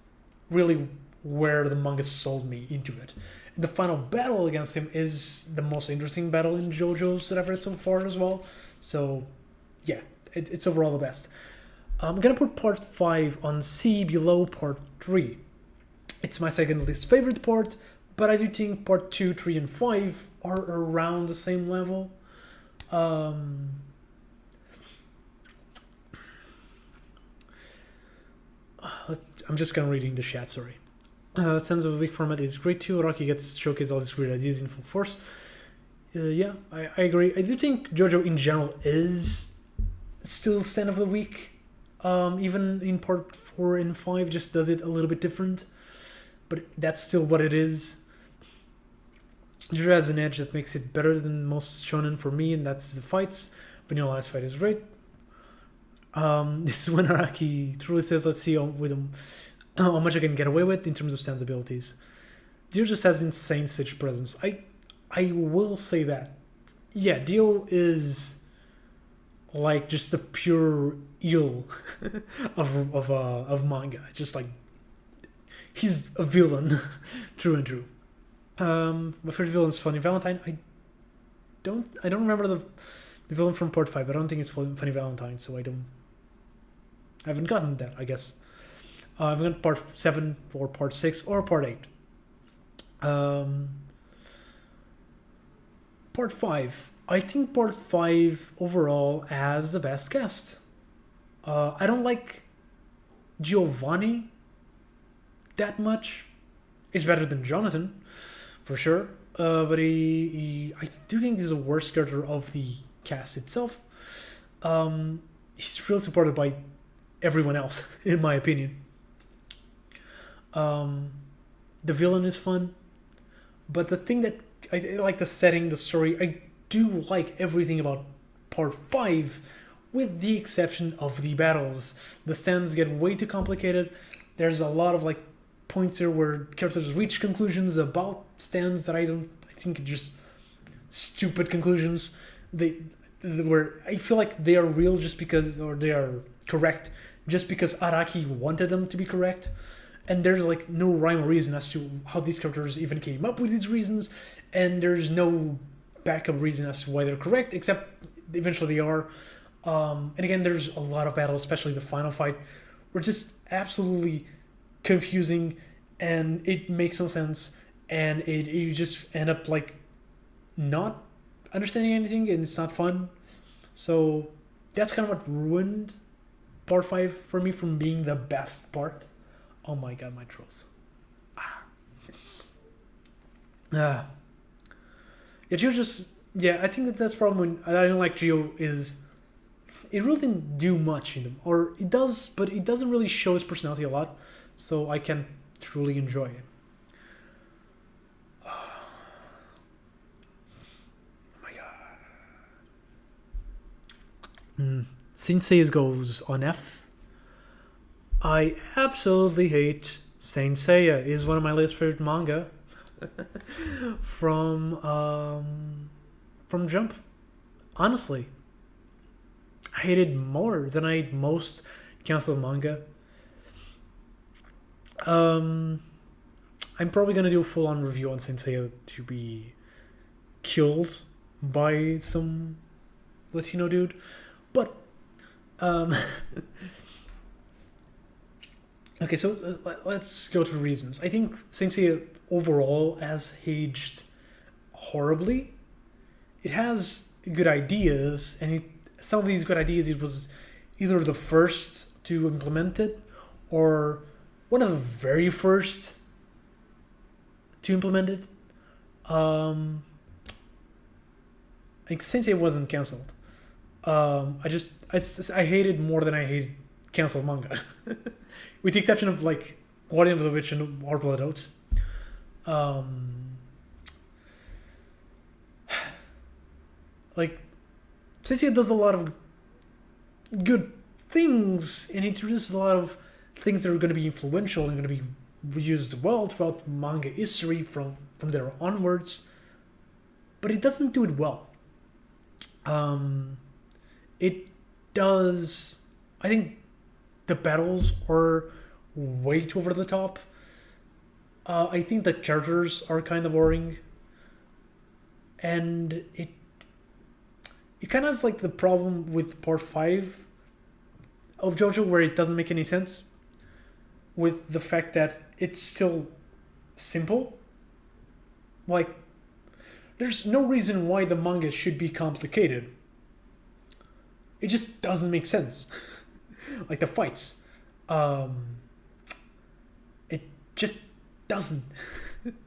really where the manga sold me into it. And the final battle against him is the most interesting battle in JoJo's that I've read so far as well. So, yeah, it's overall the best. I'm gonna put Part 5 on C below Part 3. It's my second least favorite part, but I do think Part 2, 3, and 5 are around the same level. I'm just kind of reading the chat, sorry. Sense of a weak format is great too. Rocky gets to showcase all these weird ideas in full force. Yeah, I agree. I do think JoJo in general is still stand of the week. Even in Part 4 and 5 just does it a little bit different. But that's still what it is. JoJo has an edge that makes it better than most shonen for me, and that's the fights. Vanilla Ice fight is great. This is when Araki truly says, let's see with him how much I can get away with in terms of stance abilities. Dio just has insane stage presence. I will say that. Yeah, Dio is like just a pure eel of manga. Just like he's a villain, true and true. My favorite villain is Funny Valentine. I don't remember the villain from Part 5, but I don't think it's Funny Valentine, so I haven't gotten that, I guess. I've got Part 7 or Part 6 or Part 8. Part 5. I think Part 5 overall has the best cast. I don't like Giovanni that much. He's better than Jonathan, for sure. But I do think he's the worst character of the cast itself. He's really supported by everyone else, in my opinion. The villain is fun, but the thing that I like the setting, the story. I do like everything about Part 5, with the exception of the battles. The stands get way too complicated. There's a lot of like points here where characters reach conclusions about stands that I think are just stupid conclusions. Where I feel like they are real just because, or they are correct just because Araki wanted them to be correct. And there's like no rhyme or reason as to how these characters even came up with these reasons, and there's no backup reason as to why they're correct, except eventually they are. And again, there's a lot of battles, especially the final fight, were just absolutely confusing, and it makes no sense, and you just end up like not understanding anything, and it's not fun. So that's kind of what ruined Part 5 for me from being the best part. Oh my god, my throat. Yeah, Geo just... Yeah, I think that's the problem when I don't like Geo is... It really didn't do much in them. Or it does, but it doesn't really show his personality a lot. So I can't truly enjoy it. Oh my god. Sensei goes on F. I absolutely hate Saint Seiya. Is one of my least favorite manga from Jump. Honestly, I hate it more than I hate most canceled manga. I'm probably gonna do a full-on review on Saint Seiya to be killed by some Latino dude, but okay, so let's go to reasons. I think Saint Seiya overall has aged horribly. It has good ideas, and some of these good ideas, it was either the first to implement it or one of the very first to implement it. Like Saint Seiya wasn't cancelled. I hate it more than I hate canceled manga. With the exception of like Guardian of the Witch and Hard Blood Oats. Like Sensei does a lot of good things, and it introduces a lot of things that are going to be influential and going to be used well throughout manga history from there onwards. But it doesn't do it well. It does... I think the battles are way too over the top. I think the characters are kind of boring. And it kind of has like the problem with Part 5 of JoJo, where it doesn't make any sense. With the fact that it's still simple. Like, there's no reason why the manga should be complicated. It just doesn't make sense. Like the fights. It just doesn't.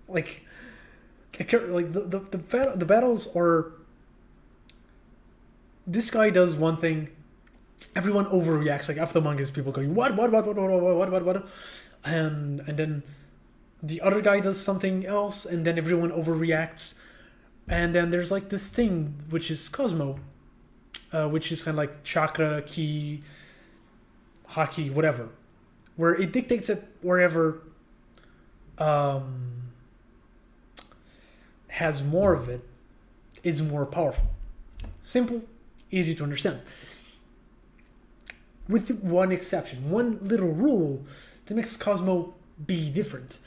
Like the battles are... This guy does one thing, everyone overreacts. Like after the manga, is people going what, and then the other guy does something else, and then everyone overreacts. And then there's like this thing which is Cosmo, which is kind of like chakra, ki, haki, whatever, where it dictates that wherever has more of it is more powerful. Simple, easy to understand. With one exception, one little rule that makes Cosmo be different.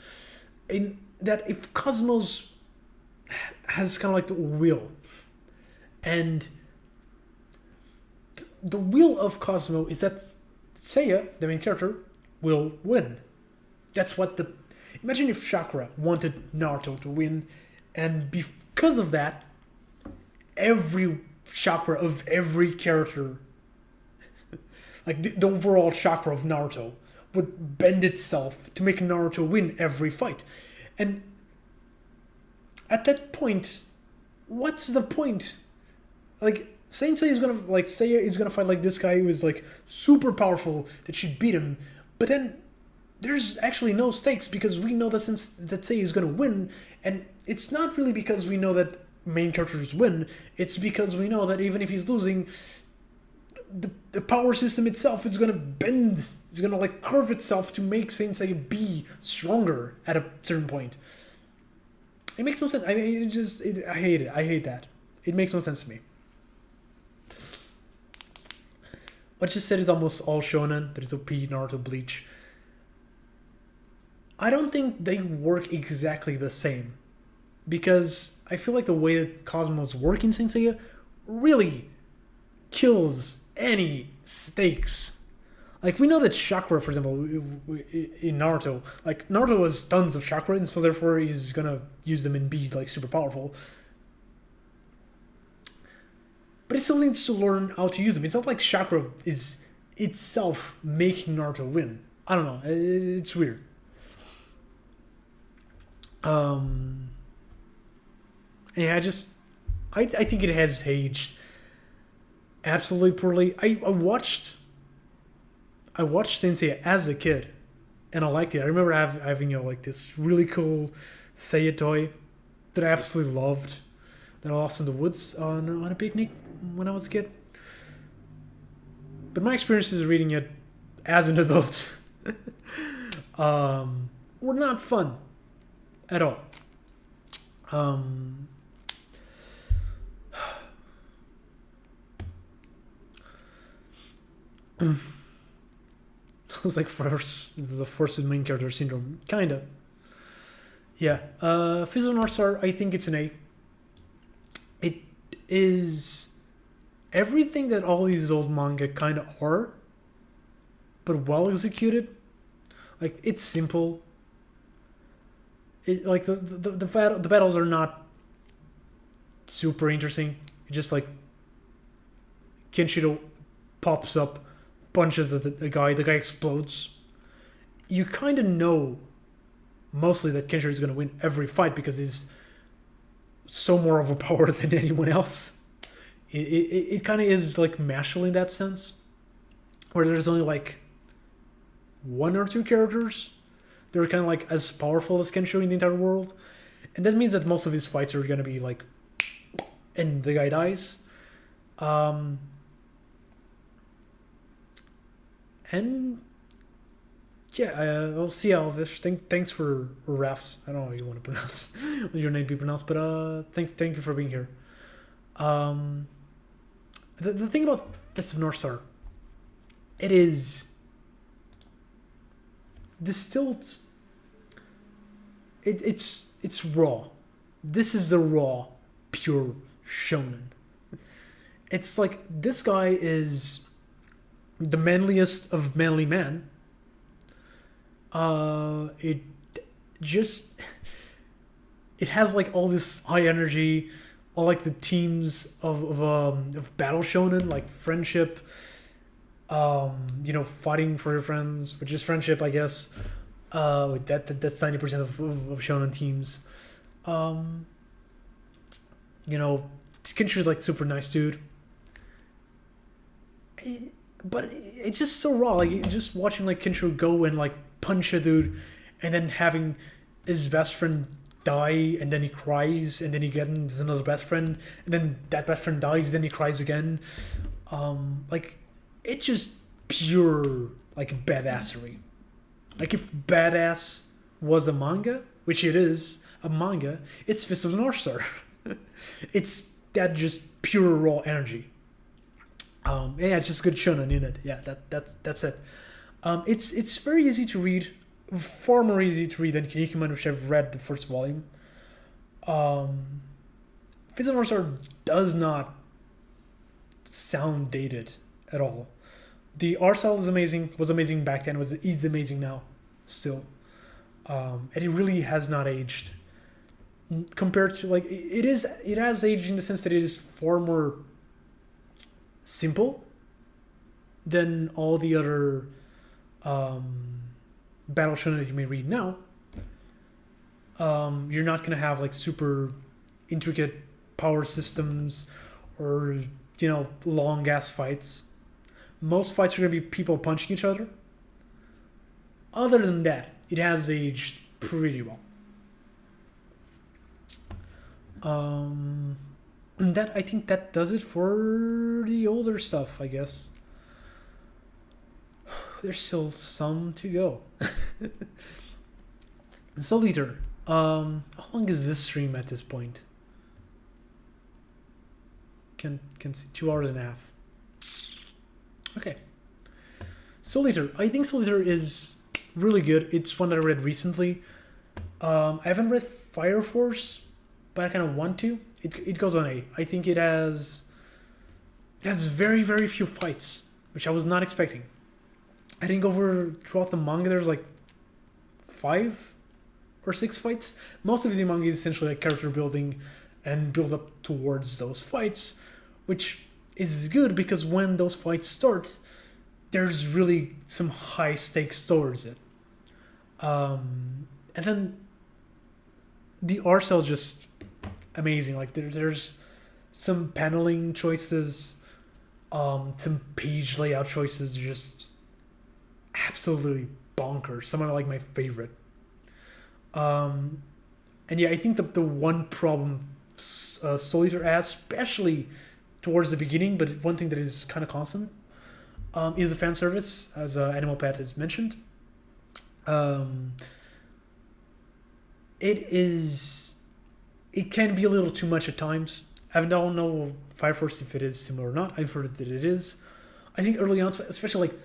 In that if Cosmos has kind of like the will, and the will of Cosmo is that Seiya, the main character, will win. That's what the... Imagine if Chakra wanted Naruto to win, and because of that, every chakra of every character, like the overall chakra of Naruto, would bend itself to make Naruto win every fight. And at that point, what's the point? Like, Saint Seiya is gonna like Seiya is gonna fight like this guy who is like super powerful that should beat him, but then there's actually no stakes because we know that since that Seiya is gonna win, and it's not really because we know that main characters win. It's because we know that even if he's losing, the power system itself is gonna bend. It's gonna like curve itself to make Saint Seiya be stronger at a certain point. It makes no sense. I mean, I hate it. I hate that. It makes no sense to me. What you said is almost all shonen. There's OP, Naruto, Bleach. I don't think they work exactly the same. Because I feel like the way that Cosmos work in Saint Seiya really kills any stakes. Like, we know that chakra, for example, in Naruto, like, Naruto has tons of chakra, and so therefore he's gonna use them and be, like, super powerful. But it still needs to learn how to use them. It's not like chakra is itself making Naruto win. I don't know. It's weird. Yeah, I think it has aged absolutely poorly. I watched Sensei as a kid, and I liked it. I remember having like this really cool Seiya toy that I absolutely loved, that I lost in the woods on a picnic when I was a kid. But my experiences reading it as an adult were not fun at all. It was like the first main character syndrome, kinda. Yeah, Fist of North Star, I think it's an A. It is everything that all these old manga kind of are, but well executed. Like, it's simple. Like the battles are not super interesting. It's just like Kenshiro pops up, punches the guy, the guy explodes. You kind of know mostly that Kenshiro is going to win every fight because he's so more overpowered than anyone else. It kind of is like Mashle in that sense, where there's only like one or two characters. They're kind of like as powerful as Kenshiro in the entire world. And that means that most of his fights are going to be like, and the guy dies. And yeah, I'll see Alvish. Thanks for Rafs. I don't know how you want to pronounce your name be pronounced, but thank you for being here. The thing about Fist of North Star, it is distilled. It's raw. This is the raw, pure shonen. It's like this guy is the manliest of manly men. It has like all this high energy, all like the themes of battle shonen, like friendship, fighting for your friends, which is friendship, I guess. That's 90% of shonen themes. Kenshiro's like super nice dude. But it's just so raw. Like, just watching like Kenshiro go and like punch a dude, and then having his best friend die, and then he cries, and then he gets another best friend, and then that best friend dies, then he cries again. Like, it's just pure like badassery. Like, if badass was a manga, which it is a manga, it's Fist of the North Star. It's that just pure raw energy. Yeah, it's just good shonen in it. Yeah, that's it. It's very easy to read, far more easy to read than Kinnikuman, which I've read the first volume. Fist of the North Star does not sound dated at all. The art style is amazing. Was amazing back then. Is amazing now, still. And it really has not aged compared to like it is. It has aged in the sense that it is far more simple than all the other battle shonen that you may read now. You're not gonna have like super intricate power systems or long ass fights. Most fights are gonna be people punching each other. Other than that, it has aged pretty well. That I think that does it for the older stuff, I guess. There's still some to go. Soul Eater. How long is this stream at this point? Can see 2 hours and a half. Okay. Soul Eater. I think Soul Eater is really good. It's one that I read recently. I haven't read Fire Force, but I kind of want to. It goes on A. I think it has very, very few fights, which I was not expecting. I think throughout the manga there's like 5 or 6 fights. Most of the manga is essentially like character building and build up towards those fights, which is good because when those fights start, there's really some high stakes towards it. And then the art style is just amazing. Like there's some paneling choices, some page layout choices, just absolutely bonkers. Some are like my favorite. And yeah, I think the one problem Soul Eater has, especially towards the beginning, but one thing that is kind of constant, is the fan service, as Animal Pet has mentioned. It can be a little too much at times. I don't know Fire Force if it is similar or not. I've heard that it is. I think early on, especially like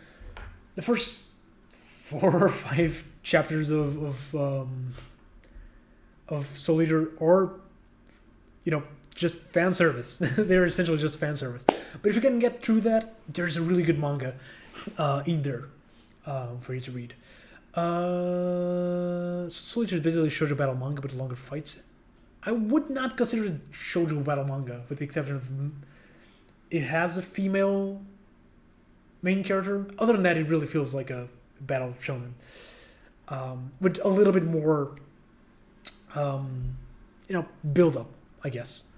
the first 4 or 5 chapters of Soul Eater, or just fan service. They're essentially just fan service. But if you can get through that, there's a really good manga in there for you to read. Soul Eater is basically shoujo battle manga with longer fights. I would not consider it shoujo battle manga, with the exception of it has a female main character. Other than that, it really feels like a battle shonen, with a little bit more build up, I guess,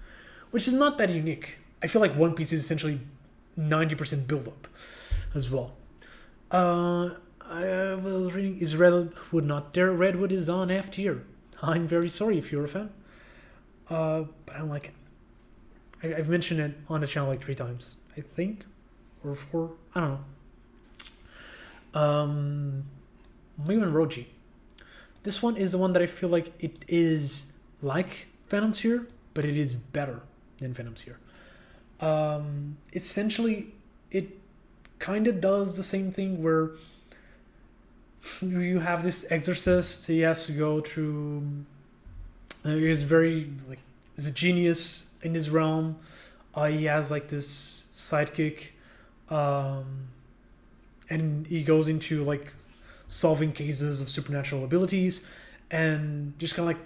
which is not that unique. I feel like One Piece is essentially 90% build up as well. I was reading, is Redwood not there? Redwood is on F tier. I'm very sorry if you're a fan, but I don't like it. I've mentioned it on the channel like 3 times, I think, or 4. I don't know. Mugen Roji. This one is the one that I feel like it is like Phantom's here, but it is better than Phantom's here. Essentially, it kind of does the same thing where you have this exorcist. He has to go through. He's he's a genius in his realm. He has like this sidekick, and he goes into like solving cases of supernatural abilities, and just kind of like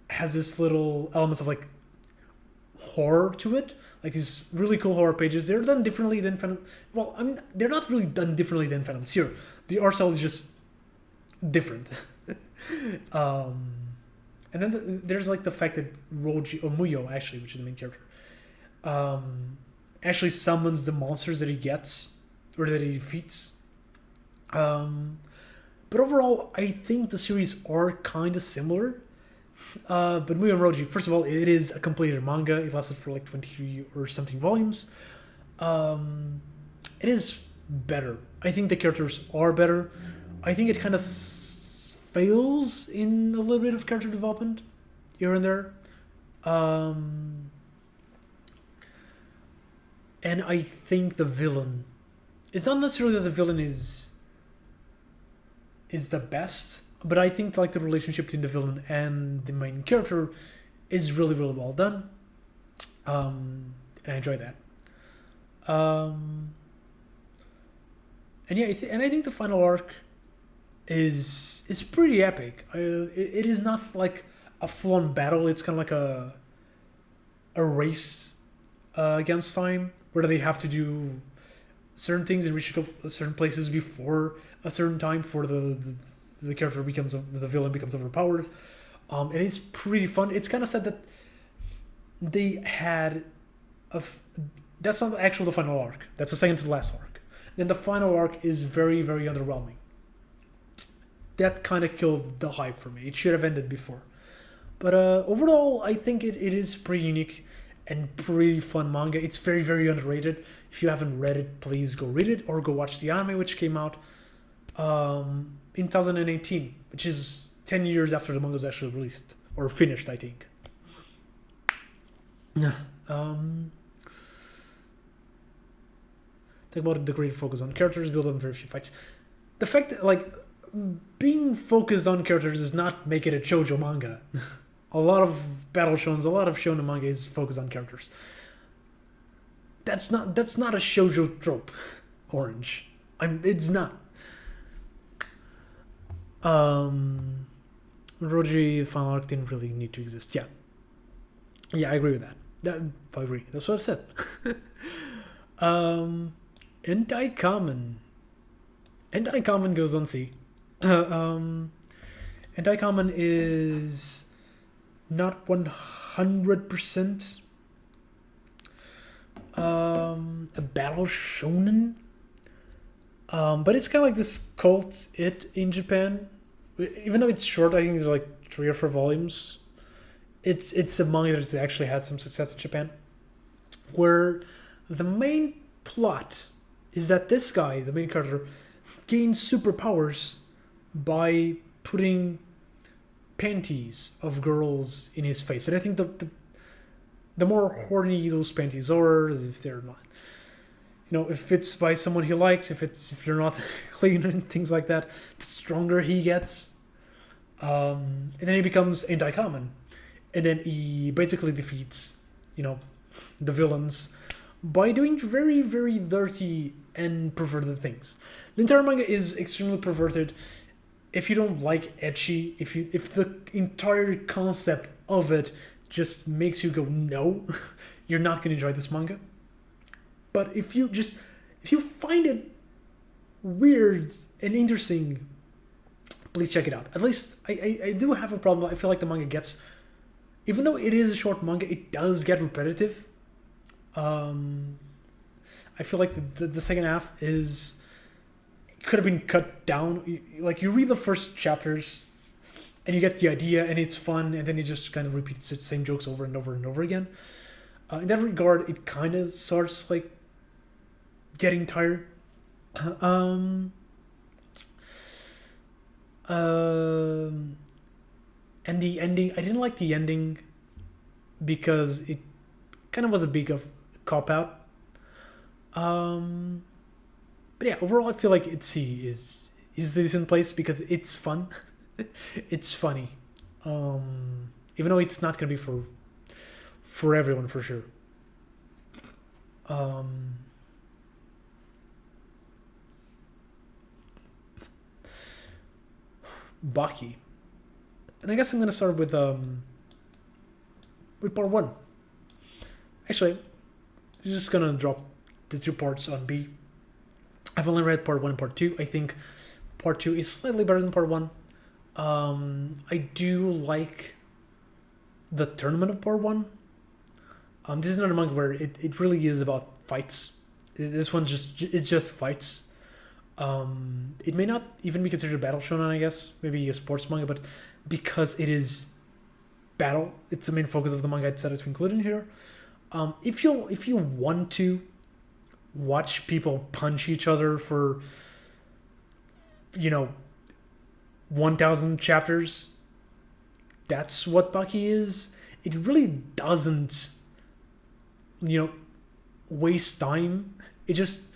has this little elements of like horror to it, like these really cool horror pages. They're done differently than Phantom. Well, I mean, they're not really done differently than Phantom's here. The art style is just different. And then there's like the fact that Roji, or Muyo actually, which is the main character, actually summons the monsters that he gets or that he defeats. But overall, I think the series are kind of similar. But Muyo and Roji, first of all, it is a completed manga. It lasted for like 20 or something volumes. It is better. I think the characters are better. I think it kind of fails in a little bit of character development here and there. And I think the villain, it's not necessarily that the villain is the best, but I think like the relationship between the villain and the main character is really, really well done. And I enjoy that. And yeah, I think the final arc is pretty epic. It is not like a full-on battle. It's kind of like a race against time, where they have to do certain things and reach certain places before a certain time for the character the villain becomes overpowered. And it's pretty fun. It's kind of sad that they had That's not actually the final arc. That's the second to the last arc. Then the final arc is very, very underwhelming. That kind of killed the hype for me. It should have ended before. But overall, I think it is pretty unique and pretty fun manga. It's very, very underrated. If you haven't read it, please go read it or go watch the anime, which came out in 2018, which is 10 years after the manga was actually released or finished, I think. Yeah. Think about the great focus on characters, build on very few fights. The fact that being focused on characters does not make it a shoujo manga. A lot of battle shonen, a lot of shonen manga is focused on characters. That's not a shoujo trope. Orange. It's not. Roji final arc didn't really need to exist. Yeah. Yeah, I agree with that. I agree. That's what I said. Anti-common. Anti-common goes on C. Anti-common is not 100% a battle shonen, but it's kind of like this cult it in Japan. Even though it's short, I think it's like 3 or 4 volumes. It's a manga that actually had some success in Japan, where the main plot is that this guy, the main character, gains superpowers by putting panties of girls in his face. And I think the more horny those panties are, if they're not, if it's by someone he likes, if they're not clean and things like that, the stronger he gets. And then he becomes anti-common. And then he basically defeats, the villains by doing very, very dirty and perverted things. The entire manga is extremely perverted. If you don't like ecchi, if the entire concept of it just makes you go no, you're not gonna enjoy this manga. But if you find it weird and interesting, please check it out. At least I do have a problem. I feel like the manga gets, even though it is a short manga, it does get repetitive. I feel like the second half could have been cut down. You read the first chapters and you get the idea and it's fun, and then it just kind of repeats the same jokes over and over and over again. In that regard, it kind of starts getting tired. And the ending, I didn't like the ending because it kind of was a big cop out. But yeah, overall, I feel like Itzy is a decent place because it's fun. It's funny. Even though it's not gonna be for everyone for sure. Baki. And I guess I'm gonna start with part 1. Actually, I'm just gonna drop the 2 parts on B. I've only read part 1 and part 2. I think part 2 is slightly better than part 1. I do like the tournament of part 1. This is not a manga where it really is about fights. This one's just fights. It may not even be considered a battle shonen, I guess. Maybe a sports manga, but because it is battle, it's the main focus of the manga. I decided to include in here. If you want to watch people punch each other for 1,000 chapters, that's what Baki is. It really doesn't waste time. It just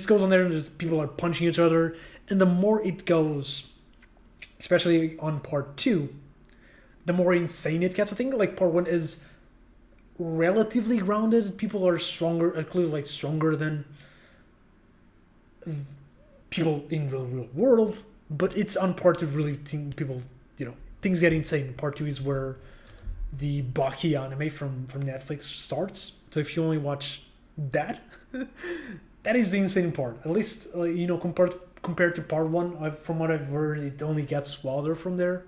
goes on there and just people are punching each other, and the more it goes, especially on part 2, the more insane it gets. I think part 1 is relatively grounded. People are clearly stronger than people in the real world, but it's on part 2 really things get insane. Part 2 is where the Baki anime from Netflix starts. So if you only watch that, that is the insane part. At least compared to part 1, from what I've heard, it only gets wilder from there.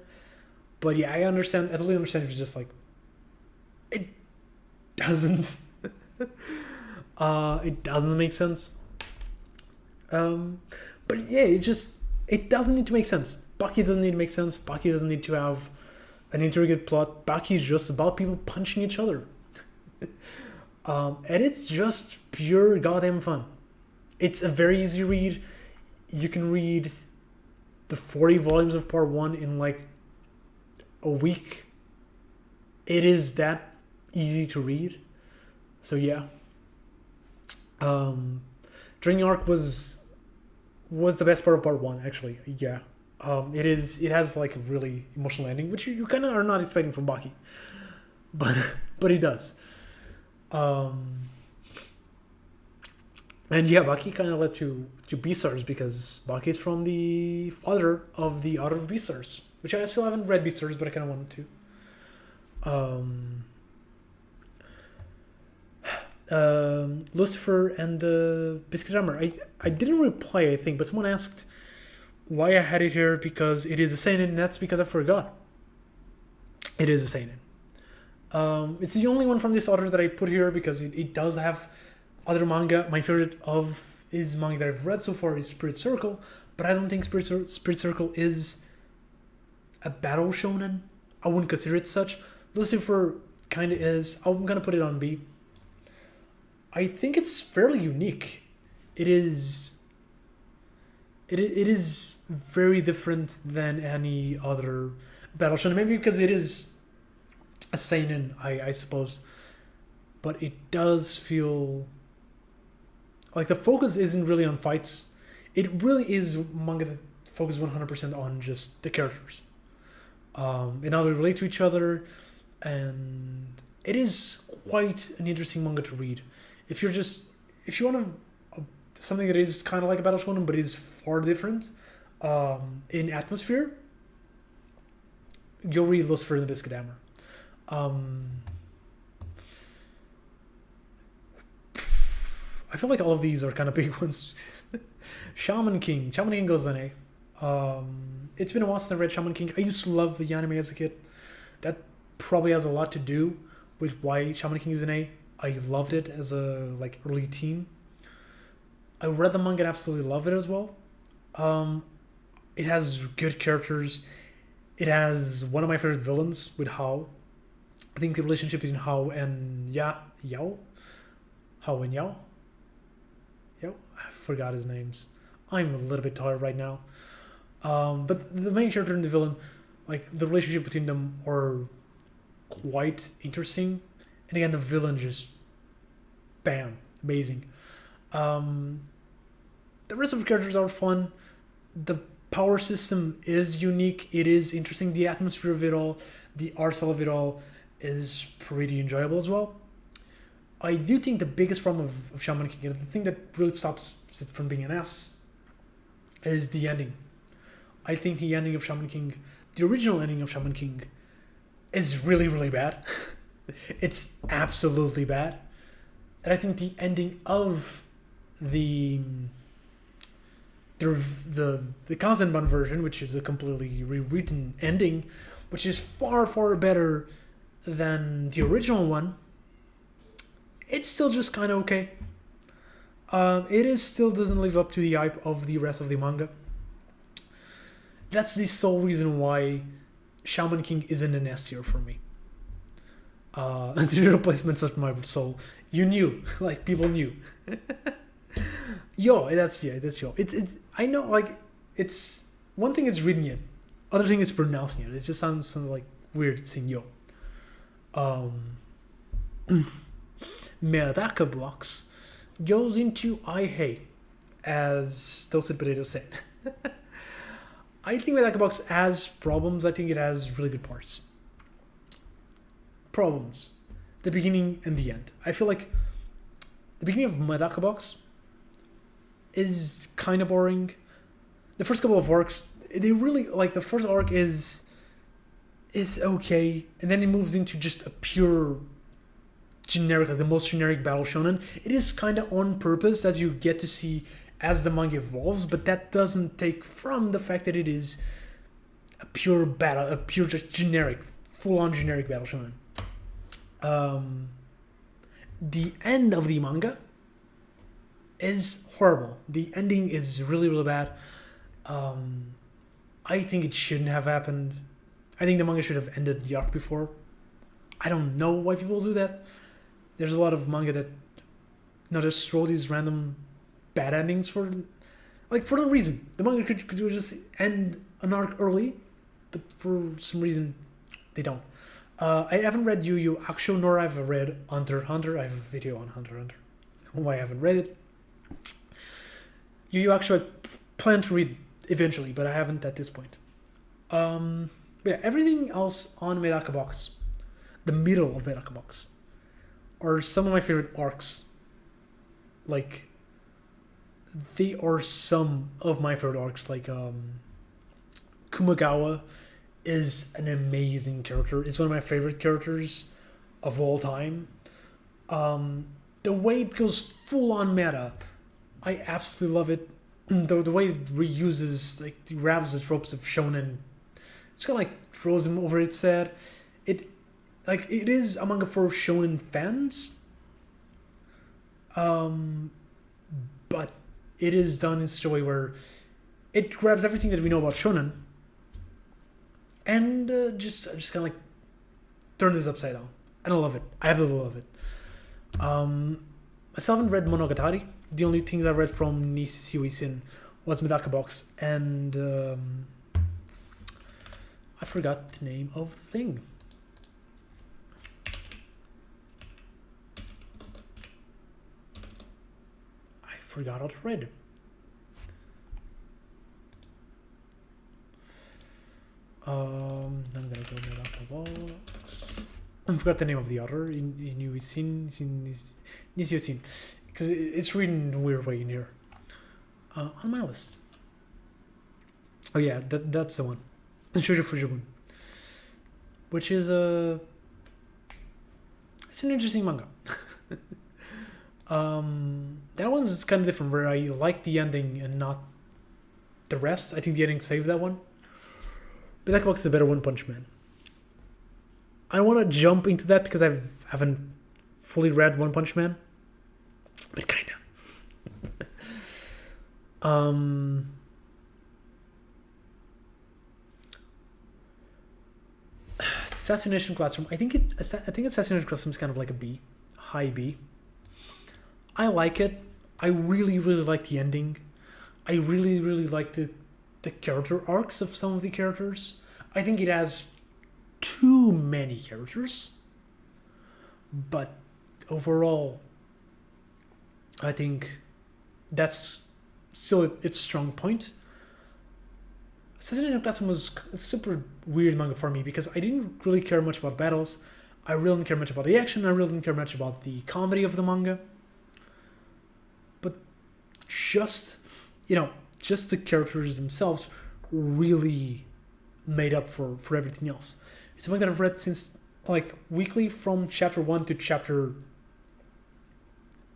But yeah, I totally understand if it's just it doesn't. It doesn't make sense. But yeah, it doesn't need to make sense. Baki doesn't need to make sense. Baki doesn't need to have an intricate plot. Baki is just about people punching each other. And it's just pure goddamn fun. It's a very easy read. You can read the 40 volumes of part 1 in like a week. It is that easy to read. So yeah. Drinking Arc was the best part of part 1, actually. Yeah. It has like a really emotional ending, which you kind of are not expecting from Baki. But it does. And yeah, Baki kind of led to Beastars because Baki is from the father of the author of Beastars, which I still haven't read Beastars, but I kind of wanted to. Lucifer and the Biscuit Hammer. I didn't reply, I think, but someone asked why I had it here because it is a seinen, and that's because I forgot. It is a seinen. It's the only one from this author that I put here because it does have other manga. My favorite of his manga that I've read so far is Spirit Circle, but I don't think Spirit Circle is a battle shonen. I wouldn't consider it such. Lucifer kind of is. I'm gonna put it on B. I think it's fairly unique. It is very different than any other battle shonen. Maybe because it is a seinen, I suppose. But it does feel like the focus isn't really on fights. It really is manga that focuses 100% on just the characters. And how they relate to each other. And it is quite an interesting manga to read. If you want something that is kind of like a battle shonen but is far different in atmosphere, you'll read Lucifer and the Biscuit Hammer. I feel like all of these are kind of big ones. Shaman King goes on A. It's been a while since I read Shaman King. I used to love the anime as a kid. That probably has a lot to do with why Shaman King is an A. I loved it as a early teen. I read the manga and absolutely love it as well. It has good characters. It has one of my favorite villains with Hao. I think the relationship between Hao and Yao. I forgot his names. I'm a little bit tired right now. But the main character and the villain, the relationship between them are quite interesting. And again, the villain just, bam, amazing. The rest of the characters are fun. The power system is unique. It is interesting. The atmosphere of it all, the art style of it all is pretty enjoyable as well. I do think the biggest problem of Shaman King, and the thing that really stops it from being an S, is the ending. I think the ending of Shaman King, the original ending of Shaman King, is really, really bad. It's absolutely bad. And I think the ending of the Kanzenban version, which is a completely rewritten ending, which is far, far better than the original one, it's still just kind of okay. It still doesn't live up to the hype of the rest of the manga. That's the sole reason why Shaman King isn't an S tier for me. The replacements of my soul. You knew, people knew. That's yo. It's I know, it's one thing is reading it, other thing is pronouncing it. It just sounds like weird saying yo. Meraka Box goes into I hate, as Toasted Potato said. I think Meraka Box has problems. I think it has really good parts. Problems. The beginning and the end. I feel like the beginning of Medaka Box is kind of boring. The first couple of arcs, they really, the first arc is okay, and then it moves into just a pure generic, the most generic battle shonen. It is kind of on purpose, as you get to see as the manga evolves, but that doesn't take from the fact that it is a pure just generic, full-on generic battle shonen. The end of the manga is horrible. The ending is really, really bad. I think it shouldn't have happened. I think the manga should have ended the arc before. I don't know why people do that. There's a lot of manga that just throw these random bad endings for no reason. The manga could just end an arc early, but for some reason they don't. I haven't read Yu Yu Hakusho, nor I've read Hunter x Hunter. I have a video on Hunter x Hunter. Why I haven't read it. Yu Yu Hakusho I plan to read eventually, but I haven't at this point. Yeah, everything else on Medaka Box, the middle of Medaka Box, are some of my favorite arcs. Like, they are some of my favorite arcs. Like, Kumagawa is an amazing character. It's one of my favorite characters of all time. The way it goes full on meta, I absolutely love it. The way it reuses, like, grabs the tropes of shonen, just kind of like throws them over its head. It is a manga for shonen fans, but it is done in such a way where it grabs everything that we know about shonen and just kind of like turn this upside down. And I love it. I absolutely love it. I still haven't read Monogatari. The only things I read from Nishiuisin was Medaka Box and I forgot the name of the thing. I forgot how to read it. I'm gonna go Medaka Box. I forgot the name of the author. Nishiuisin, because it's written in a weird way in here. On my list. Oh yeah, that's the one. Shoujo Fujibun, which is it's an interesting manga. That one's kind of different, where I like the ending and not the rest. I think the ending saved that one. But that box is a better One Punch Man. I want to jump into that because I haven't fully read One Punch Man, but kinda. Assassination Classroom. I think Assassination Classroom is kind of like a B, high B. I like it. I really, really like the ending. I really, really like the character arcs of some of the characters. I think it has too many characters, but overall, I think that's still its strong point. Assassination Classroom was a super weird manga for me because I didn't really care much about battles. I really didn't care much about the action. I really didn't care much about the comedy of the manga. But just the characters themselves really made up for everything else. It's something that I've read since, like, weekly from chapter 1 to chapter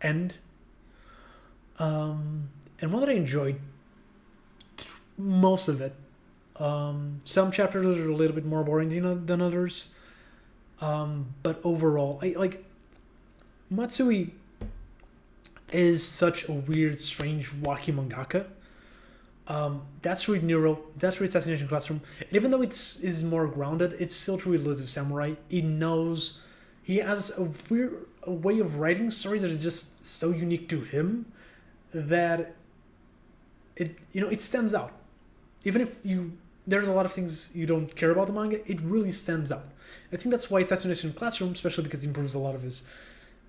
end. And one that I enjoyed most of it. Some chapters are a little bit more boring than others. But overall, I like Matsui is such a weird, strange, wacky mangaka. That's Read Nero, that's Read Assassination Classroom. And even though is more grounded, it's still True Elusive Samurai. He has a way of writing stories that is just so unique to him that it stands out. Even if there's a lot of things you don't care about the manga, it really stands out. I think that's why Assassination Classroom, especially because it improves a lot of his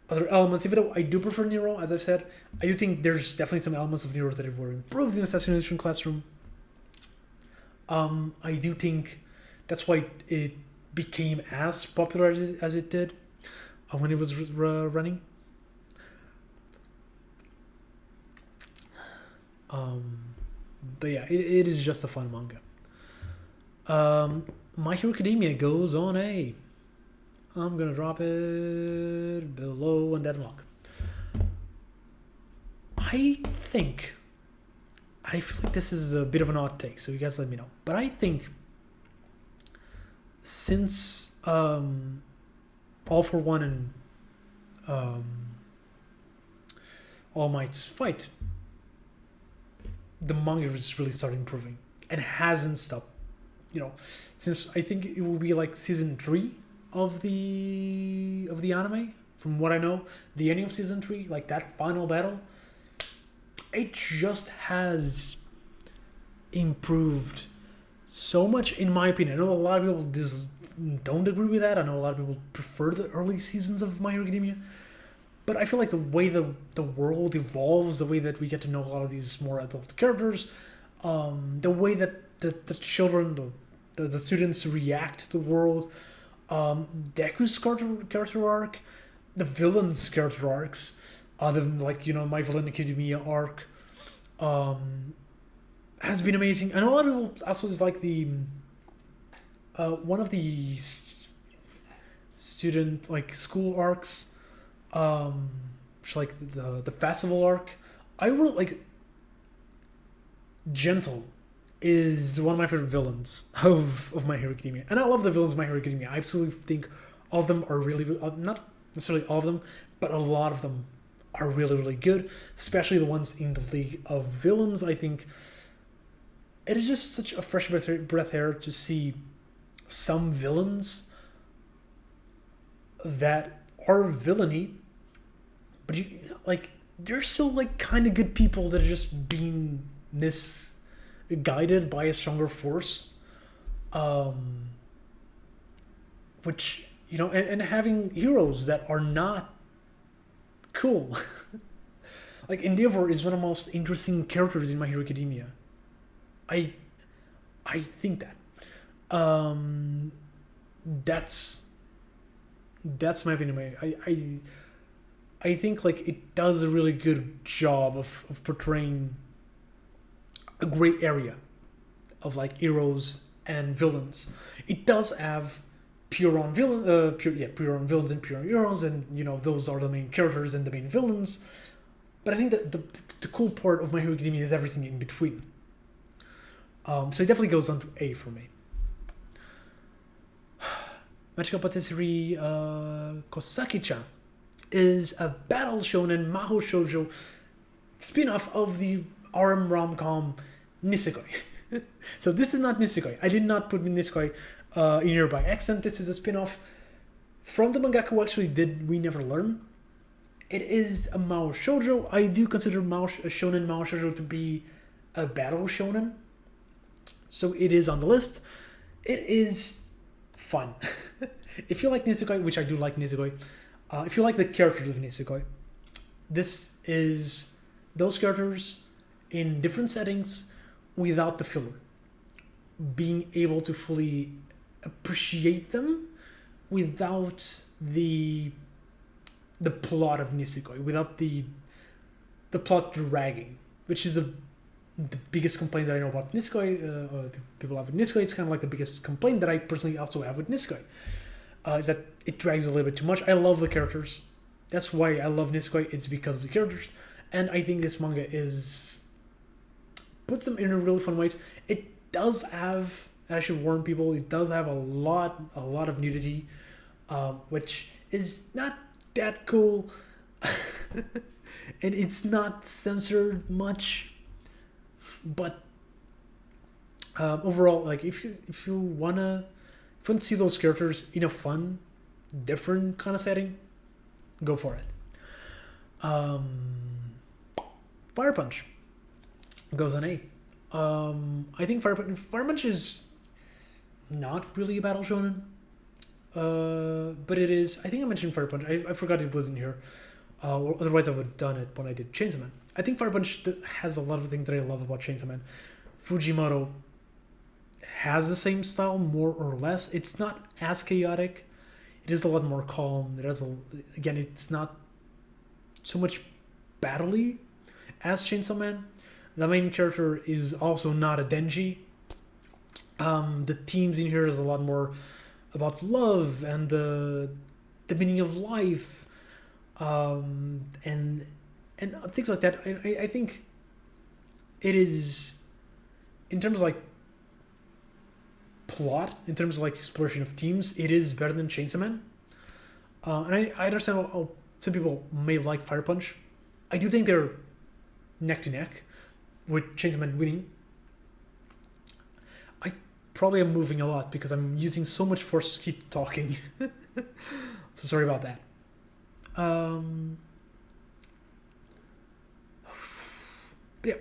other elements. Even though I do prefer Nero, as I've said, I do think there's definitely some elements of Nero that were improved in Assassination Classroom. I do think that's why it became as popular as it did when it was running. But yeah, it is just a fun manga. My Hero Academia goes on a... I'm gonna drop it below Undead Unlock. I feel like this is a bit of an odd take, so you guys let me know. But I think since All for One and All Might's fight, the manga is really started improving and hasn't stopped. Since I think it will be like season 3 of the anime. From what I know, the ending of season 3, like that final battle, it just has improved so much, in my opinion. I know a lot of people don't agree with that. I know a lot of people prefer the early seasons of My Hero Academia. But I feel like the way the world evolves, the way that we get to know a lot of these more adult characters, the way that the children, the students react to the world, Deku's character arc, the villains' character arcs, other than My Villain Academia arc, has been amazing. I know a lot of people also dislike the one of the student school arcs, which the festival arc. I really like. Gentle is one of my favorite villains of My Hero Academia, and I love the villains of My Hero Academia. I absolutely think all of them are really not necessarily all of them, but a lot of them are really, really good, especially the ones in the League of Villains. I think it is just such a fresh breath air to see some villains that are villainy, but they're still kind of good people that are just being misguided by a stronger force, which and having heroes that are not cool. Endeavor is one of the most interesting characters in My Hero Academia. I think that. That's my opinion. I think it does a really good job of portraying a gray area of heroes and villains. It does have pure on villains and pure on heroes, and those are the main characters and the main villains. But I think that the cool part of My Hero Academia is everything in between. So it definitely goes on to A for me. Magical Patisserie Kosaki-chan is a battle shonen mahou shoujo spin-off of the RM rom-com Nisekoi. So this is not Nisekoi. I did not put Nisekoi in here by accident. This is a spin-off from the mangaka who actually did We Never Learn. It is a mahou shoujo. I do consider shonen mahou shoujo to be a battle shonen, so it is on the list. It is fun. If you like Nisekoi, which I do like Nisekoi, if you like the characters of Nisekoi, this is those characters in different settings without the filler. Being able to fully appreciate them without the plot of Nisekoi, without the plot dragging, which is the biggest complaint that I know about Nisekoi. People have with Nisekoi. It's kind of the biggest complaint that I personally also have with Nisekoi, is that it drags a little bit too much. I love the characters. That's why I love Nisekoi. It's because of the characters, and I think this manga puts them in a really fun ways. It does have, I should warn people, it does have a lot of nudity, which is not that cool, and it's not censored much. But overall, if you wanna see those characters in a fun, different kind of setting, go for it. Fire Punch goes on A. I think Fire Punch is not really a battle shonen, but it is. I think I mentioned Fire Punch. I forgot it wasn't here. Otherwise, I would have done it when I did Chainsaw Man. I think Fire Punch has a lot of things that I love about Chainsaw Man. Fujimoto has the same style, more or less. It's not as chaotic. It is a lot more calm. It has it's not so much battle-y as Chainsaw Man. The main character is also not a Denji. The themes in here is a lot more about love and the meaning of life, and things like that. I think it is, in terms of plot, in terms of exploration of themes, it is better than Chainsaw Man. And I understand how some people may like Fire Punch. I do think they're neck to neck, with Chainsaw Man winning. I probably am moving a lot because I'm using so much force to keep talking. So sorry about that. But yeah,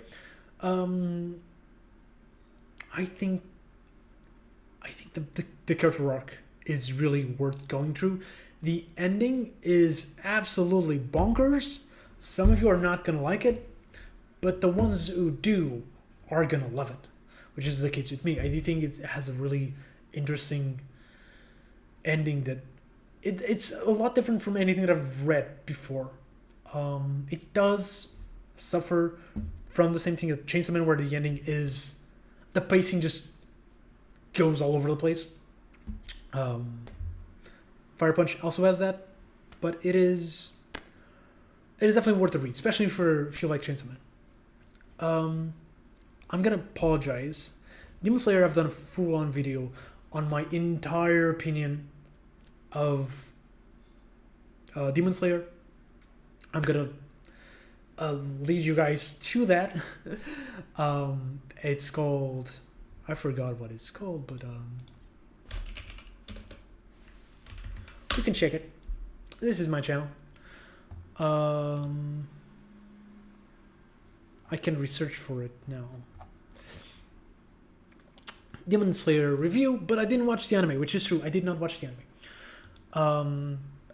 I think the character arc is really worth going through. The ending is absolutely bonkers. Some of you are not gonna like it, but the ones who do are gonna love it, which is the case with me. I do think it has a really interesting ending that it's a lot different from anything that I've read before. It does suffer from the same thing that Chainsaw Man, where the ending is the pacing just goes all over the place. Fire Punch also has that, but it is definitely worth the read, especially if you like Chainsaw Man. I'm gonna apologize. Demon Slayer, I've done a full-on video on my entire opinion of Demon Slayer. I'm gonna lead you guys to that. It's called, I forgot what it's called, but you can check it. This is my channel. I can research for it now. Demon Slayer review, but I didn't watch the anime, which is true. I did not watch the anime.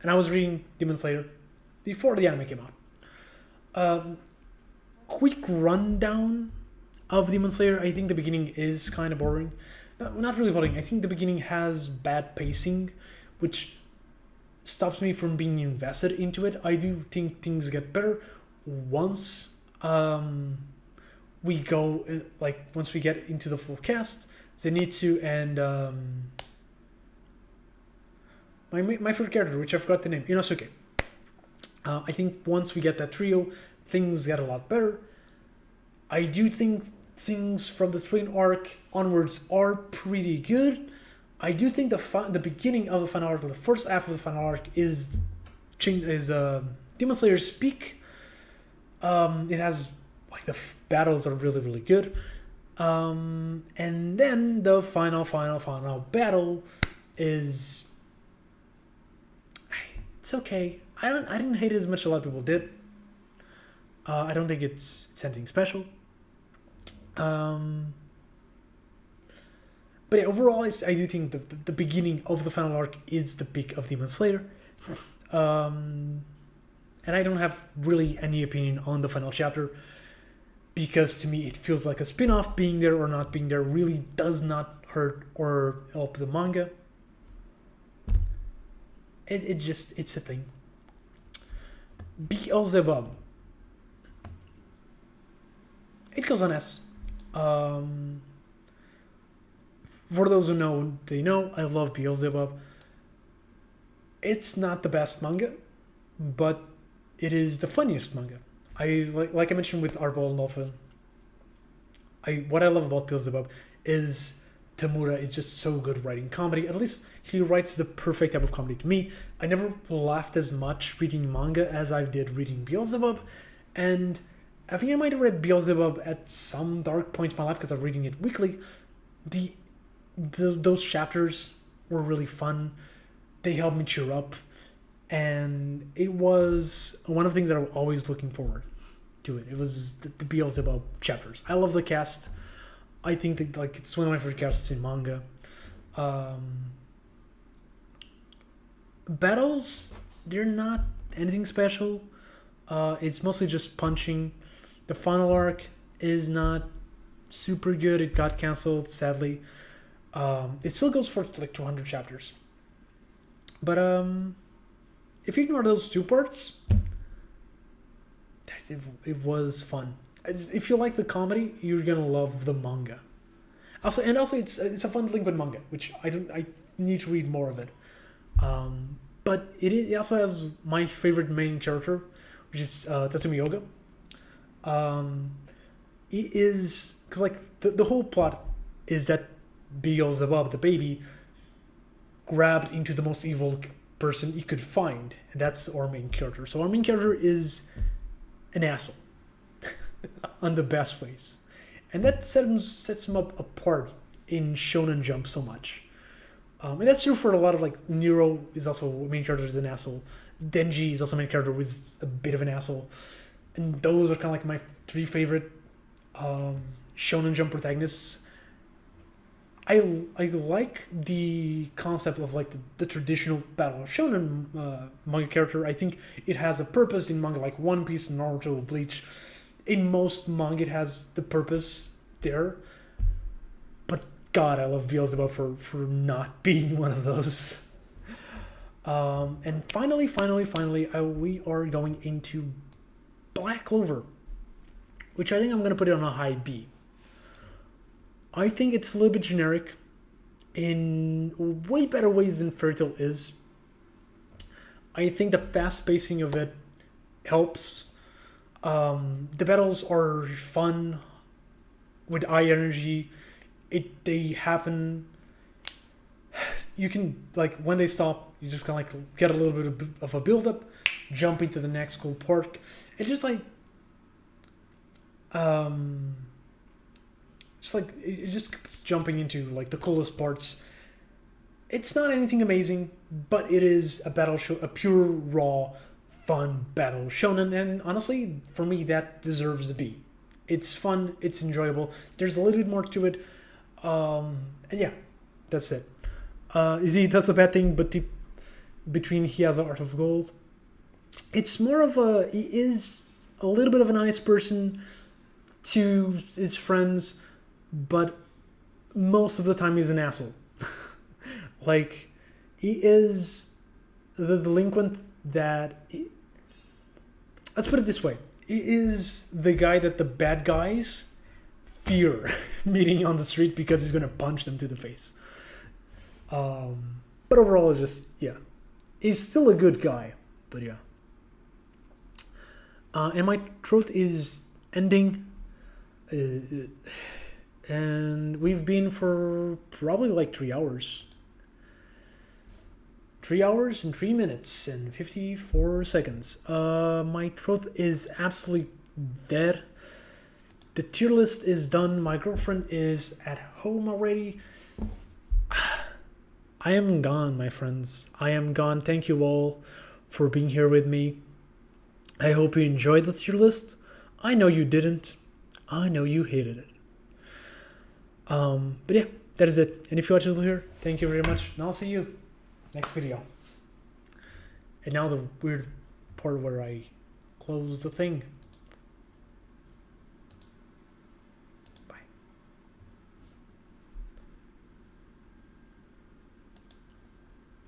And I was reading Demon Slayer before the anime came out. Quick rundown of Demon Slayer. I think the beginning is kind of boring. Not really boring. I think the beginning has bad pacing, which stops me from being invested into it. I do think things get better once we go, once we get into the full cast. Zenitsu and my favorite character, which I forgot the name, Inosuke. I think once we get that trio, things get a lot better. I do think things from the train arc onwards are pretty good. I do think the beginning of the final arc, the first half of the final arc, is Demon Slayer's peak. It has the battles are really, really good. And then the final battle is, it's okay. I didn't hate it as much as a lot of people did. I don't think it's anything special. But yeah, overall, I do think the beginning of the final arc is the peak of Demon Slayer. And I don't have really any opinion on the final chapter, because to me it feels like a spin-off. Being there or not being there really does not hurt or help the manga. It's a thing. Beelzebub. It goes on S. For those who know, they know I love Beelzebub. It's not the best manga, but it is the funniest manga. Like I mentioned with Arbol and Dolphin. What I love about Beelzebub is Tamura is just so good writing comedy. At least he writes the perfect type of comedy to me. I never laughed as much reading manga as I did reading Beelzebub, and I think I might have read Beelzebub at some dark points in my life because I'm reading it weekly. Those chapters were really fun. They helped me cheer up, and it was one of the things that I'm always looking forward to. It was the Beelzebub chapters. I love the cast. I think that it's one of my favorite casts in manga. Battles, they're not anything special. It's mostly just punching. The final arc is not super good. It got cancelled, sadly. It still goes for 200 chapters. But if you ignore those two parts, it was fun. If you like the comedy, you're gonna love the manga. Also, it's a fun link with manga, which I need to read more of it. But it also has my favorite main character, which is Tatsumi Yoga. It is because the whole plot is that Beelzebub, the baby, grabbed into the most evil person he could find, and that's our main character. So our main character is an asshole on the best ways. And that sets him up apart in Shonen Jump so much. And that's true for a lot of, like, Nero is also a main character, is an asshole. Denji is also a main character, who is a bit of an asshole. And those are kind of like my three favorite Shonen Jump protagonists. I like the concept of, like, the traditional Battle Shonen manga character. I think it has a purpose in manga like One Piece, Naruto, Bleach. In most manga, it has the purpose there. But God, I love Beelzebub for not being one of those. And finally, we are going into Black Clover, which I think I'm going to put it on a high B. I think it's a little bit generic in way better ways than Fairy Tail is. I think the fast pacing of it helps. The battles are fun with high energy. They happen. You can, like, when they stop, you just kind of like get a little bit of a build up, jump into the next cool part. It's just like it just keeps jumping into, like, the coolest parts. It's not anything amazing, but it is a pure raw fun battle shonen, and honestly, for me, that deserves a B. It's fun, it's enjoyable. There's a little bit more to it, and yeah, that's it. Is he does a bad thing, but between he has a heart of gold. It's more of he is a little bit of a nice person to his friends, but most of the time he's an asshole. Like, he is the delinquent that... Let's put it this way. He is the guy that the bad guys fear meeting on the street because he's going to punch them to the face. But overall, it's just, yeah. He's still a good guy, but yeah. And my throat is ending. And we've been for probably like 3 hours. 3 hours and 3 minutes and 54 seconds. My throat is absolutely dead. The tier list is done. My girlfriend is at home already. I am gone, my friends. I am gone. Thank you all for being here with me. I hope you enjoyed the tier list. I know you didn't. I know you hated it. But yeah, that is it. And if you watched until here, thank you very much. And I'll see you next video. And now the weird part where I close the thing.